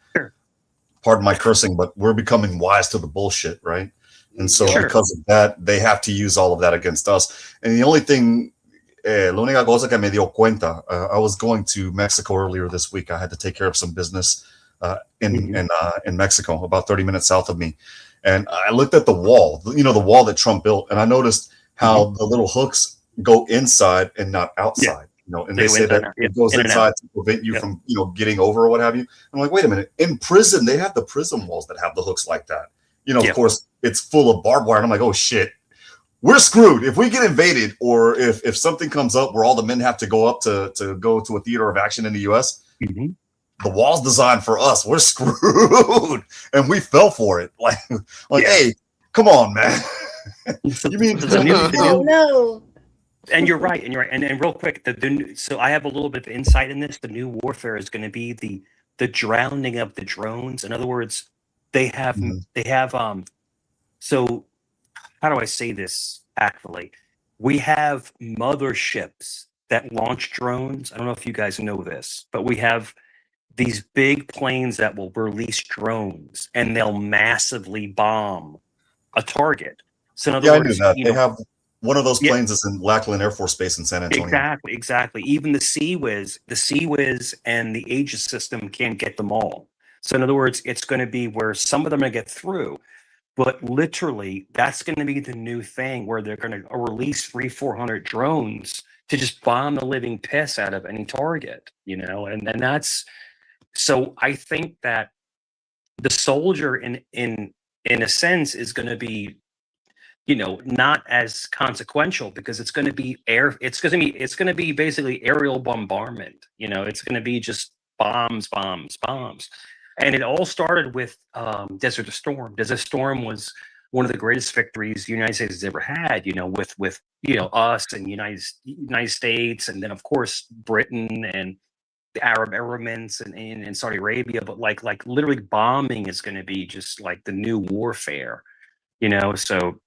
pardon my cursing, but we're becoming wise to the bullshit, right? And so because of that, they have to use all of that against us. And the only thing, la única cosa que me dio cuenta, I was going to Mexico earlier this week. I had to take care of some business in Mexico, about 30 minutes south of me. And I looked at the wall, the wall that Trump built, and I noticed how the little hooks go inside and not outside. And they say that it goes inside to prevent you from, getting over or what have you. I'm like, wait a minute. In prison, they have the prison walls that have the hooks like that. Of course, it's full of barbed wire. And I'm like, oh shit. We're screwed if we get invaded, or if something comes up where all the men have to go up to go to a theater of action in the U.S. The wall's designed for us. We're screwed, and we fell for it. Hey, come on, man. You mean no? And you're right. And real quick, so I have a little bit of insight in this. The new warfare is going to be the drowning of the drones. In other words, they have so. How do I say this tactfully? We have motherships that launch drones. I don't know if you guys know this, but we have these big planes that will release drones and they'll massively bomb a target. So in other words, I knew that. They have one of those planes is in Lackland Air Force Base in San Antonio. Exactly. Even the Sea-Wiz and the Aegis system can't get them all. So in other words, it's going to be where some of them are going to get through. But literally, that's going to be the new thing where they're going to release 300-400 drones to just bomb the living piss out of any target, and that's so. I think that the soldier, in a sense, is going to be, not as consequential because it's going to be it's going to be basically aerial bombardment. It's going to be just bombs. And it all started with Desert Storm. Desert Storm was one of the greatest victories the United States has ever had, with us and United States, and then of course Britain and the Arab Emirates and Saudi Arabia. But like literally bombing is going to be just like the new warfare, So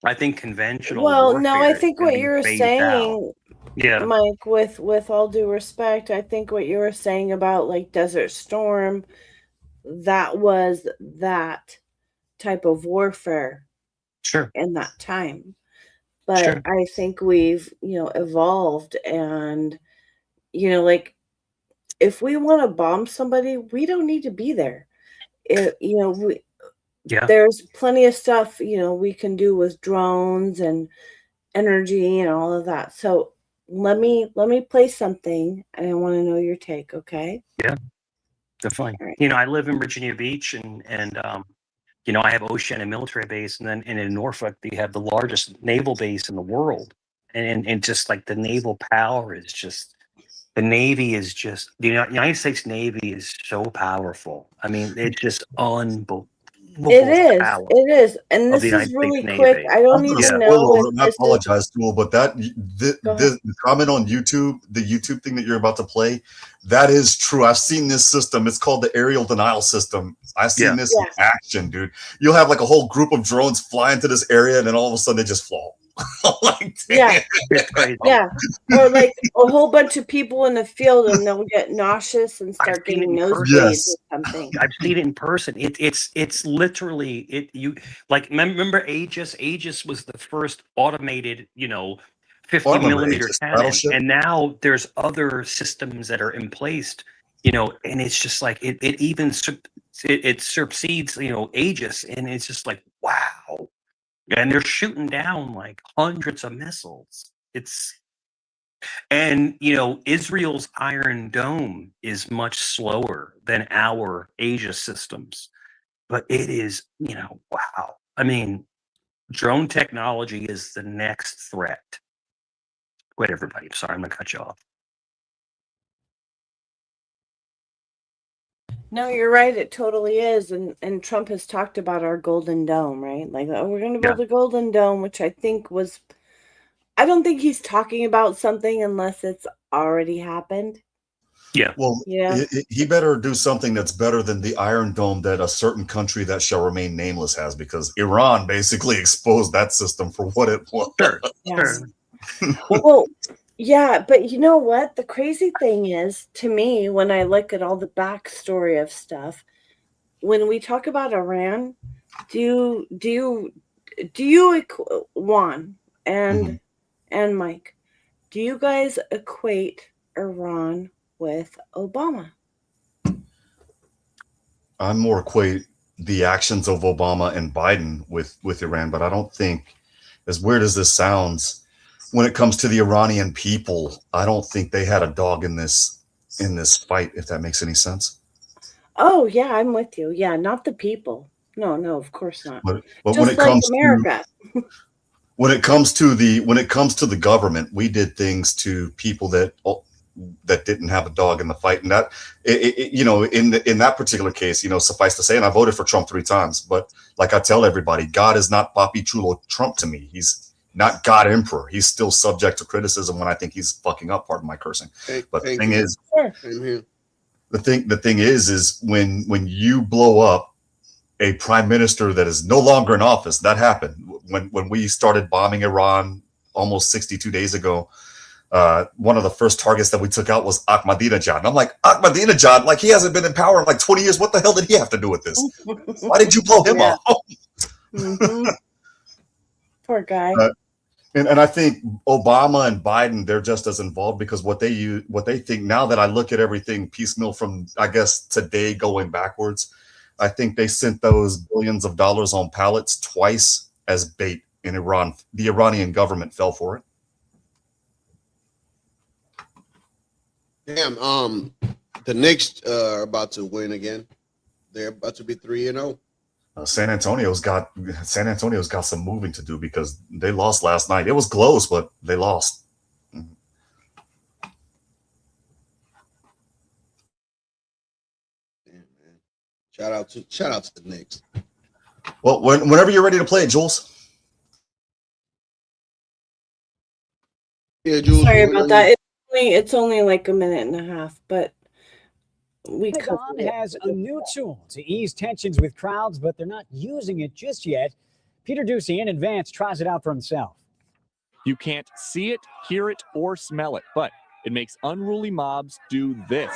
I think conventional. Well, no, I warfare think can what be you were phased out. saying, Yeah. Mike, with all due respect, I think what you were saying about like Desert Storm, that was that type of warfare Sure. in that time. But Sure. I think we've, evolved, and like if we want to bomb somebody, we don't need to be there. Yeah. There's plenty of stuff, we can do with drones and energy and all of that. So let me play something, and I want to know your take, okay? Yeah. Definitely. All right. I live in Virginia Beach, and I have Oceana military base, and in Norfolk, they have the largest naval base in the world, and just like the naval power is just. The Navy is just the United States Navy is so powerful. I mean, it's just unbelievable. Power It is. And of this the is United really States quick. Navy. I don't I'm even gonna spoil know alert, if and I this is apologize, Tool, but the comment on YouTube, the YouTube thing that you're about to play, that is true. I've seen this system. It's called the aerial denial system. I've seen this in action, dude. You'll have like a whole group of drones fly into this area, and then all of a sudden they just fall. Like, Yeah. It's crazy. Yeah. Or like a whole bunch of people in the field, and they'll get nauseous and start getting nosebleeds or something. I've seen it in person. It's literally you like remember Aegis? Aegis was the first automated, 50 remember millimeter Aegis, cannon, battleship. and now there's other systems that are in place, and it's just like it even it supersedes Aegis, and it's just like wow, and they're shooting down like hundreds of missiles. And Israel's Iron Dome is much slower than our Aegis systems, but it is wow. I mean, drone technology is the next threat. Wait, everybody. Sorry, I'm gonna cut you off. No, you're right. It totally is. And Trump has talked about our Golden Dome, right? Like, oh, we're going to build a Golden Dome, which I think was, I don't think he's talking about something unless it's already happened. Yeah. Well, he better do something that's better than the Iron Dome that a certain country that shall remain nameless has, because Iran basically exposed that system for what it was. Sure. Yes. Well, yeah, but you know what? The crazy thing is, to me, when I look at all the backstory of stuff, when we talk about Iran, do you Juan and Mike, do you guys equate Iran with Obama? I more equate the actions of Obama and Biden with Iran, but I don't think, as weird as this sounds, when it comes to the Iranian people, I don't think they had a dog in this fight, if that makes any sense. Oh yeah, I'm with you. Yeah, not the people. No, of course not. But just when it like comes America. when it comes to the government, we did things to people that didn't have a dog in the fight, and that in that particular case, suffice to say, and I voted for Trump 3 times, but like I tell everybody, God is not Papi Chulo Trump to me. He's not God Emperor. He's still subject to criticism when I think he's fucking up. Pardon my cursing. But the thing is, the thing is when you blow up a prime minister that is no longer in office, that happened when we started bombing Iran almost 62 days ago. One of the first targets that we took out was Ahmadinejad. And I'm like, Ahmadinejad, like he hasn't been in power in like 20 years. What the hell did he have to do with this? Why did you blow him up? Poor guy. And I think Obama and Biden, they're just as involved, because what they think, now that I look at everything piecemeal from, I guess, today going backwards, I think they sent those billions of dollars on pallets twice as bait in Iran. The Iranian government fell for it. Damn, the Knicks are about to win again. They're about to be 3-0. San Antonio's got some moving to do, because they lost last night. It was close, but they lost. Damn, man. Shout out to the Knicks. Well, whenever you're ready to play, Jules. Yeah, Jules. Sorry about that. It's only like a minute and a half, but we Pentagon has a new tool to ease tensions with crowds, but they're not using it just yet. Peter Ducey in advance tries it out for himself. You can't see it, hear it, or smell it, but it makes unruly mobs do this.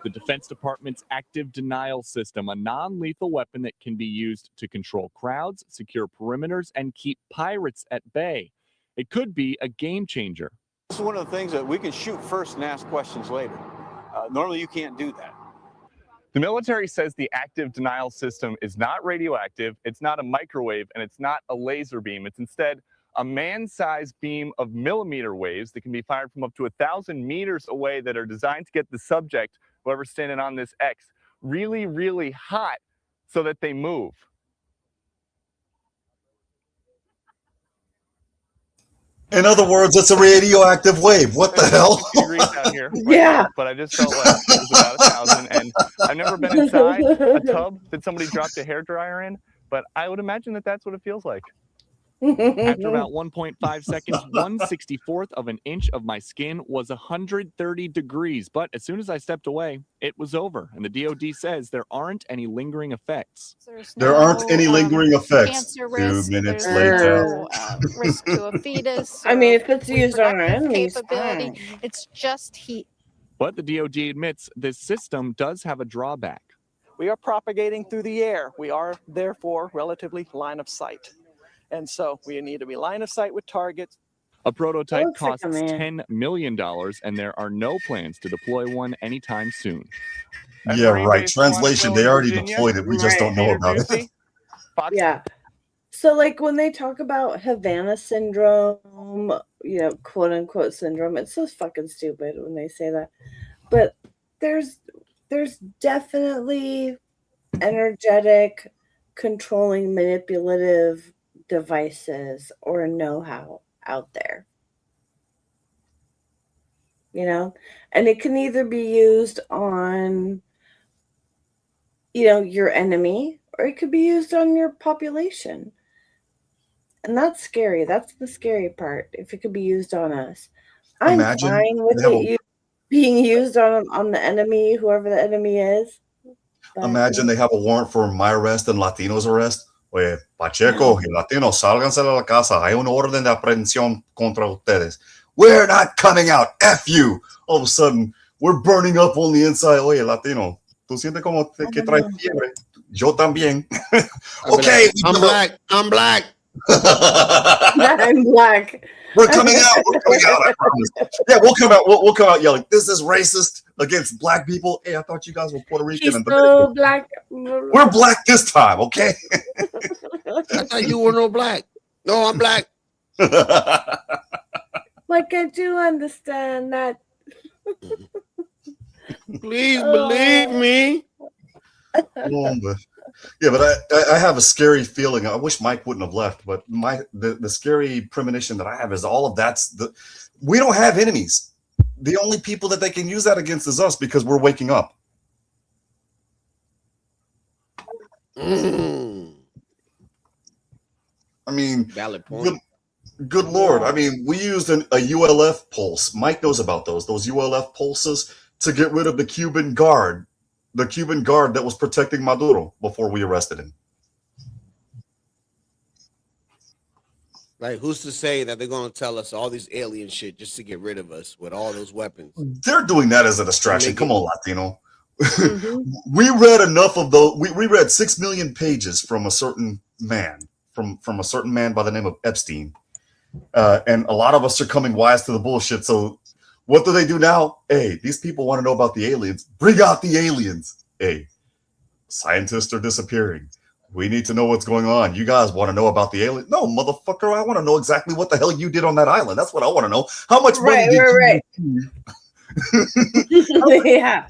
The Defense Department's active denial system, a non-lethal weapon that can be used to control crowds, secure perimeters, and keep pirates at bay. It could be a game changer. This is one of the things that we can shoot first and ask questions later. Normally, you can't do that. The military says the active denial system is not radioactive, it's not a microwave, and it's not a laser beam. It's instead a man-sized beam of millimeter waves that can be fired from up to 1,000 meters away that are designed to get the subject, whoever's standing on this X, really, really hot so that they move. In other words, it's a radioactive wave. What the hell? Down here, Yeah. But I just felt like it was about 1,000, and I've never been inside a tub that somebody dropped a hairdryer in, but I would imagine that that's what it feels like. After about 1.5 seconds, 1/64th of an inch of my skin was 130 degrees. But as soon as I stepped away, it was over. And the DOD says there aren't any lingering effects. There aren't any lingering effects. Cancer 2 risk, minutes there's later. no risk to a fetus. I mean, or if it's used on our reproductive enemies, capability, fine. it's just heat. But the DOD admits this system does have a drawback. We are propagating through the air. We are, therefore, relatively line of sight. And so we need to be line of sight with targets. A prototype Looks like costs a man. $10 million, and there are no plans to deploy one anytime soon. Yeah, right. Translation, they already deployed it. We just don't know about it. Yeah. So, like, when they talk about Havana syndrome, you know, quote unquote syndrome, it's so fucking stupid when they say that. But there's definitely energetic, controlling, manipulative devices or know-how out there. You know, and it can either be used on, you know, your enemy, or it could be used on your population. And that's scary. That's the scary part. If it could be used on us, I'm Imagine fine with they have it being used on the enemy, whoever the enemy is. But, Imagine they have a warrant for my arrest and Latino's arrest. Oye, Pacheco y Latino, sálganse de la casa. Hay una orden de aprehensión contra ustedes. We're not coming out. F you. All of a sudden, we're burning up on the inside. Oye, Latino, tú sientes como que traes fiebre. Yo también. Okay. I'm black. I'm black. I'm black. We're coming out. We're coming out. I promise. Yeah, we'll come out. We'll come out yelling, "This is racist against black people." Hey, I thought you guys were Puerto Rican He's and so Dominican. black. We're black this time, okay? I thought you were no black. No, I'm black. Like, I do understand that. Please believe me. Oh, but I have a scary feeling. I wish Mike wouldn't have left, but the scary premonition that I have is all of we don't have enemies. The only people that they can use that against is us because we're waking up. I mean, valid point. Good Lord. I mean, we used a ULF pulse. Mike knows about those ULF pulses to get rid of the Cuban guard that was protecting Maduro before we arrested him. Like, who's to say that they're going to tell us all these alien shit just to get rid of us with all those weapons? They're doing that as a distraction. Come on, Latino. We read enough of those. We read 6 million pages from a certain man, from a certain man by the name of Epstein. And a lot of us are coming wise to the bullshit. So what do they do now? Hey, these people want to know about the aliens. Bring out the aliens. Hey, scientists are disappearing. We need to know what's going on. You guys want to know about the alien? No, motherfucker, I want to know exactly what the hell you did on that island. That's what I want to know. How much money did you Yeah.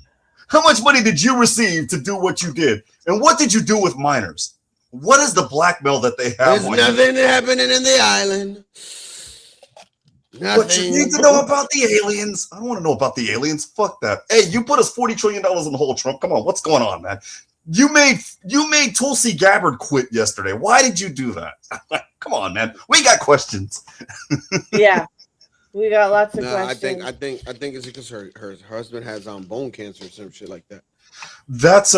How much money did you receive to do what you did? And what did you do with minors? What is the blackmail that they have? There's nothing happening in the island. But you need to know about the aliens. I don't want to know about the aliens. Fuck that. Hey, you put us $40 trillion in the hole, Trump. Come on, what's going on, man? You made Tulsi Gabbard quit yesterday. Why did you do that? Come on, man. We got questions. Yeah, we got lots of No, questions. I think it's because her husband has bone cancer or some shit like that. That's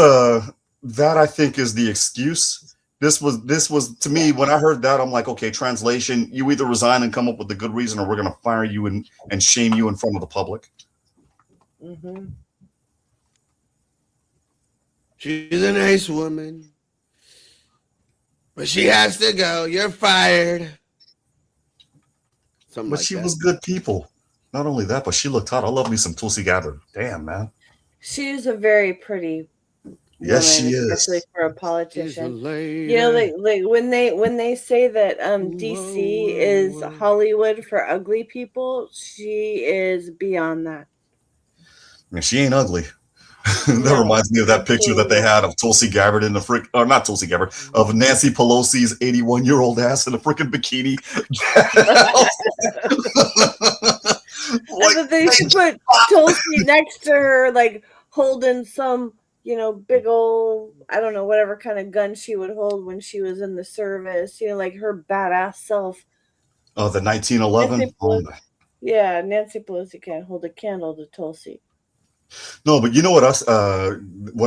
that I think is the excuse. This was to me, when I heard that, I'm like, okay, translation, you either resign and come up with a good reason, or we're going to fire you and shame you in front of the public. Mm-hmm. She's a nice woman, but she has to go. You're fired. Something But like she that. was good people. Not only that, but she looked hot. I love me some Tulsi Gabbard. Damn, man. She is a very pretty Yes, woman, she is. especially for a politician. lady. You know, like when they say that DC is Hollywood for ugly people, she is beyond that. I mean, she ain't ugly. That reminds me of that picture that they had of Tulsi Gabbard in the or not Tulsi Gabbard, of Nancy Pelosi's 81-year-old ass in a freaking bikini. And then they put Tulsi next to her, like holding some, big old, I don't know, whatever kind of gun she would hold when she was in the service, like her badass self. Oh, the 1911. Yeah, Nancy Pelosi can't hold a candle to Tulsi. No, but you know what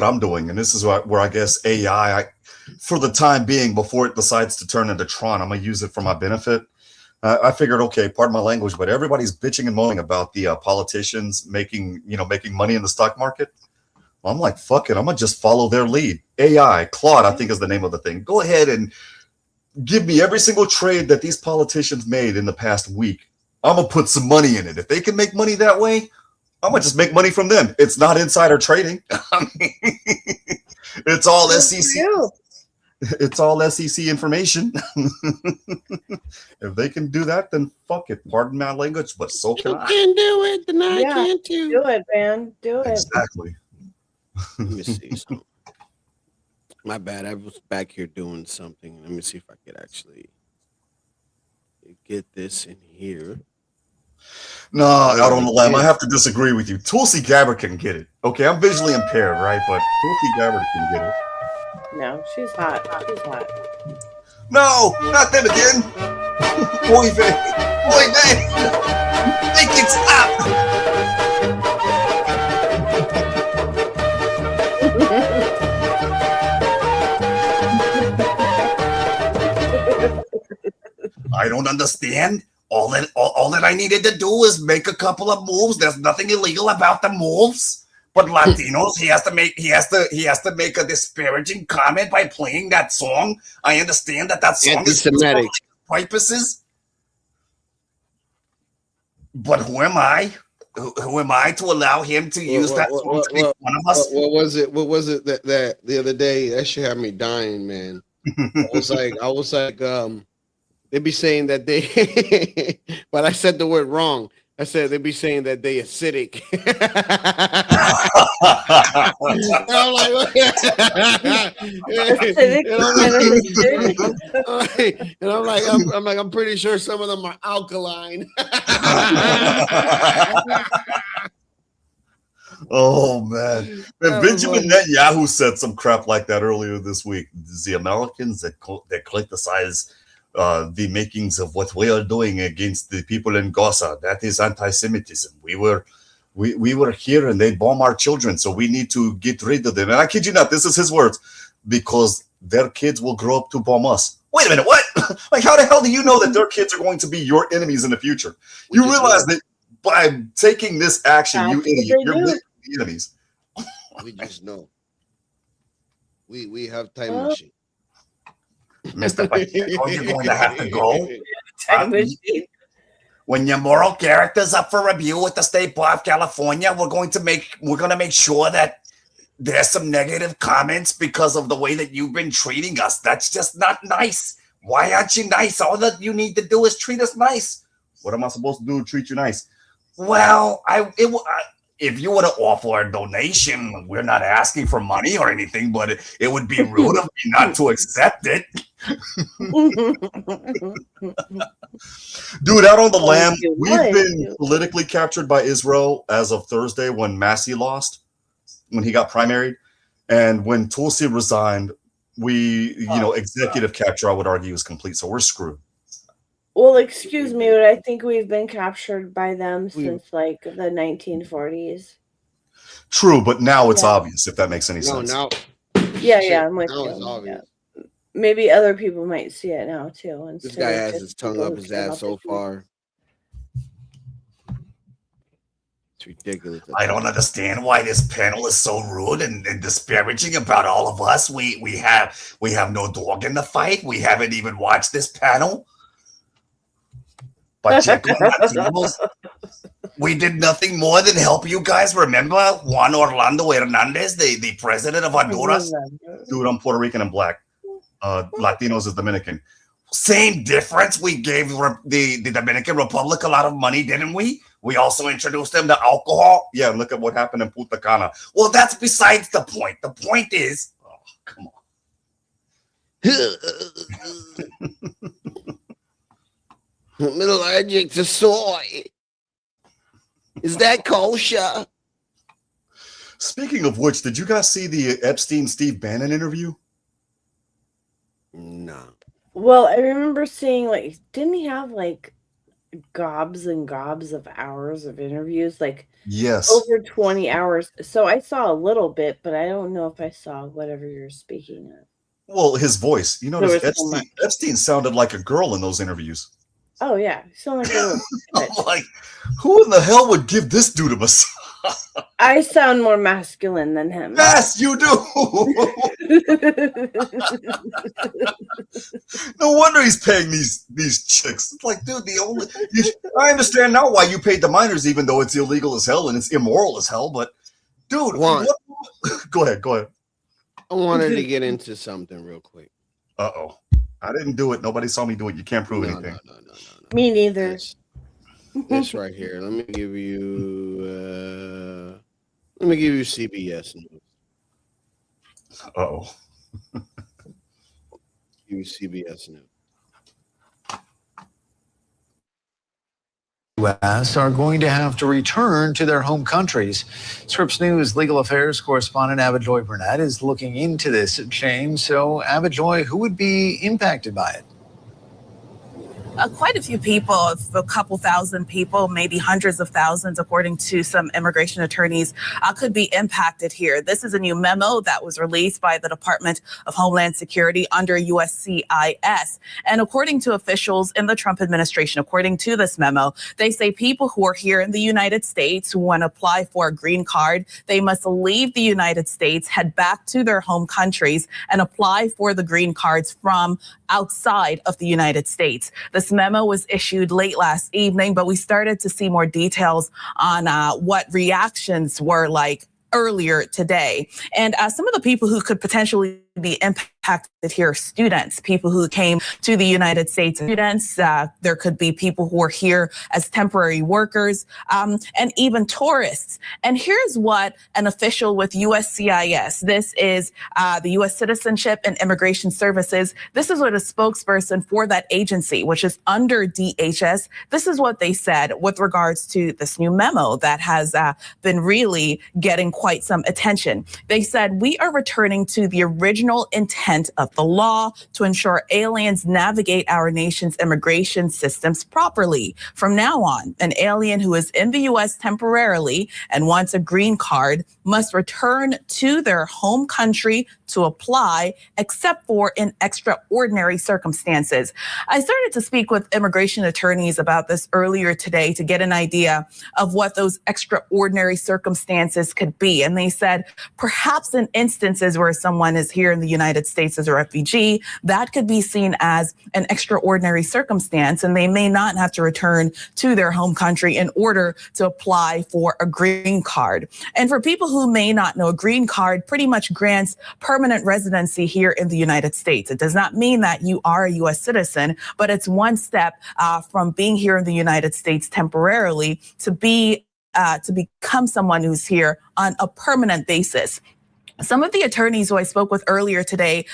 I'm doing, and this is where I guess AI, for the time being, before it decides to turn into Tron, I'm gonna use it for my benefit. I figured, okay, pardon my language, but everybody's bitching and moaning about the politicians making money in the stock market. Well, I'm like, fuck it, I'm gonna just follow their lead. AI, Claude, I think is the name of the thing. Go ahead and give me every single trade that these politicians made in the past week. I'm gonna put some money in it. If they can make money that way, I'm gonna just make money from them. It's not insider trading. I mean, it's all SEC. It's all SEC information. If they can do that, then fuck it. Pardon my language, but so can I. Can do it, then I Yeah, can too. do it, man. Do it. Exactly. Let me see something. My bad. I was back here doing something. Let me see if I could actually get this in here. No, out on the limb, I have to disagree with you. Tulsi Gabbard can get it. Okay, I'm visually impaired, right? But Tulsi Gabbard can get it. No, she's hot. She's hot. No, not them again. Boy, make it stop. I don't understand. All that I needed to do is make a couple of moves. There's nothing illegal about the moves. But Latinos, he has to make a disparaging comment by playing that song. I understand that song anti-Semitic is for purposes. But who am I? Who am I to allow him to use that song to make fun of us? What was it that the other day? That shit had me dying, man. I was like, they be saying that they, but I said the word wrong. I said they be saying that they acidic. And I'm like, I'm pretty sure some of them are alkaline. Oh man, Benjamin Netanyahu said some crap like that earlier this week. The Americans that criticize the makings of what we are doing against the people in Gaza, that is anti-Semitism. We were here and they bomb our children, so we need to get rid of them. And I kid you not, this is his words, because their kids will grow up to bomb us. Wait a minute, what? Like, how the hell do you know that their kids are going to be your enemies in the future? You realize that by taking this action, you idiot, you're making the enemies. We just know. We have time machine. Mr. Pacheco, you're going to have to go. When your moral character's up for review with the State Bar of California, we're going to make sure that there's some negative comments because of the way that you've been treating us. That's just not nice. Why aren't you nice? All that you need to do is treat us nice. What am I supposed to do to treat you nice? Well, if you were to offer a donation, we're not asking for money or anything, but it would be rude of me not to accept it. Dude, out on the lam, we've been politically captured by Israel as of Thursday when Massey lost, when he got primaried. And when Tulsi resigned, executive capture, I would argue, is complete. So we're screwed. Well, excuse me, but I think we've been captured by them since like the 1940s. True, but now it's obvious, if that makes any sense. Now Yeah, Shit, yeah, I'm with now you. it's obvious. Yeah. Maybe other people might see it now too. This Instead guy of has just his tongue people up who his care ass about so the far. It's ridiculous. I don't understand why this panel is so rude and disparaging about all of us. We have no dog in the fight. We haven't even watched this panel. But we did nothing more than help you guys. Remember Juan Orlando Hernandez, the president of Honduras? Dude, I'm Puerto Rican and black. Latinos is Dominican. Same difference. We gave the Dominican Republic a lot of money, didn't we? We also introduced them to alcohol. Yeah, look at what happened in Punta Cana. Well, that's besides the point. The point is, oh, come on. I'm allergic to soy. Is that kosher? Speaking of which, did you guys see the Epstein-Steve Bannon interview? No. Well, I remember seeing didn't he have gobs and gobs of hours of interviews? Yes. Over 20 hours. So I saw a little bit, but I don't know if I saw whatever you're speaking of. Well, his voice. You notice There was so Epstein sounded like a girl in those interviews. Oh yeah, you sound like a little bitch. Like, who in the hell would give this dude a massage? I sound more masculine than him. Yes, you do. No wonder he's paying these chicks. It's like, dude, I understand now why you paid the minors, even though it's illegal as hell and it's immoral as hell. But, dude, go ahead. I wanted to get into something real quick. Uh-oh. I didn't do it. Nobody saw me do it. You can't prove anything. No. Me neither. This right here. Let me give you CBS News. Uh-oh. Give you CBS News. U.S. are going to have to return to their home countries. Scripps News legal affairs correspondent Abijoy Burnett is looking into this change. So, Abijoy, who would be impacted by it? Quite a few people, a couple thousand people, maybe hundreds of thousands, according to some immigration attorneys, could be impacted here. This is a new memo that was released by the Department of Homeland Security under USCIS. And according to officials in the Trump administration, according to this memo, they say people who are here in the United States who want to apply for a green card, they must leave the United States, head back to their home countries, and apply for the green cards from outside of the United States. This memo was issued late last evening, but we started to see more details on what reactions were like earlier today. And some of the people who could potentially be impacted here are students, people who came to the United States. Students, there could be people who are here as temporary workers, and even tourists. And here's what an official with USCIS, this is the U.S. Citizenship and Immigration Services, this is what a spokesperson for that agency, which is under DHS, this is what they said with regards to this new memo that has been really getting quite some attention. They said, we are returning to the original intent of the law to ensure aliens navigate our nation's immigration systems properly. From now on, an alien who is in the U.S. temporarily and wants a green card must return to their home country to apply, except for in extraordinary circumstances. I started to speak with immigration attorneys about this earlier today to get an idea of what those extraordinary circumstances could be. And they said, perhaps in instances where someone is here in the United States as a refugee, that could be seen as an extraordinary circumstance, and they may not have to return to their home country in order to apply for a green card. And for people who may not know, a green card pretty much grants permanent residency here in the United States. It does not mean that you are a U.S. citizen, but it's one step from being here in the United States temporarily to become someone who's here on a permanent basis. Some of the attorneys who I spoke with earlier today,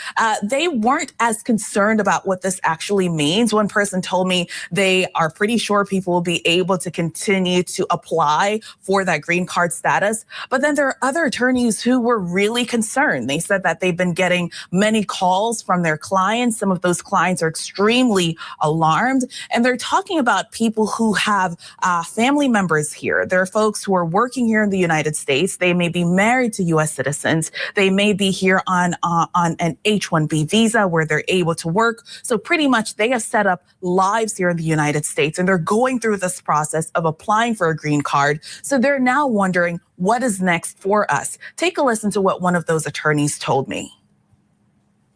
they weren't as concerned about what this actually means. One person told me they are pretty sure people will be able to continue to apply for that green card status. But then there are other attorneys who were really concerned. They said that they've been getting many calls from their clients. Some of those clients are extremely alarmed. And they're talking about people who have family members here. There are folks who are working here in the United States. They may be married to U.S. citizens. They may be here on an H-1B visa where they're able to work. So pretty much they have set up lives here in the United States, and they're going through this process of applying for a green card. So they're now wondering what is next for us. Take a listen to what one of those attorneys told me.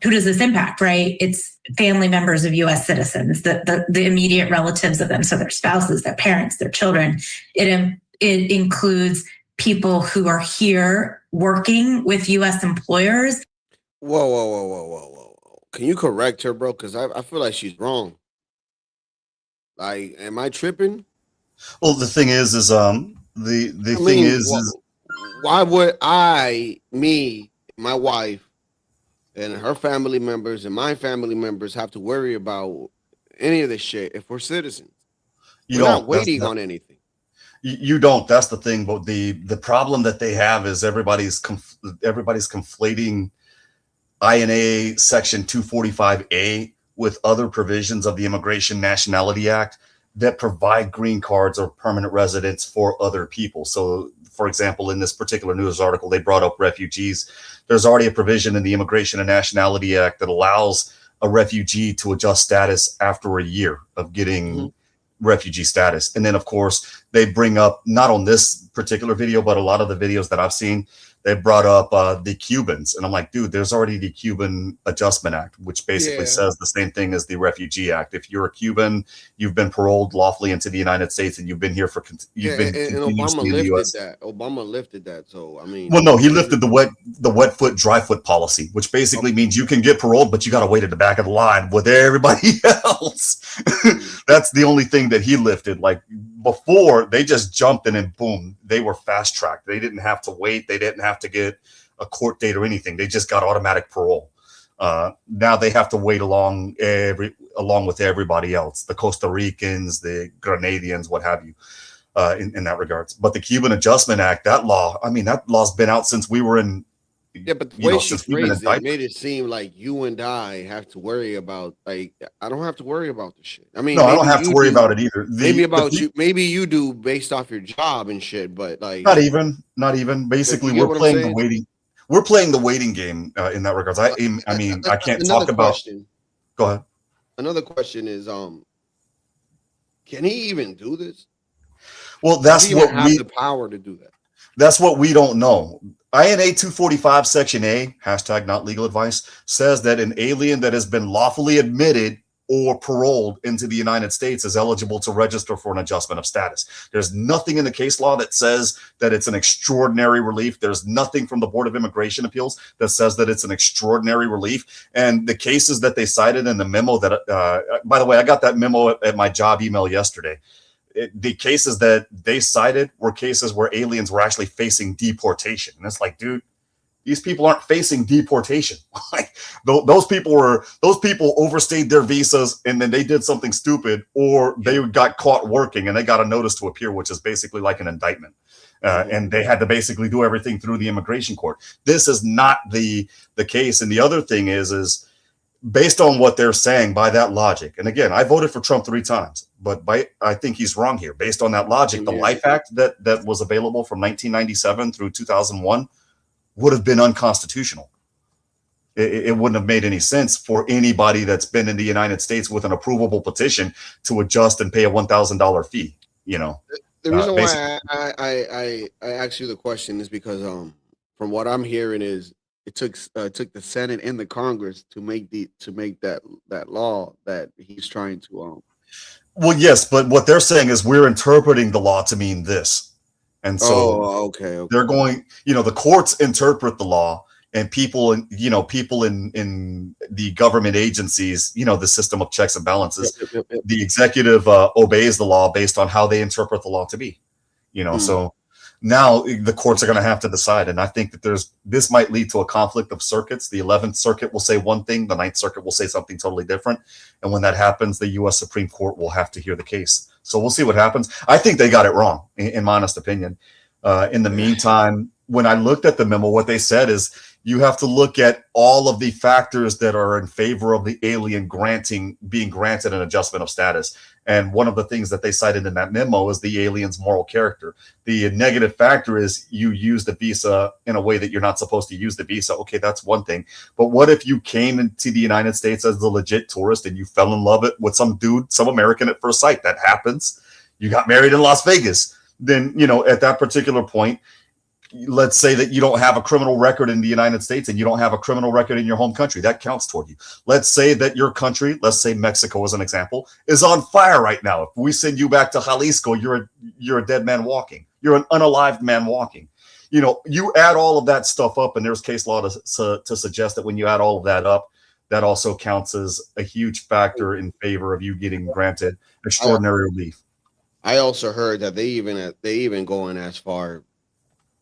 Who does this impact, right? It's family members of U.S. citizens, the immediate relatives of them, so their spouses, their parents, their children. It includes people who are here working with U.S. employers. Whoa. Can you correct her, bro? Because I feel like she's wrong. Like, am I tripping? Well, the thing is why would my wife, and her family members and my family members have to worry about any of this shit if we're citizens? We're not waiting on anything. You don't. That's the thing. But the problem that they have is everybody's conflating INA Section 245A with other provisions of the Immigration Nationality Act that provide green cards or permanent residence for other people. So, for example, in this particular news article, they brought up refugees. There's already a provision in the Immigration and Nationality Act that allows a refugee to adjust status after a year of getting refugee status. And then, of course, they bring up, not on this particular video, but a lot of the videos that I've seen, they brought up the Cubans. And I'm like, dude, there's already the Cuban Adjustment Act, which basically says the same thing as the Refugee Act. If you're a Cuban, you've been paroled lawfully into the United States and you've been here for, and Obama lifted that. Obama lifted that. So, I mean. Well, no, he lifted the wet foot, dry foot policy, which basically means you can get paroled, but you got to wait at the back of the line with everybody else. That's the only thing that he lifted. Like before, they just jumped in and boom, they were fast tracked. They didn't have to wait. They didn't have to get a court date or anything. They just got automatic parole. Now they have to wait along with everybody else, the Costa Ricans, the Grenadians, what have you, in that regards. But the Cuban Adjustment Act, that law's been out since we were in. Yeah, but the way she phrased it made it seem like you and I have to worry about, like, I don't have to worry about the shit. I mean, no, I don't have to worry about it either. Maybe you do based off your job and shit, but like not even. Basically, we're playing the waiting. We're playing the waiting game in that regards. I mean, I can't talk about. Go ahead. Another question is, can he even do this? Well, that's what we have the power to do that. That's what we don't know. INA 245 Section A, hashtag not legal advice, says that an alien that has been lawfully admitted or paroled into the United States is eligible to register for an adjustment of status. There's nothing in the case law that says that it's an extraordinary relief. There's nothing from the Board of Immigration Appeals that says that it's an extraordinary relief. And the cases that they cited in the memo that, by the way, I got that memo at my job email yesterday. The cases that they cited were cases where aliens were actually facing deportation. And it's like, dude, these people aren't facing deportation. Like those people overstayed their visas and then they did something stupid, or they got caught working and they got a notice to appear, which is basically like an indictment. And they had to basically do everything through the immigration court. This is not the case. And the other thing is based on what they're saying, by that logic, and again, I voted for Trump 3 times, but I think he's wrong here. Based on that logic, the Life Act that was available from 1997 through 2001 would have been unconstitutional. It wouldn't have made any sense for anybody that's been in the United States with an approvable petition to adjust and pay a $1,000 fee. You know, the reason why I asked you the question is because from what I'm hearing is it took the Senate and the Congress to make that law that he's trying to Well, yes, but what they're saying is we're interpreting the law to mean this. And so okay. They're going, the courts interpret the law, and people in the government agencies, the system of checks and balances, the executive obeys the law based on how they interpret the law to be, so now the courts are going to have to decide. And I think that this might lead to a conflict of circuits. The 11th Circuit will say one thing, the 9th Circuit will say something totally different. And when that happens, the U.S. Supreme Court will have to hear the case. So we'll see what happens. I think they got it wrong, in my honest opinion. In the meantime, when I looked at the memo, what they said is you have to look at all of the factors that are in favor of the alien being granted an adjustment of status. And one of the things that they cited in that memo is the alien's moral character. The negative factor is you use the visa in a way that you're not supposed to use the visa. Okay, that's one thing. But what if you came into the United States as a legit tourist and you fell in love with some dude, some American at first sight? That happens. You got married in Las Vegas. Then, you know, at that particular point, let's say that you don't have a criminal record in the United States and you don't have a criminal record in your home country. That counts toward you. Let's say that your country, let's say Mexico as an example, is on fire right now. If we send you back to Jalisco, you're a dead man walking. You're an unalived man walking. You know, you add all of that stuff up, and there's case law to suggest that when you add all of that up, that also counts as a huge factor in favor of you getting granted extraordinary relief. I also heard that they even going as far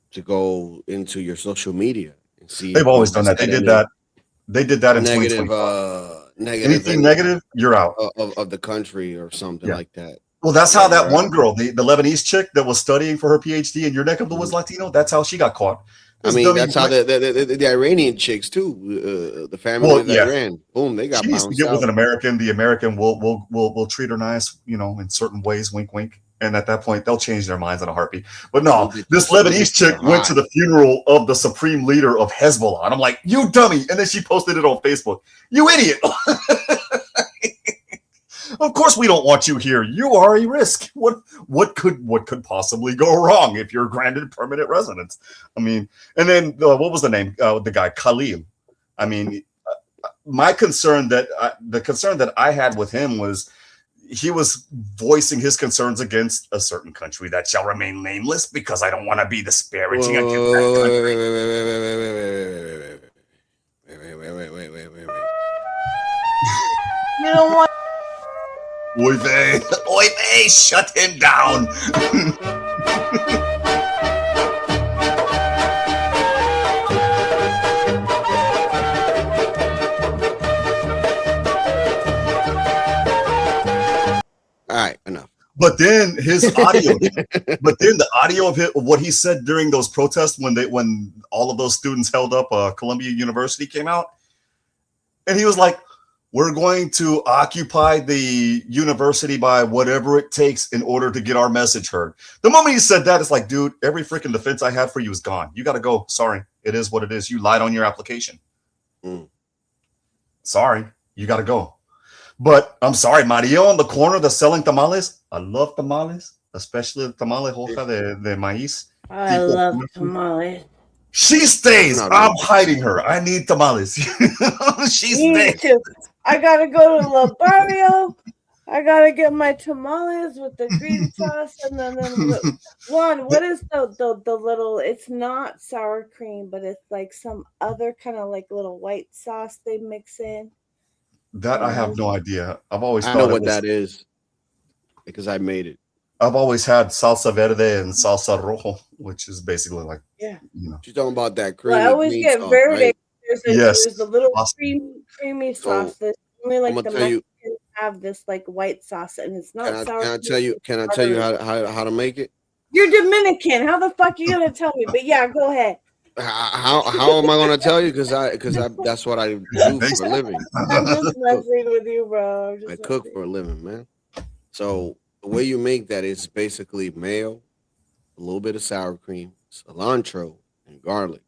to go into your social media and see. They've always done that. They did that. They did that in negative. Anything negative, you're out of the country or something like that. Well, that's how that one girl, the Lebanese chick that was studying for her PhD in your neck of the woods Latino, that's how she got caught. I mean, that's how the Iranian chicks too. The family of Iran, boom, they got. She needs to get with an American. The American will treat her nice, you know, in certain ways. Wink, wink. And at that point, they'll change their minds in a heartbeat. But no, this Lebanese chick went to the funeral of the supreme leader of Hezbollah. And I'm like, you dummy. And then she posted it on Facebook. You idiot. Of course we don't want you here. You are a risk. What could possibly go wrong if you're granted permanent residence? I mean, and then what was the name? The guy, Khalil. I mean, the concern that I had with him was he was voicing his concerns against a certain country that shall remain nameless because I don't want to be disparaging against that country. Wait. You don't want. Oy vey, shut him down. All right, enough. But then his audio, the audio of what he said during those protests when all of those students held up Columbia University came out, and he was like, "We're going to occupy the university by whatever it takes in order to get our message heard." The moment he said that, it's like, dude, every freaking defense I had for you is gone. You got to go. Sorry, it is what it is. You lied on your application. Sorry, you got to go. But I'm sorry, Mario on the corner that's selling tamales. I love tamales, especially the tamale hoja de maíz. I love tamales. She stays. I'm hiding her. I need tamales. She stays. Too. I gotta go to La Barrio. I gotta get my tamales with the green sauce, and then Juan, what is the little? It's not sour cream, but it's like some other kind of like little white sauce they mix in. That I have no idea. I've always I know what that is because I made it. I've always had salsa verde and salsa rojo, which is basically like, you know. She's talking about that cream. Well, I always get sauce, verde. right? There's a little creamy sauce that only like I'ma the tell you- Mexicans have this like white sauce, and it's not sour. Can I tell you how to make it? You're Dominican. How the fuck you gonna tell me? But yeah, go ahead. How am I going to tell you? Because that's what I do for a living. I'm just messing with you, bro. I cook for a living, man. So the way you make that is basically mayo, a little bit of sour cream, cilantro, and garlic.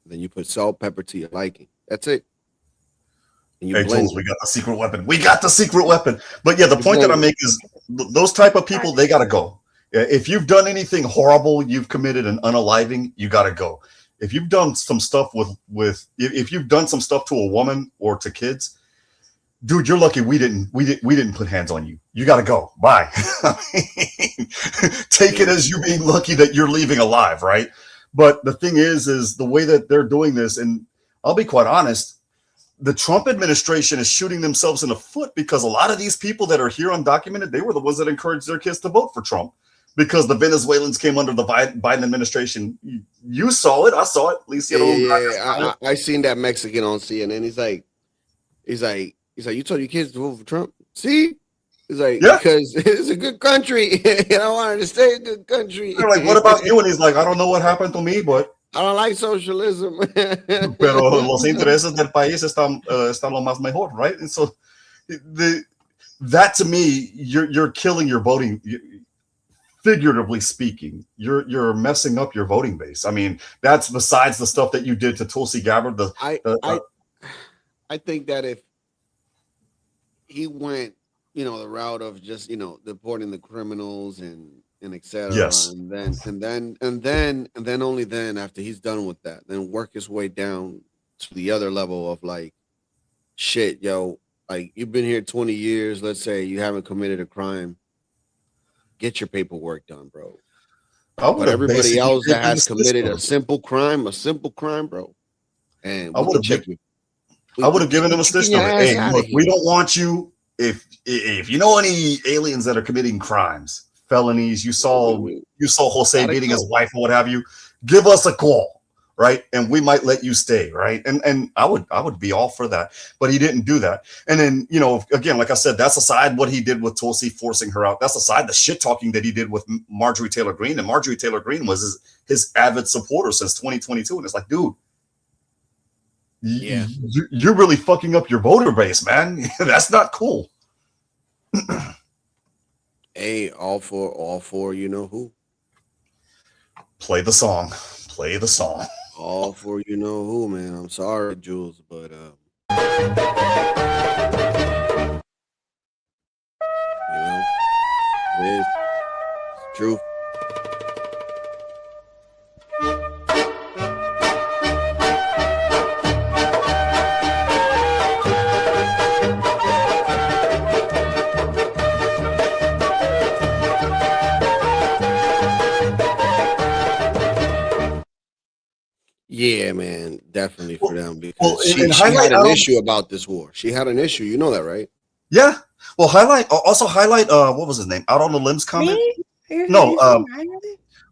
Then you put salt, pepper to your liking. That's it. And you Hey, blend Jules, we got the secret weapon. We got the secret weapon. But yeah, the point that I make is those type of people, they got to go. If you've done anything horrible, you've committed an unaliving, you got to go. If you've done some stuff if you've done some stuff to a woman or to kids, dude, you're lucky we didn't put hands on you. You got to go. Bye. Take it as you being lucky that you're leaving alive, right? But the thing is the way that they're doing this, and I'll be quite honest, the Trump administration is shooting themselves in the foot because a lot of these people that are here undocumented, they were the ones that encouraged their kids to vote for Trump. Because the Venezuelans came under the Biden administration. You saw it. I saw it. At least I seen that Mexican on CNN. He's like, you told your kids to vote for Trump. See? He's like, because it's a good country. And I wanted to stay a good country. They're like, what about you? And he's like, I don't know what happened to me, but I don't like socialism. Pero los intereses del país están lo más mejor, right? And so that to me, you're killing your voting. Figuratively speaking, you're messing up your voting base. I mean, that's besides the stuff that you did to Tulsi Gabbard. I think that if he went, the route of just, deporting the criminals and et cetera, Yes. and then only then, after he's done with that, then work his way down to the other level of like, shit, yo, like you've been here 20 years. Let's say you haven't committed a crime. Get your paperwork done, bro. But everybody else that has committed a simple crime, bro, and I would have given him a stitch. Hey, look, we don't want you. If you know any aliens that are committing crimes, felonies, you saw Jose beating his wife or what have you, give us a call, right? And we might let you stay, right? And I would be all for that, but he didn't do that. And then again, like I said, that's aside what he did with Tulsi forcing her out. That's aside the shit talking that he did with Marjorie Taylor Greene, and Marjorie Taylor Greene was his avid supporter since 2022, and it's like, dude. Yeah, you're really fucking up your voter base, man. That's not cool. Hey, all for you know who. Play the song. All for you know who, man. I'm sorry, Jules, but it's true. Yeah, man, definitely for them because she had an issue about this war. She had an issue, you know that, right? Yeah. Well, highlight what was his name? Out on the Limbs comment. No,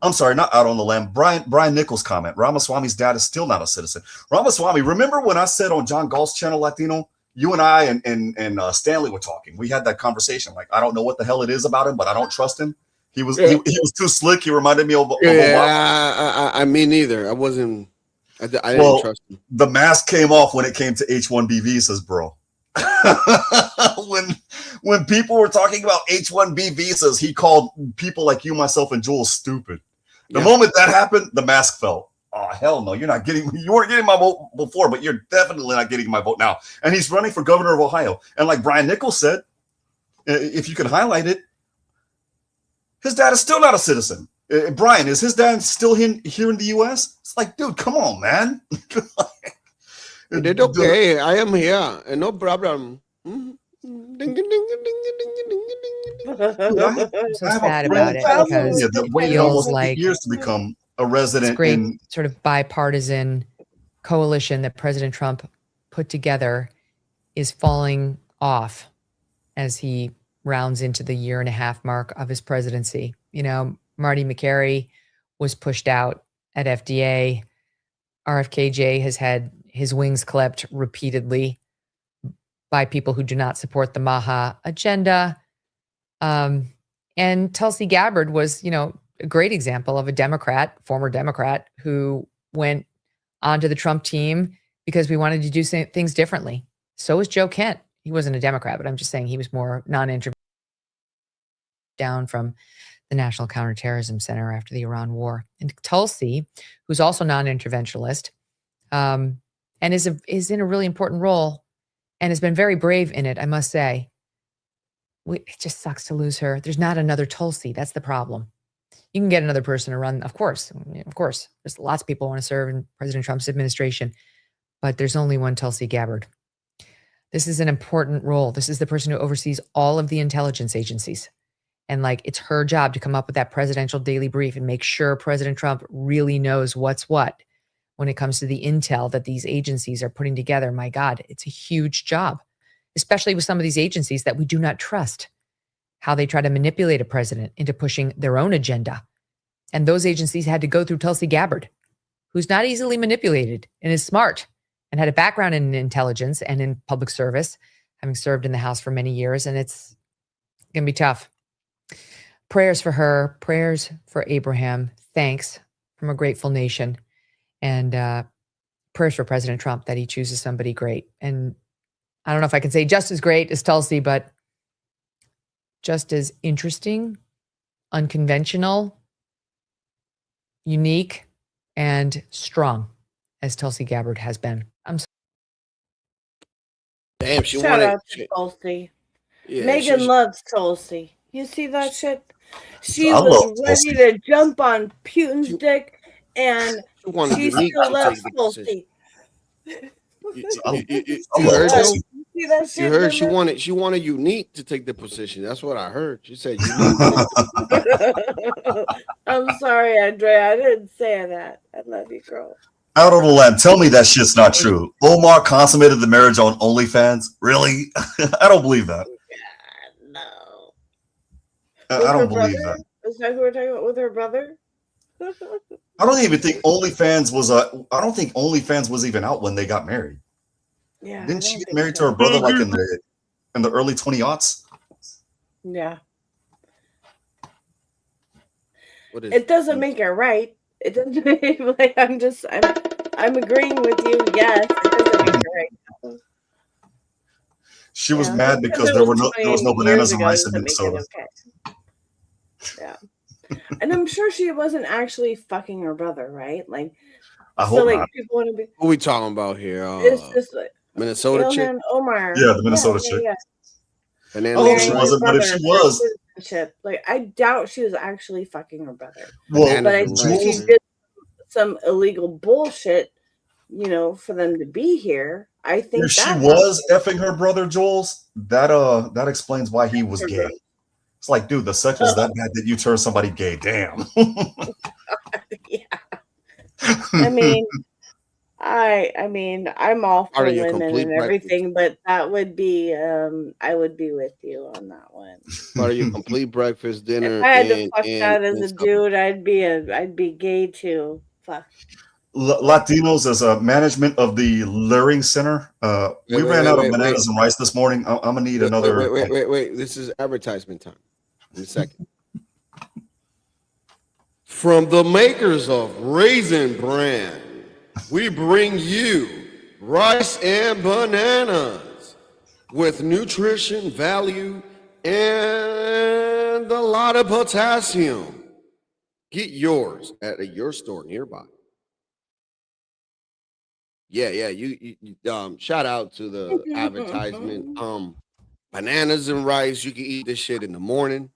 I'm sorry, not Out on the Limb. Brian Nichols comment. Ramaswamy's dad is still not a citizen. Ramaswamy, remember when I said on John Gall's channel Latino, you and I and Stanley were talking. We had that conversation. Like, I don't know what the hell it is about him, but I don't trust him. He was too slick. He reminded me of I mean, neither. I wasn't. I didn't trust him. The mask came off when it came to H-1B visas, bro. when people were talking about H-1B visas, he called people like you, myself, and Jules stupid. The moment that happened, the mask fell. Oh, hell no. You weren't getting my vote before, but you're definitely not getting my vote now. And he's running for governor of Ohio. And like Brian Nichols said, if you could highlight it, his dad is still not a citizen. Brian, is his dad still here in the U.S.? It's like, dude, come on, man. It's okay. I am here. And no problem. I'm so sad about it because it feels like years to become a resident. This great sort of bipartisan coalition that President Trump put together is falling off as he rounds into the 1.5 year mark of his presidency. Marty McCary was pushed out at FDA. RFKJ has had his wings clipped repeatedly by people who do not support the Maha agenda. And Tulsi Gabbard was, a great example of a Democrat, former Democrat, who went onto the Trump team because we wanted to do things differently. So was Joe Kent. He wasn't a Democrat, but I'm just saying he was more non-intervention down from the National Counterterrorism Center after the Iran war. And Tulsi, who's also non-interventionalist, and is in a really important role and has been very brave in it, I must say. It just sucks to lose her. There's not another Tulsi. That's the problem. You can get another person to run, of course. There's lots of people who want to serve in President Trump's administration, but there's only one Tulsi Gabbard. This is an important role. This is the person who oversees all of the intelligence agencies. And it's her job to come up with that presidential daily brief and make sure President Trump really knows what's what when it comes to the intel that these agencies are putting together. My God, it's a huge job, especially with some of these agencies that we do not trust, how they try to manipulate a president into pushing their own agenda. And those agencies had to go through Tulsi Gabbard, who's not easily manipulated and is smart and had a background in intelligence and in public service, having served in the House for many years. And it's going to be tough. Prayers for her, prayers for Abraham. Thanks from a grateful nation. And prayers for President Trump that he chooses somebody great. And I don't know if I can say just as great as Tulsi, but just as interesting, unconventional, unique, and strong as Tulsi Gabbard has been. Damn, she Shout wanted. out to Tulsi. Yeah, Megan loves Tulsi. You see that shit? She I love was Tulsi. ready to jump on Putin's dick, and wanted she Unique still to loves take the Tulsi. You heard though? See that You shit, heard Linda? she wanted Unique to take the position. That's what I heard. She said Unique. I'm sorry, Andrea. I didn't say that. I love you, girl. Out on the lamb. Tell me that shit's not true. Omar consummated the marriage on OnlyFans. Really? I don't believe that. No. I With her don't believe brother? that. Is that who we're talking about with her brother? I don't even think OnlyFans was I don't think OnlyFans was even out when they got married. Yeah. Didn't she get married to her brother like in the early 20-aughts? Yeah. What is It doesn't make it right. It doesn't like I'm agreeing with you. Yes, it doesn't make it right. She was Yeah. mad Just because it there was was no 20 bananas years and ago rice in doesn't make it Minnesota. okay. Yeah. And I'm sure she wasn't actually fucking her brother, right? Like, I so hope like not. people want to be. What we talking about here? It's just like Minnesota chick. Ilhan Omar. Yeah, the Minnesota chick. Yeah. Banana Oh, leaf she rice. wasn't, but if she Brother for was, citizenship. Like, I doubt she was actually fucking her brother. well, But I Bananas think and she rice. did some illegal bullshit, you know, for them to be here. I think if she that was effing her brother Jules, that explains why he was gay. It's like, dude, the sex was that bad that you turned somebody gay. Damn. I mean, I mean, I'm all for Part of your women complete and everything, but that would be, I would be with you on that one. Part of your complete breakfast dinner. If I had to and- fuck and- that as and a supper. dude, I'd be gay too. Fuck. Latinos as a management of the Luring Center. We ran out of bananas and rice this morning. I'm gonna need another. Wait. This is advertisement time. In a second. From the makers of Raisin Bran, we bring you rice and bananas with nutrition value and a lot of potassium. Get yours at your store nearby. Yeah, you shout out to the advertisement. Bananas and rice. You can eat this shit in the morning.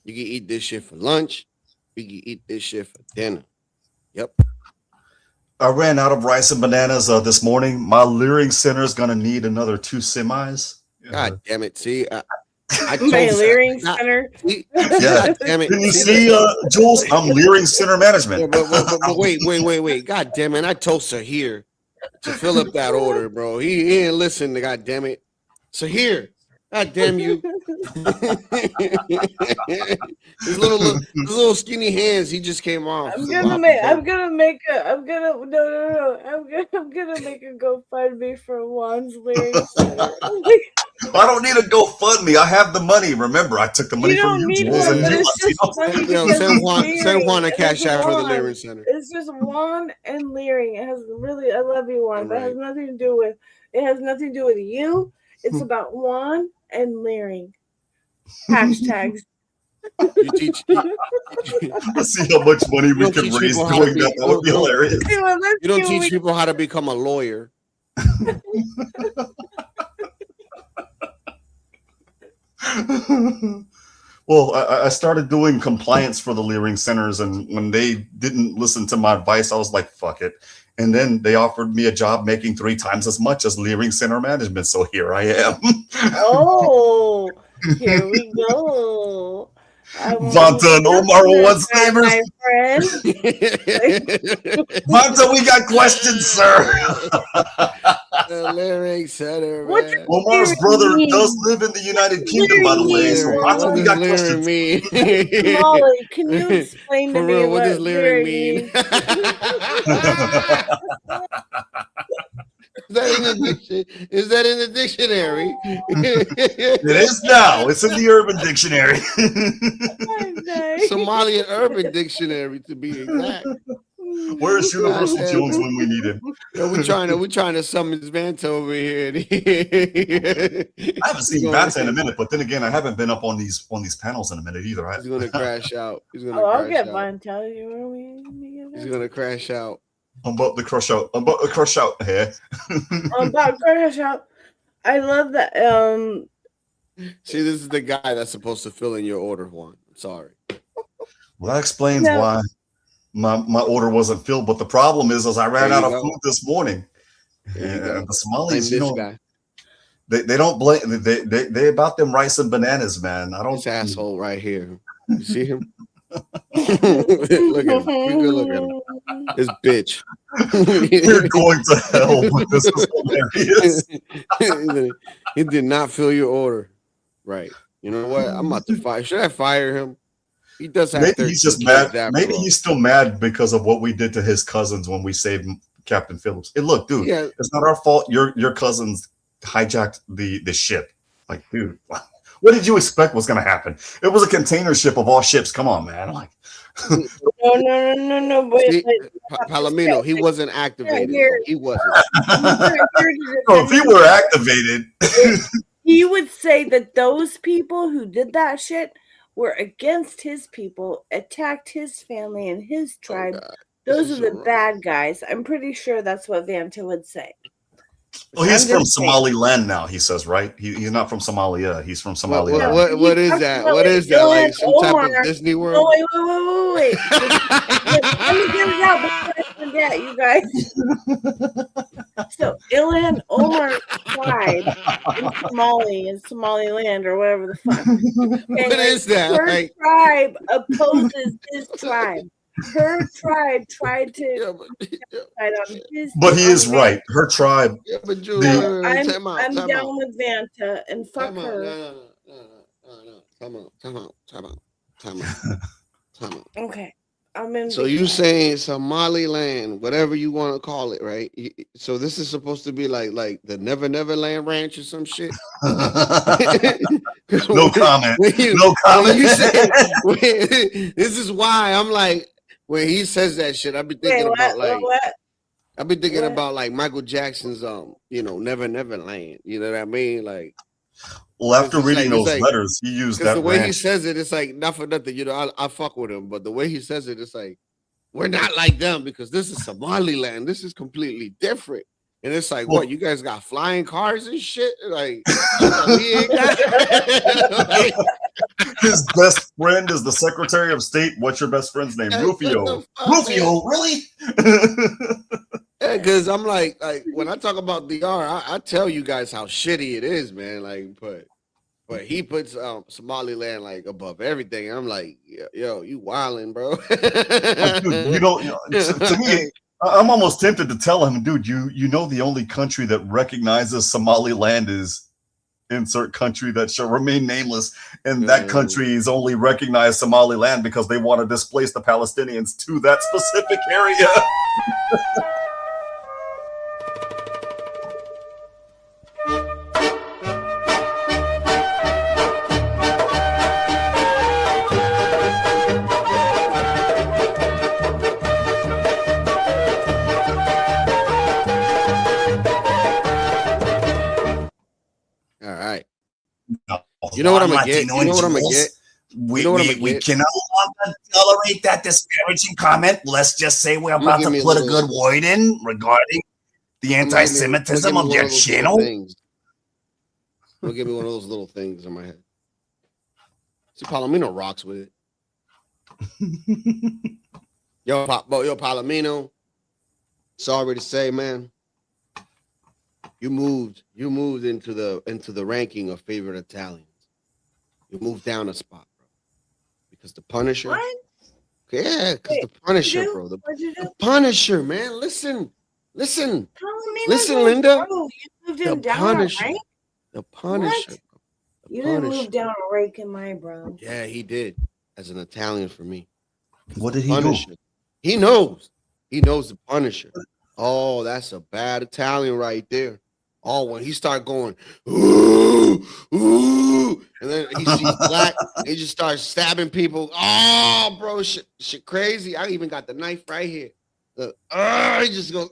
You can eat this shit for lunch. You can eat this shit for dinner. Yep. I ran out of rice and bananas this morning. My Luring Center is gonna need another 2 semis. God damn it! See, I told My you. Leering Center. Yeah. God damn it! Can you see, Jules? I'm Luring Center management. Yeah, but wait. God damn it! I told Sahir to fill up that order, bro. He ain't listening. God damn it, Sahir. God damn you. his little skinny hands. He just came off. I'm gonna make a GoFundMe for Juan's Leering Center. I don't need a GoFundMe. I have the money. Remember, I took the money You from don't you, need Jules, one, and but you. it's just funny Yo, because send it's Juan a Leering. cash It's out for the Juan. Leering Center. It's just Juan and Leering. It has really, I love you, Juan. That has nothing to do with. It has nothing to do with you. It's about Juan and Leering. Hashtags. You teach. Let's see how much money we can raise doing that. That would be hilarious. You don't teach people how to become a lawyer. Well, I started doing compliance for the Leering Centers, and when they didn't listen to my advice, I was like, fuck it. And then they offered me a job making 3 times as much as Leering Center management. So here I am. Oh, here we go. Vanta and Omar wants neighbors. My friend. Vanta, we got questions, sir. The Leering Center. What's Man. Omar's brother mean? does live in the United Kingdom, by the way. So Vanta, we got questions. mean? Molly, can you explain to For me real, what what does Leering Leering mean? Is that in the dictionary? It is now. It's in the Urban Dictionary. Somalian Urban Dictionary, to be exact. Where's Universal Jones when we need him? Yo, we're trying to summon Vanta over here. I haven't seen Vanta in a minute, but then again, I haven't been up on these panels in a minute either. He's gonna crash out. I'll get mine. Tell you where we. He's gonna crash out. I'm about to crush out. Here. I'm about to crash out. I love that. See, this is the guy that's supposed to fill in your order, Juan. I'm sorry. Well, that explains why my order wasn't filled. But the problem is I ran out of food this morning. And the Somalis, they don't blame. They about them rice and bananas, man. I don't. This asshole right here. You see him? Look at him. You good look at him. This bitch. You're going to hell. This is hilarious. He did not fill your order. Right. You know what? I'm about to fire. Should I fire him? He does have. Maybe he's just mad. Maybe he's still mad because of what we did to his cousins when we saved Captain Phillips. Hey, look, dude, it's not our fault. Your cousins hijacked the ship. Like, dude, what did you expect was going to happen? It was a container ship of all ships. Come on, man. Like, no. Wait, Palomino, he wasn't activated. He wasn't. If he were activated, he would say that those people who did that shit were against his people, attacked his family and his tribe. Those are the bad guys. I'm pretty sure that's what Vanta would say. Well, he's from Somaliland now, he says, right? He's not from Somalia. He's from Somaliland. What is that? What is that? Like some type of Disney World? Oh, wait. Let me get it out before I forget, you guys. So, Ilan Omar tribe in Somaliland or whatever the fuck. Okay, what is that? Her tribe opposes his tribe. Her tribe tried to on his. But he is right. Her tribe. Yeah, but I'm down with Vanta and fuck her. No. Time out. Okay. I'm in. So you saying Somaliland, whatever you want to call it, right? So this is supposed to be like the Never Land Ranch or some shit. No comment. No comment. This is why I'm like, when he says that shit, I've been thinking about like Michael Jackson's Never Land. You know what I mean? Like, well, after reading those letters, he used that. The way he says it, it's like not for nothing. You know, I fuck with him, but the way he says it, it's like we're not like them because this is Somaliland. This is completely different. And it's like, what, you guys got flying cars and shit? Like, we ain't got his best friend is the Secretary of State. What's your best friend's name? Rufio. Rufio, really? Yeah, because I'm like when I talk about DR, I tell you guys how shitty it is, man. Like, but he puts Somaliland like above everything. I'm like, yo, you wilding, bro. Dude, you know, to me, I'm almost tempted to tell him, dude, you know the only country that recognizes Somaliland is insert country that shall remain nameless, and that country is only recognized Somaliland because they want to displace the Palestinians to that specific area. You know what I'm gonna get? You know what I'm gonna get? We cannot longer tolerate that disparaging comment. Let's just say we're about to put a good word in regarding the anti-Semitism of their channel. Will give me one of those little things in my head. See, Palomino rocks with it. Yo, Palomino. Sorry to say, man. You moved into the ranking of favorite Italians. You moved down a spot, bro. Because the Punisher. What? Yeah, because the Punisher, bro. The Punisher, man. Listen, Linda. Bro, you moved him down, Punisher. right? The Punisher. You didn't move down a rake in my bro. Yeah, he did. As an Italian for me. What did he do? He knows. He knows the Punisher. Oh, that's a bad Italian right there. Oh, when he start going, ooh, ooh, and then he sees black, he just starts stabbing people. Oh, bro, shit crazy. I even got the knife right here. He just goes.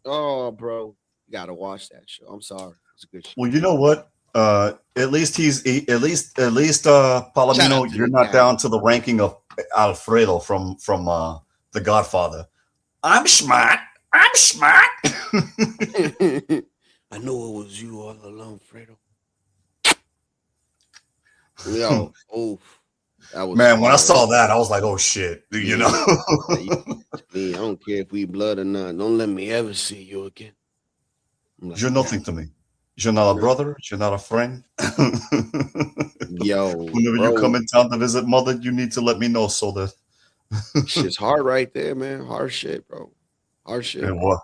Oh, bro, you gotta watch that show. I'm sorry, it's a good show. Well, you know what? At least Palomino, you're not down to the ranking of Alfredo from The Godfather. I'm smart. I'm smart. I know it was you all along, Fredo. Yo, oh, that was Man, when I hard. saw that, I was like, "Oh shit!" You know. Me, I don't care if we blood or not. Don't let me ever see you again. Like, You're nothing to me. You're not a brother. You're not a friend. Yo, whenever bro. you come in town to visit mother, you need to let me know so that shit's hard right there, man. Hard shit, bro. Hard shit. And what?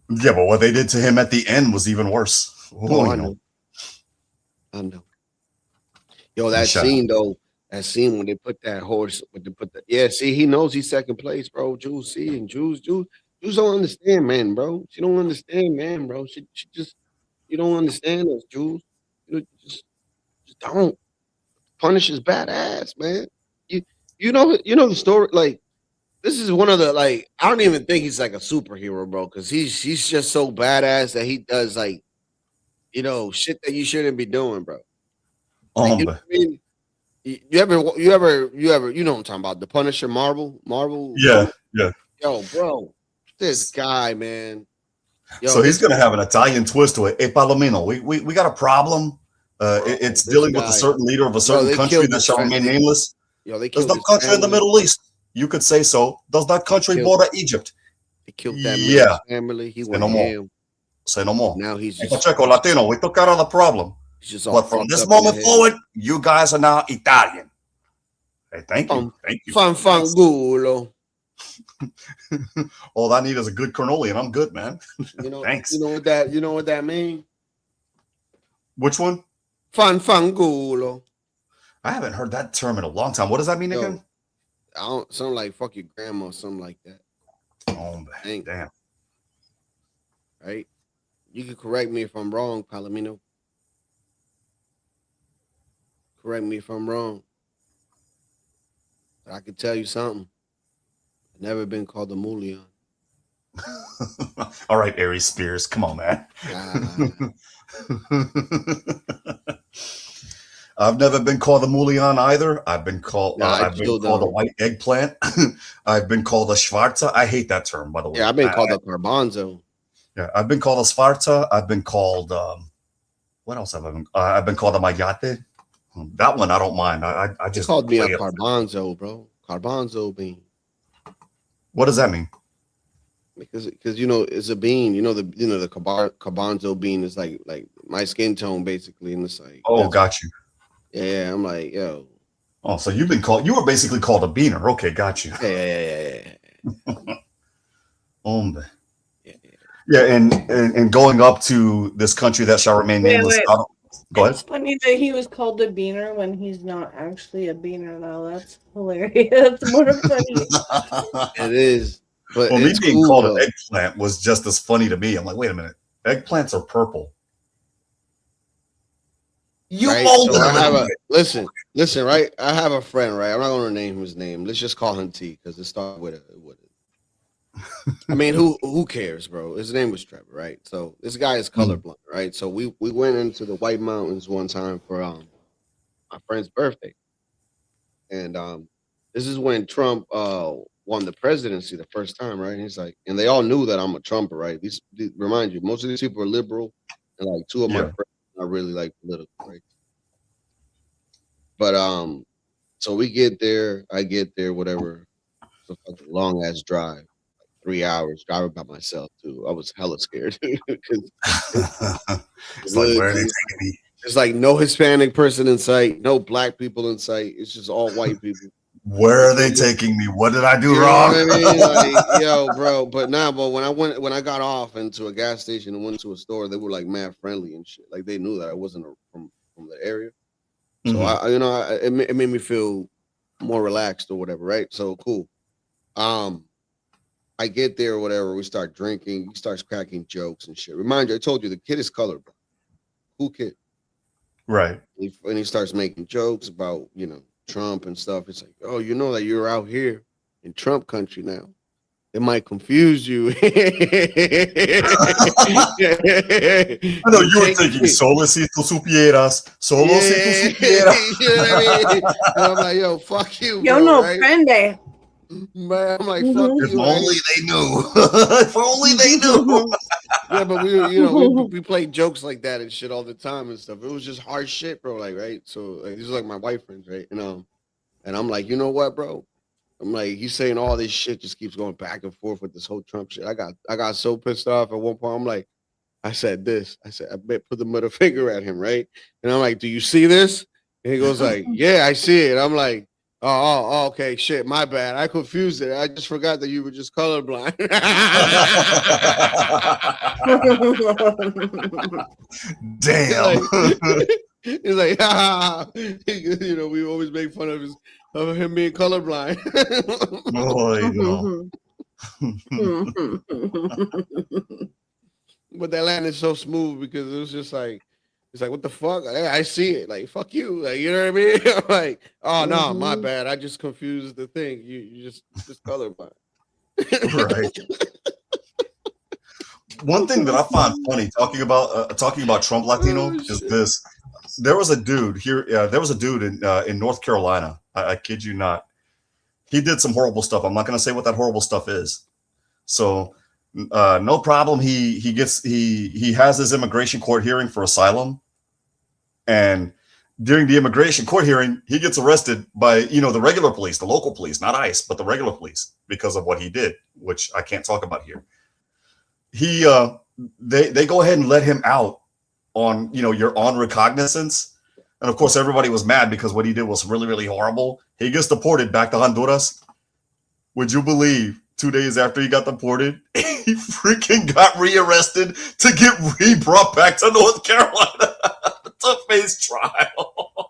Yeah, but what they did to him at the end was even worse. Oh, I know. I know. Yo, that scene though. That scene when they put that horse, when they put the see, he knows he's second place, bro. Jules, see, and Jules don't understand, man, bro. She don't understand, man, bro. She just, you don't understand us, Jules. You just don't. Punish is badass, man. You know the story. Like, this is one of the I don't even think he's like a superhero, bro, because he's just so badass that he does like, shit that you shouldn't be doing, bro. Like, you know what I mean? You ever you know what I'm talking about? The Punisher, Marvel. Yeah. Yo, bro, this guy, man. Yo, So he's gonna have an Italian twist to it. Hey, Palomino, we got a problem. It's dealing with a certain leader of a certain country that shall remain nameless. Yo, they There's killed no his country in the family. Middle East. You could say so. Does that country border Egypt? They killed that Yeah. man's family. He Say went no more. ham. Say no more. Now he's Hey, just Pacheco, Latino, we took care of the problem. He's just all But from fucked this up in the moment head. forward, you guys are now Italian. Hey, thank you. Thank you. Fanfangulo. All I need is a good cannoli, and I'm good, man. Thanks. You know what that means? Which one? Fanfangulo. I haven't heard that term in a long time. What does that mean again? I don't something like fuck your grandma or something like that. Oh, damn. Right? You can correct me if I'm wrong, Palomino. Correct me if I'm wrong. But I can tell you something. I've never been called a Mulian. All right, Aries Spears. Come on, man. I've never been called a Mulian either. I've been called a white eggplant. I've been called a Schwarza. I hate that term, by the way. Yeah, I've been called a Garbanzo. Yeah, I've been called a Schwarza. I've been called what else have I been? I've been called a Mayate. That one I don't mind. I just called me a play it. Garbanzo, bro. Garbanzo bean. What does that mean? Because it's a bean. The Garbanzo bean is like my skin tone basically, and it's like, Oh, got you. Yeah, I'm like, yo. Oh, so you were basically called a beaner. Okay, got you. Yeah. Hombre. Yeah, and going up to this country that shall remain nameless. Go ahead. It's funny that he was called a beaner when he's not actually a beaner, though. That's hilarious. That's more funny. It is. But Well, me it's being cool, called though. an eggplant was just as funny to me. I'm like, wait a minute. Eggplants are purple. You Right? molded So I them. have listen, right? I have a friend, right? I'm not gonna name his name. Let's just call him T because it started with a I mean, who cares, bro? His name was Trevor, right? So this guy is colorblind, right? So we went into the White Mountains one time for my friend's birthday. And this is when Trump won the presidency the first time, right? And he's like, and they all knew that I'm a Trumper, right? These remind you, most of these people are liberal, and like two of my friends are really like political, right? But so we get there, I get there, whatever. It's a fucking long ass drive, like 3 hours driving by myself too. I was hella scared. It's like, where are they taking me? There's like no Hispanic person in sight, no black people in sight. It's just all white people. Where are they taking me? What did I do You know wrong? what I mean? Like, yo, bro. But when I got off into a gas station and went to a store, they were like mad friendly and shit. Like they knew that I wasn't from the area. So Mhm. it made me feel more relaxed or whatever, right? So cool. I get there or whatever. We start drinking. He starts cracking jokes and shit. Remind you, I told you the kid is colorblind. Cool kid. Right. And he starts making jokes about Trump and stuff. It's like, oh, you know that you're out here in Trump country now. It might confuse you. I know you were thinking, solo si tú supieras, solo si tú supieras. You know what I mean? And I'm like, yo, fuck you, Yo bro, no right? prende. Man, I'm like, fuck If you. only right? they knew. If only they knew. Yeah, but we play jokes like that and shit all the time and stuff. It was just hard shit, bro. Like, right? So like, these are like my white friends, right? And I'm like, you know what, bro? I'm like, he's saying all this shit, just keeps going back and forth with this whole Trump shit. I got so pissed off at one point. I'm like, I said, I put the middle finger at him, right? And I'm like, do you see this? And he goes like, yeah, I see it. I'm like, oh, okay, shit, my bad. I confused it. I just forgot that you were just colorblind. Damn. He's like, you know, we always make fun of him being colorblind. Boy, no. But that landed so smooth because it was just like, it's like, what the fuck? I see it. Like, fuck you. Like, you know what I mean? I'm like, oh no, my bad. I just confused the thing. You just colorblind. Right. One thing that I find funny talking about Trump Latino is this. There was a dude here. There was a dude in North Carolina. I kid you not. He did some horrible stuff. I'm not going to say what that horrible stuff is. So no problem. He has his immigration court hearing for asylum, and during the immigration court hearing, he gets arrested by the regular police, the local police, not ICE, but the regular police because of what he did, which I can't talk about here. They go ahead and let him out on you're on recognizance, and of course everybody was mad because what he did was really, really horrible. He gets deported back to Honduras. Would you believe 2 days after he got deported, he freaking got rearrested to get brought back to North Carolina to face trial?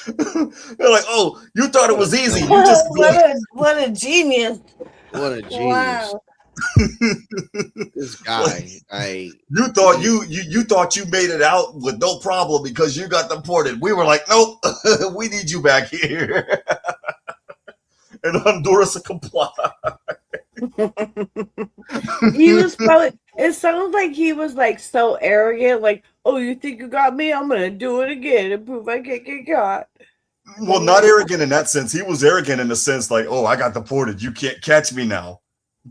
They're like, oh, you thought it was easy. You just what a genius. What a genius. Wow. This guy, you thought you thought you made it out with no problem because you got deported. We were like, nope, we need you back here. And Honduras complied. He was probably, it sounds like he was like so arrogant, like, oh, you think you got me? I'm gonna do it again and prove I can't get caught. Well, not arrogant in that sense. He was arrogant in the sense like, oh, I got deported. You can't catch me now.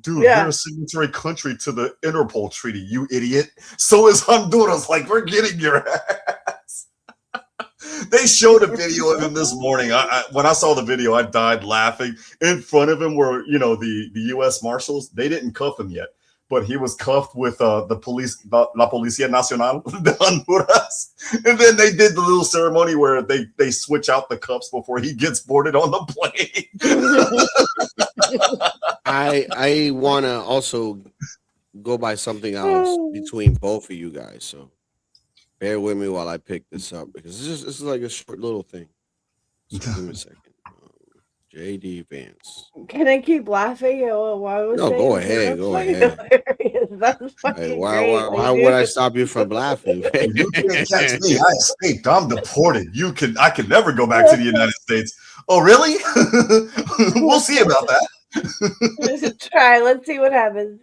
Dude, Yeah. you're a signatory country to the Interpol treaty, you idiot. So is Honduras. Like, we're getting your ass. They showed a video of him this morning. When I saw the video, I died laughing. In front of him were, the U.S. Marshals. They didn't cuff him yet, but he was cuffed with the police, La Policía Nacional de Honduras. And then they did the little ceremony where they switch out the cuffs before he gets boarded on the plane. I want to also go by something else between both of you guys. So bear with me while I pick this up because this is like a short little thing. So give me a second. JD Vance. Can I keep laughing at what I was No, saying? go ahead. That's Go fucking ahead. hilarious. That's fucking Hey, great. why would I stop you from laughing? You can't catch me. I escaped. I'm deported. I can never go back to the United States. Oh, really? We'll see about that. Let's try. Let's see what happens.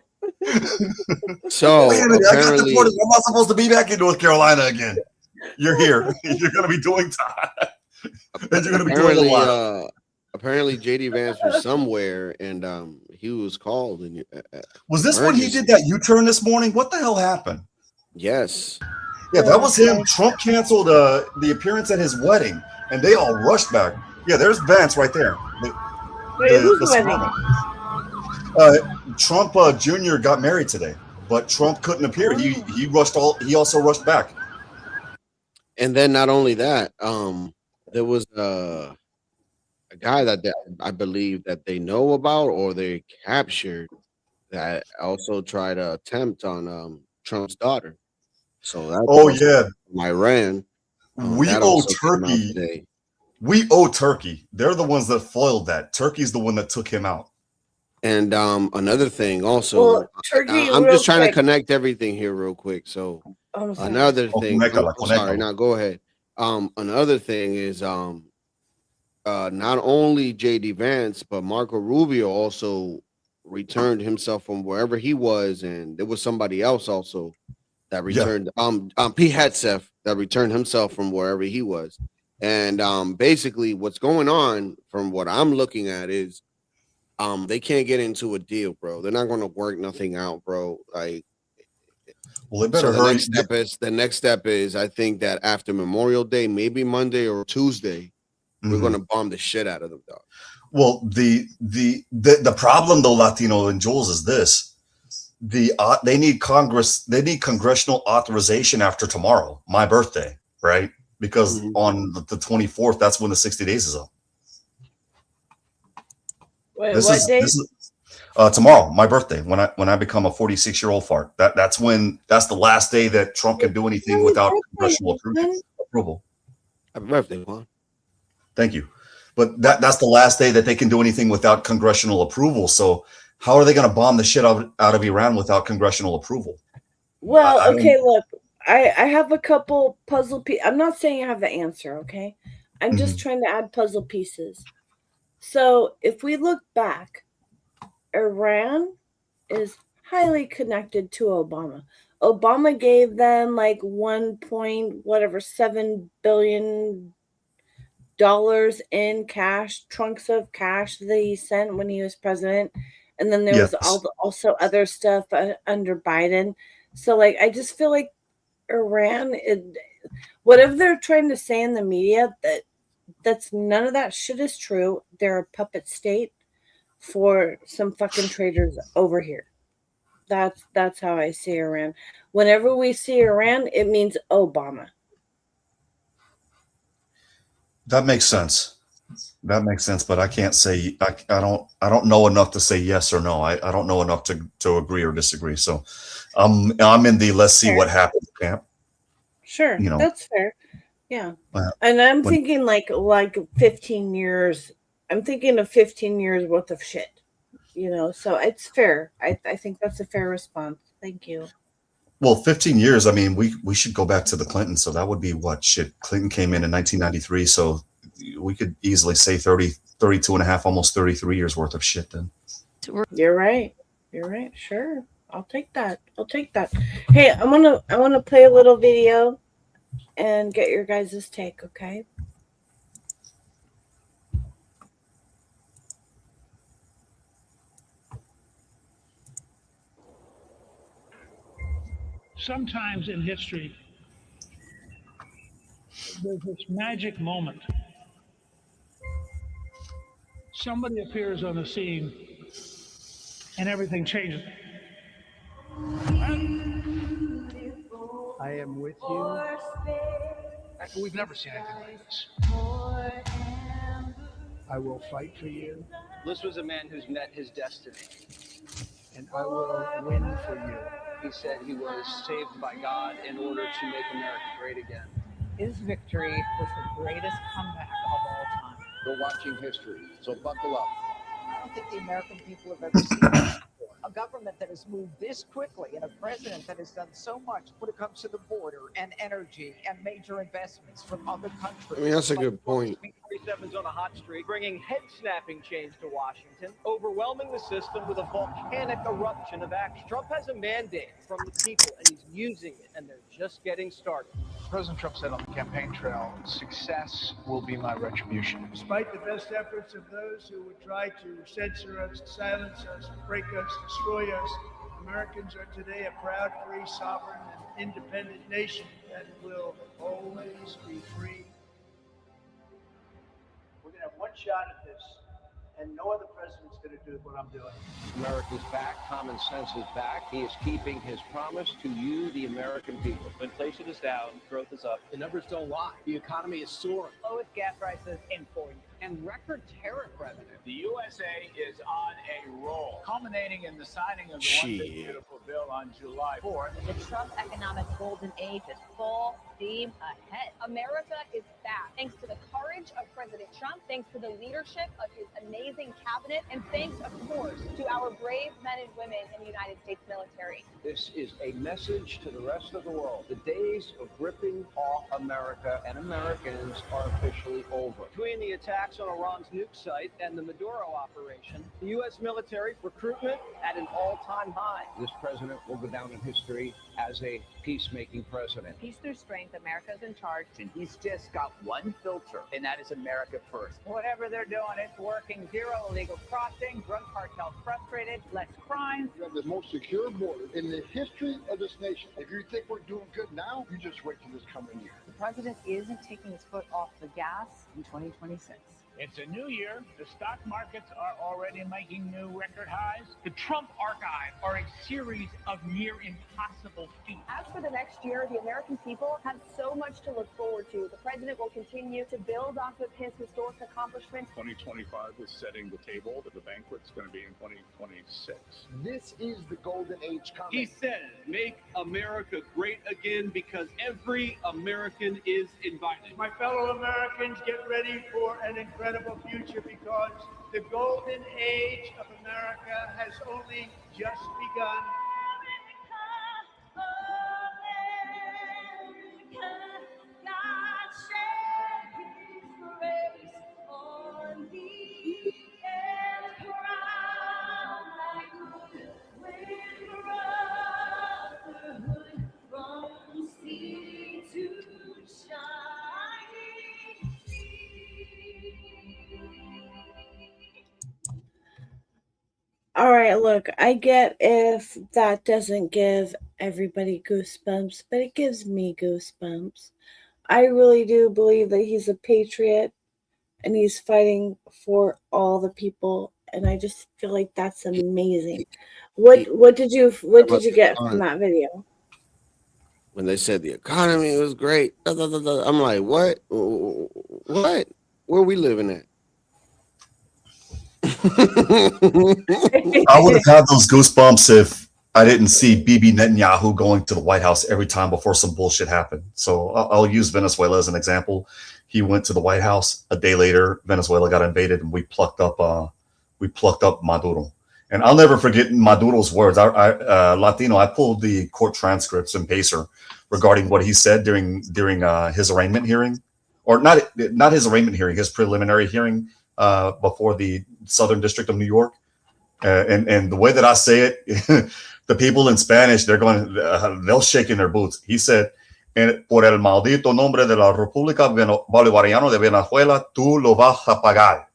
So Wait a minute, I got apparently, deported. I'm not supposed to be back in North Carolina again. You're here. You're going to be doing time. And you're going to be doing a lot. apparently JD Vance was somewhere and he was called. And Was this when he did that U-turn this morning? What the hell happened? Yes. Yeah, that was him. Trump canceled the appearance at his wedding, and they all rushed back. Yeah, there's Vance right there. Wait, who's wedding? Trump Jr. got married today, but Trump couldn't appear. He also rushed back. And then not only that, there was a guy that I believe that they know about or they captured that also tried to attempt on Trump's daughter. So that's Iran. We owe Turkey. We owe Turkey. They're the ones that foiled that. Turkey's the one that took him out. And another thing also, Turkey, I'm real just trying quick. to connect everything here real quick. So Oh, sorry. another Oh, thing, conéctala, I'm sorry, conéctala. now go ahead. Another thing is not only JD Vance, but Marco Rubio also returned himself from wherever he was, and there was somebody else also that returned. Pete Hegseth that returned himself from wherever he was, and basically what's going on from what I'm looking at is they can't get into a deal, bro. They're not going to work nothing out, bro. Like, well, they better so hurry. The next step is I think that after Memorial Day, maybe Monday or Tuesday, we're going to bomb the shit out of them, dog. Well, the problem though, Latino and Jules, is this: they need congressional authorization after tomorrow, my birthday, right? Because on the 24th, that's when the 60 days is up. Wait, what day? This is tomorrow, my birthday, when I become a 46-year-old fart. That's the last day that Trump can do anything without congressional approval. Happy birthday, Juan. Thank you. But that's the last day that they can do anything without congressional approval. So how are they going to bomb the shit out of Iran without congressional approval? Well, okay, look, I have a couple puzzle pieces. I'm not saying I have the answer, okay? I'm just trying to add puzzle pieces. So if we look back, Iran is highly connected to Obama. Obama gave them like $1.7 billion in cash, trunks of cash that he sent when he was president. And then there was also other stuff under Biden. So like, I just feel like Iran, whatever they're trying to say in the media, that's none of that shit is true. They're a puppet state for some fucking traitors over here. That's how I see Iran. Whenever we see Iran, it means Obama. That makes sense. But I can't say I don't know enough to say yes or no. I don't know enough to agree or disagree. So I'm in the let's see what happens camp. Sure, that's fair. Yeah. And I'm thinking like 15 years. I'm thinking of 15 years worth of shit. So it's fair. I think that's a fair response. Thank you. Well, 15 years. I mean, we should go back to the Clintons. So that would be what shit. Clinton came in 1993. So we could easily say 32 and a half, almost 33 years worth of shit then. You're right. Sure. I'll take that. Hey, I want to play a little video and get your guys' take, okay? Sometimes in history, there's this magic moment. Somebody appears on the scene and everything changes. I am with you. We've never seen anything like this. I will fight for you. This was a man who's met his destiny. And I will win for you. He said he was saved by God in order to make America great again. His victory was the greatest comeback of all time. We're watching history, so buckle up. I don't think the American people have ever seen this before. A government that has moved this quickly and a president that has done so much when it comes to the border and energy and major investments from other countries. I mean, that's a good point. B-47's on a hot streak, bringing head-snapping change to Washington, overwhelming the system with a volcanic eruption of action. Trump has a mandate from the people, and he's using it, and they're just getting started. President Trump said on the campaign trail, success will be my retribution. Despite the best efforts of those who would try to censor us, silence us, break us, destroy us, Americans are today a proud, free, sovereign, and independent nation that will always be free. We're going to have one shot at this, and no other president's going to do what I'm doing. America's back. Common sense is back. He is keeping his promise to you, the American people. Inflation is down. Growth is up. The numbers don't lie. The economy is soaring. Lowest gas prices in 4 years. And record tariff revenue. The USA is on a roll, culminating in the signing of the One Big Beautiful Bill on July 4th. The Trump economic golden age is full steam ahead. America is back, thanks to the courage of President Trump, thanks to the leadership of his amazing cabinet, and thanks, of course, to our brave men and women in the United States military. This is a message to the rest of the world. The days of ripping off America and Americans are officially over. Between the attacks attacks on Iran's nuke site and the Maduro operation, the U.S. military recruitment at an all-time high. This president will go down in history as a peacemaking president. Peace through strength. America's in charge. And he's just got one filter, and that is America first. Whatever they're doing, it's working. Zero illegal crossing, drug cartels frustrated, less crime. We have the most secure border in the history of this nation. If you think we're doing good now, you just wait till this coming year. The president isn't taking his foot off the gas in 2026. It's a new year. The stock markets are already making new record highs. The Trump archive are a series of near impossible feats. As for the next year, the American people have so much to look forward to. The president will continue to build off of his historic accomplishments. 2025 is setting the table. The banquet's going to be in 2026. This is the golden age coming. He says, make America great again because every American is invited. My fellow Americans, get ready for an incredible future because the golden age of America has only just begun. All right, look, I get if that doesn't give everybody goosebumps, but it gives me goosebumps. I really do believe that he's a patriot and he's fighting for all the people, and I just feel like that's amazing. What did you get from that video? When they said the economy was great, I'm like, what? What? Where are we living at? I would have had those goosebumps if I didn't see Bibi Netanyahu going to the White House every time before some bullshit happened. So I'll use Venezuela as an example. He went to the White House. A day later, Venezuela got invaded, and we plucked up Maduro. And I'll never forget Maduro's words. Latino, I pulled the court transcripts in Pacer regarding what he said during his arraignment hearing, or not his arraignment hearing, his preliminary hearing before the Southern District of New York. And the way that I say it, the people in Spanish, they'll shake in their boots. He said, por el maldito nombre de la República Bolivariana de Venezuela, tú lo vas a pagar.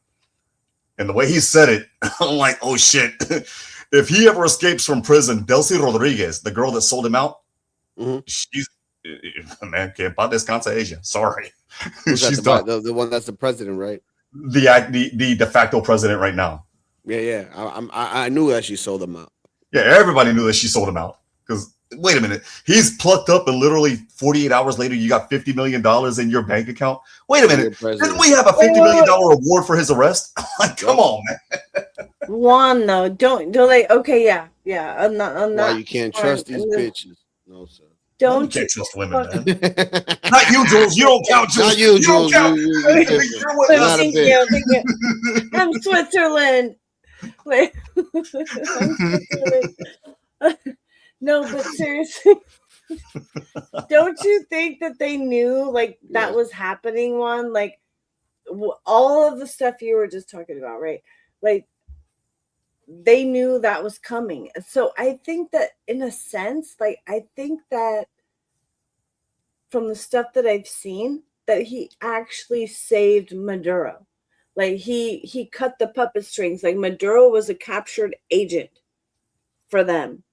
And the way he said it, I'm like, oh shit. If he ever escapes from prison, Delcy Rodriguez, the girl that sold him out, she's, man, que en paz descansa ella. Sorry. She's done. The one that's the president, right? The de facto president right now. Yeah. I knew that she sold him out. Yeah, everybody knew that she sold him out. Because wait a minute, he's plucked up, and literally 48 hours later, you got $50 million in your bank account. Wait a minute, didn't we have a $50 million award for his arrest? Like, come on, man. Juan, though, don't like. Okay, yeah. I'm not. Why you can't trust these bitches? No, sir. Don't you can't trust women, man. Not you, Jules. You don't count, Jules. Not you, Jules. You don't count. You're not a bitch. I'm Switzerland. Wait. I'm Switzerland. No, but seriously, don't you think that they knew like that was happening? One, like all of the stuff you were just talking about, right? Like they knew that was coming. So I think that in a sense, like I think that from the stuff that I've seen, that he actually saved Maduro. Like he cut the puppet strings. Like Maduro was a captured agent for them.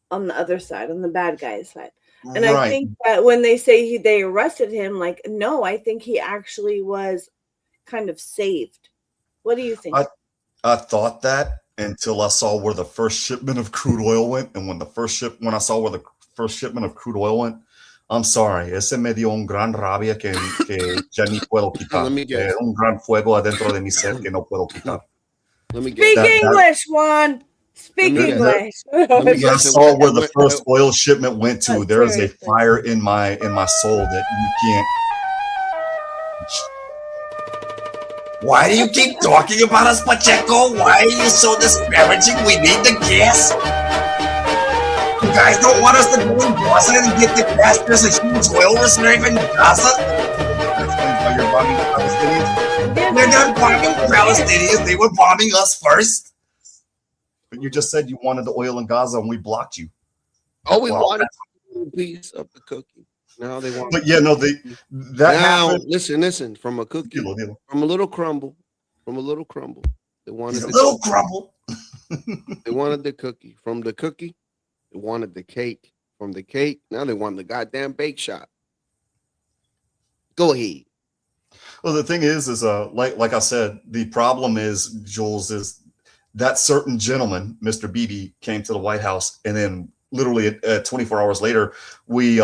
On the other side, on the bad guy's side. And right. I think that when they say they arrested him, like, no, I think he actually was kind of saved. What do you think? I thought that until I saw where the first shipment of crude oil went. And when I saw where the first shipment of crude oil went, I'm sorry, ese me dio un gran rabia que ya ni puedo quitar. Un gran fuego adentro de mi ser que no puedo quitar. Speak English, Juan. Speak English. I saw where the first oil shipment went to. There is a fire in my soul that you can't. Why do you keep talking about us, Pacheco? Why are you so disparaging? We need the gas. You guys don't want us to go in Gaza and get the gas. There's a huge oil reserve in Gaza. Give they're done bombing Palestinians, they were bombing us first. But you just said you wanted the oil in Gaza and we blocked you. Oh, we wanted a piece of the cookie. Now they want. But yeah, no, that now, happened. listen. From a cookie, from a little crumble, they wanted a little crumble. They wanted the cookie. From the cookie, they wanted the cake. From the cake, now they want the goddamn bake shop. Go ahead. Well, the thing is like I said, the problem is, Jules, is that certain gentleman, Mr. Bibi, came to the White House, and then literally 24 hours later, we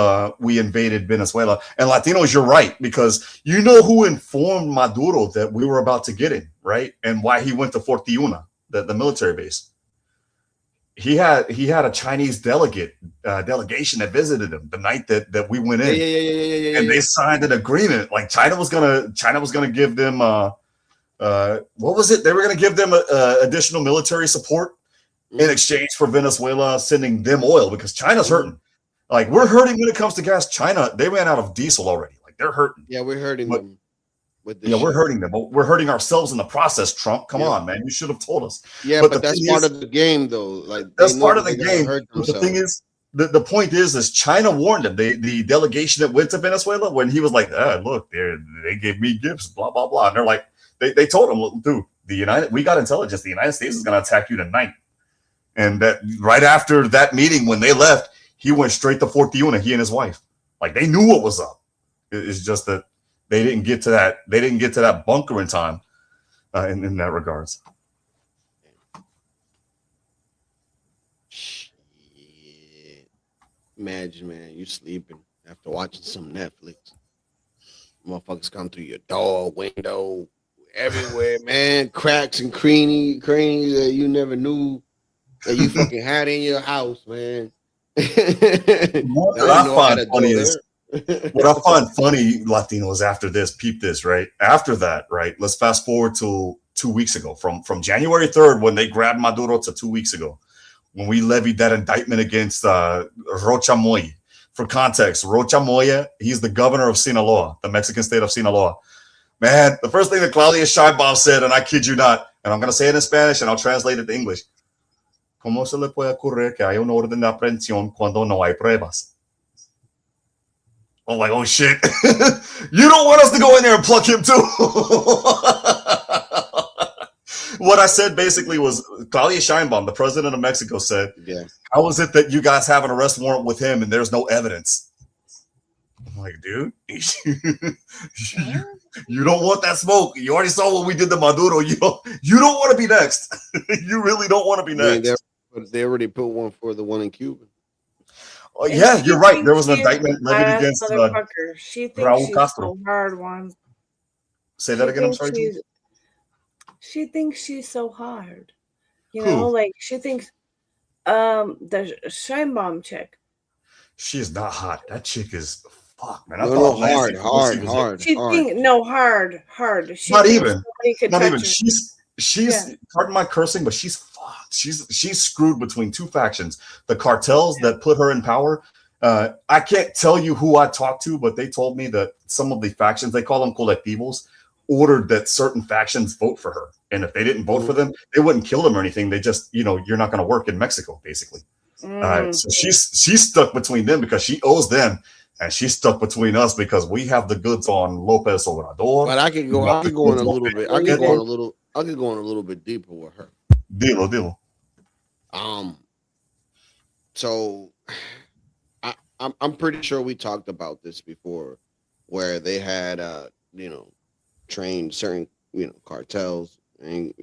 invaded Venezuela. And Latinos, you're right, because you know who informed Maduro that we were about to get him, right? And why he went to Fortiuna, the military base. He had a Chinese delegation that visited him the night that we went in, and they signed an agreement. Like China was gonna give them what was it? They were gonna give them additional military support in exchange for Venezuela sending them oil, because China's hurting. Like we're hurting when it comes to gas. China, they ran out of diesel already. Like they're hurting. Yeah, we're hurting them. We're hurting them, but we're hurting ourselves in the process. Trump, come on, man, you should have told us. Yeah, but that's part of the game, though. Like that's part of the game. But the thing is, the point is China warned them. The delegation that went to Venezuela, when he was like, look, they gave me gifts, blah blah blah, and they're like, they told him, dude, we got intelligence. The United States is going to attack you tonight. And that right after that meeting, when they left, he went straight to Fortiuna. He and his wife, like they knew what was up. It's just that. They didn't get to that. They didn't get to that bunker in time, in that regards. Shit. Imagine, man, you sleeping after watching some Netflix. Motherfuckers come through your door, window, everywhere, man. Cracks and crannies that you never knew that you fucking had in your house, man. What I find funny is. What I find funny, Latinos, after this, peep this, right? After that, right? Let's fast forward to 2 weeks ago, from January 3rd, when they grabbed Maduro, to 2 weeks ago, when we levied that indictment against Rocha Moya. For context, Rocha Moya, he's the governor of Sinaloa, the Mexican state of Sinaloa. Man, the first thing that Claudia Sheinbaum said, and I kid you not, and I'm going to say it in Spanish and I'll translate it to English. ¿Cómo se le puede ocurrir que haya un orden de aprehensión cuando no hay pruebas? I'm like, oh shit. You don't want us to go in there and pluck him too. What I said basically was, Claudia Sheinbaum, the president of Mexico, said, how is it that you guys have an arrest warrant with him and there's no evidence? I'm like, dude, you don't want that smoke. You already saw what we did to Maduro. You don't want to be next. You really don't want to be next. They already put one for the one in Cuba. Oh, yeah, you're right. There was an indictment levied against she thinks Raul she's Castro. so hard one. Say that again. I'm sorry. She thinks she's so hard. You Who? know, like she thinks the Sheinbaum chick. She is not hot. That chick is fuck, man. Hard. She think no hard. She Not thinks even. somebody could Not touch even. her. She's pardon my cursing, but she's fucked. She's screwed between two factions. The cartels that put her in power. I can't tell you who I talked to, but they told me that some of the factions, they call them colectivos, ordered that certain factions vote for her. And if they didn't vote for them, they wouldn't kill them or anything. They just, you're not going to work in Mexico, basically. So she's stuck between them because she owes them, and she's stuck between us because we have the goods on Lopez Obrador. But I could go in a little bit. I could go in a little bit deeper with her. Dilo. So I'm pretty sure we talked about this before, where they had trained certain cartels and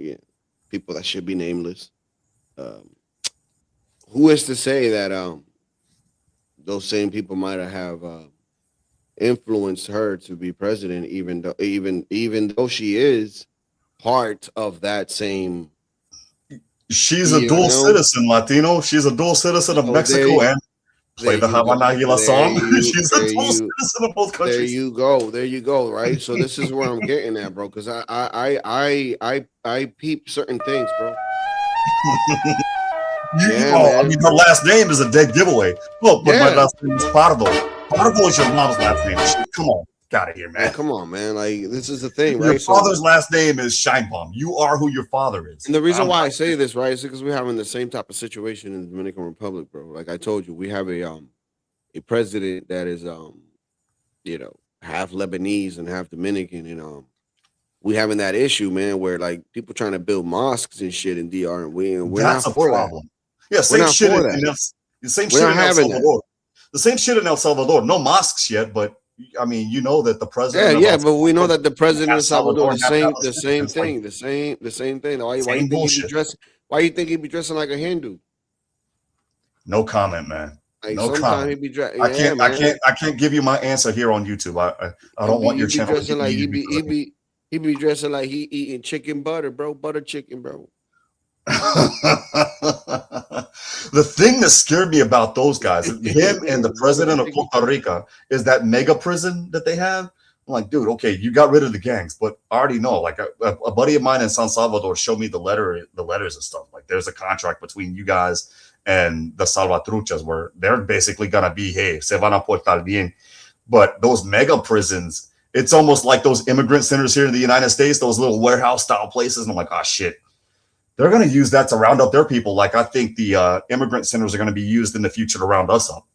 people that should be nameless. Who is to say that those same people might have influenced her to be president, even though she is part of that same. She's a dual citizen, Latino. She's a dual citizen of Mexico and play the Havana Aguila song. She's a dual citizen of both countries. There you go. Right. So this is where I'm getting at, bro. Because I peep certain things, bro. I mean, her last name is a dead giveaway. Look, but my last name is Pardo. Pardo is your mom's last name. Come on. Get out of here, man. Man, come on, man. Like, this is the thing, Your right? father's last name is Scheinbaum. You are who your father is. And the reason I'm why I not- say this, right, is because we're having the same type of situation in the Dominican Republic, bro. Like I told you, we have a president that is you know, half Lebanese and half Dominican, and we having that issue, man, where like people trying to build mosques and shit in DR, and we're That's not a for problem. that. Yeah, We're same not shit for in that. the same We're shit not in El having that. Salvador. The same shit in El Salvador. No mosques yet, but I mean, you know that the Yeah, president. of yeah, El but we know Salvador, that the president half of Salvador, Salvadoran, half Palestinian. It's like the same thing. Why you same think he be bullshit. dressing? Why you think he be dressing like a Hindu? No comment, man. Like No sometimes comment. he be dressing. I Yeah, can't. man. I can't give you my answer here on YouTube. I don't want He your be channel to dressing get like muted because he be dressing like he eating chicken butter, bro. Butter chicken, bro. the thing that scared me about those guys, him and the president of Costa Rica, is that mega prison that they have. I'm like, dude, okay, you got rid of the gangs, but I already know. Like a buddy of mine in San Salvador showed me the letters and stuff. Like, there's a contract between you guys and the Salvatruchas where they're basically gonna be, hey, se van a portar bien. But those mega prisons, it's almost like those immigrant centers here in the United States, those little warehouse style places. And I'm like, oh shit. They're going to use that to round up their people. Like I think the immigrant centers are going to be used in the future to round us up.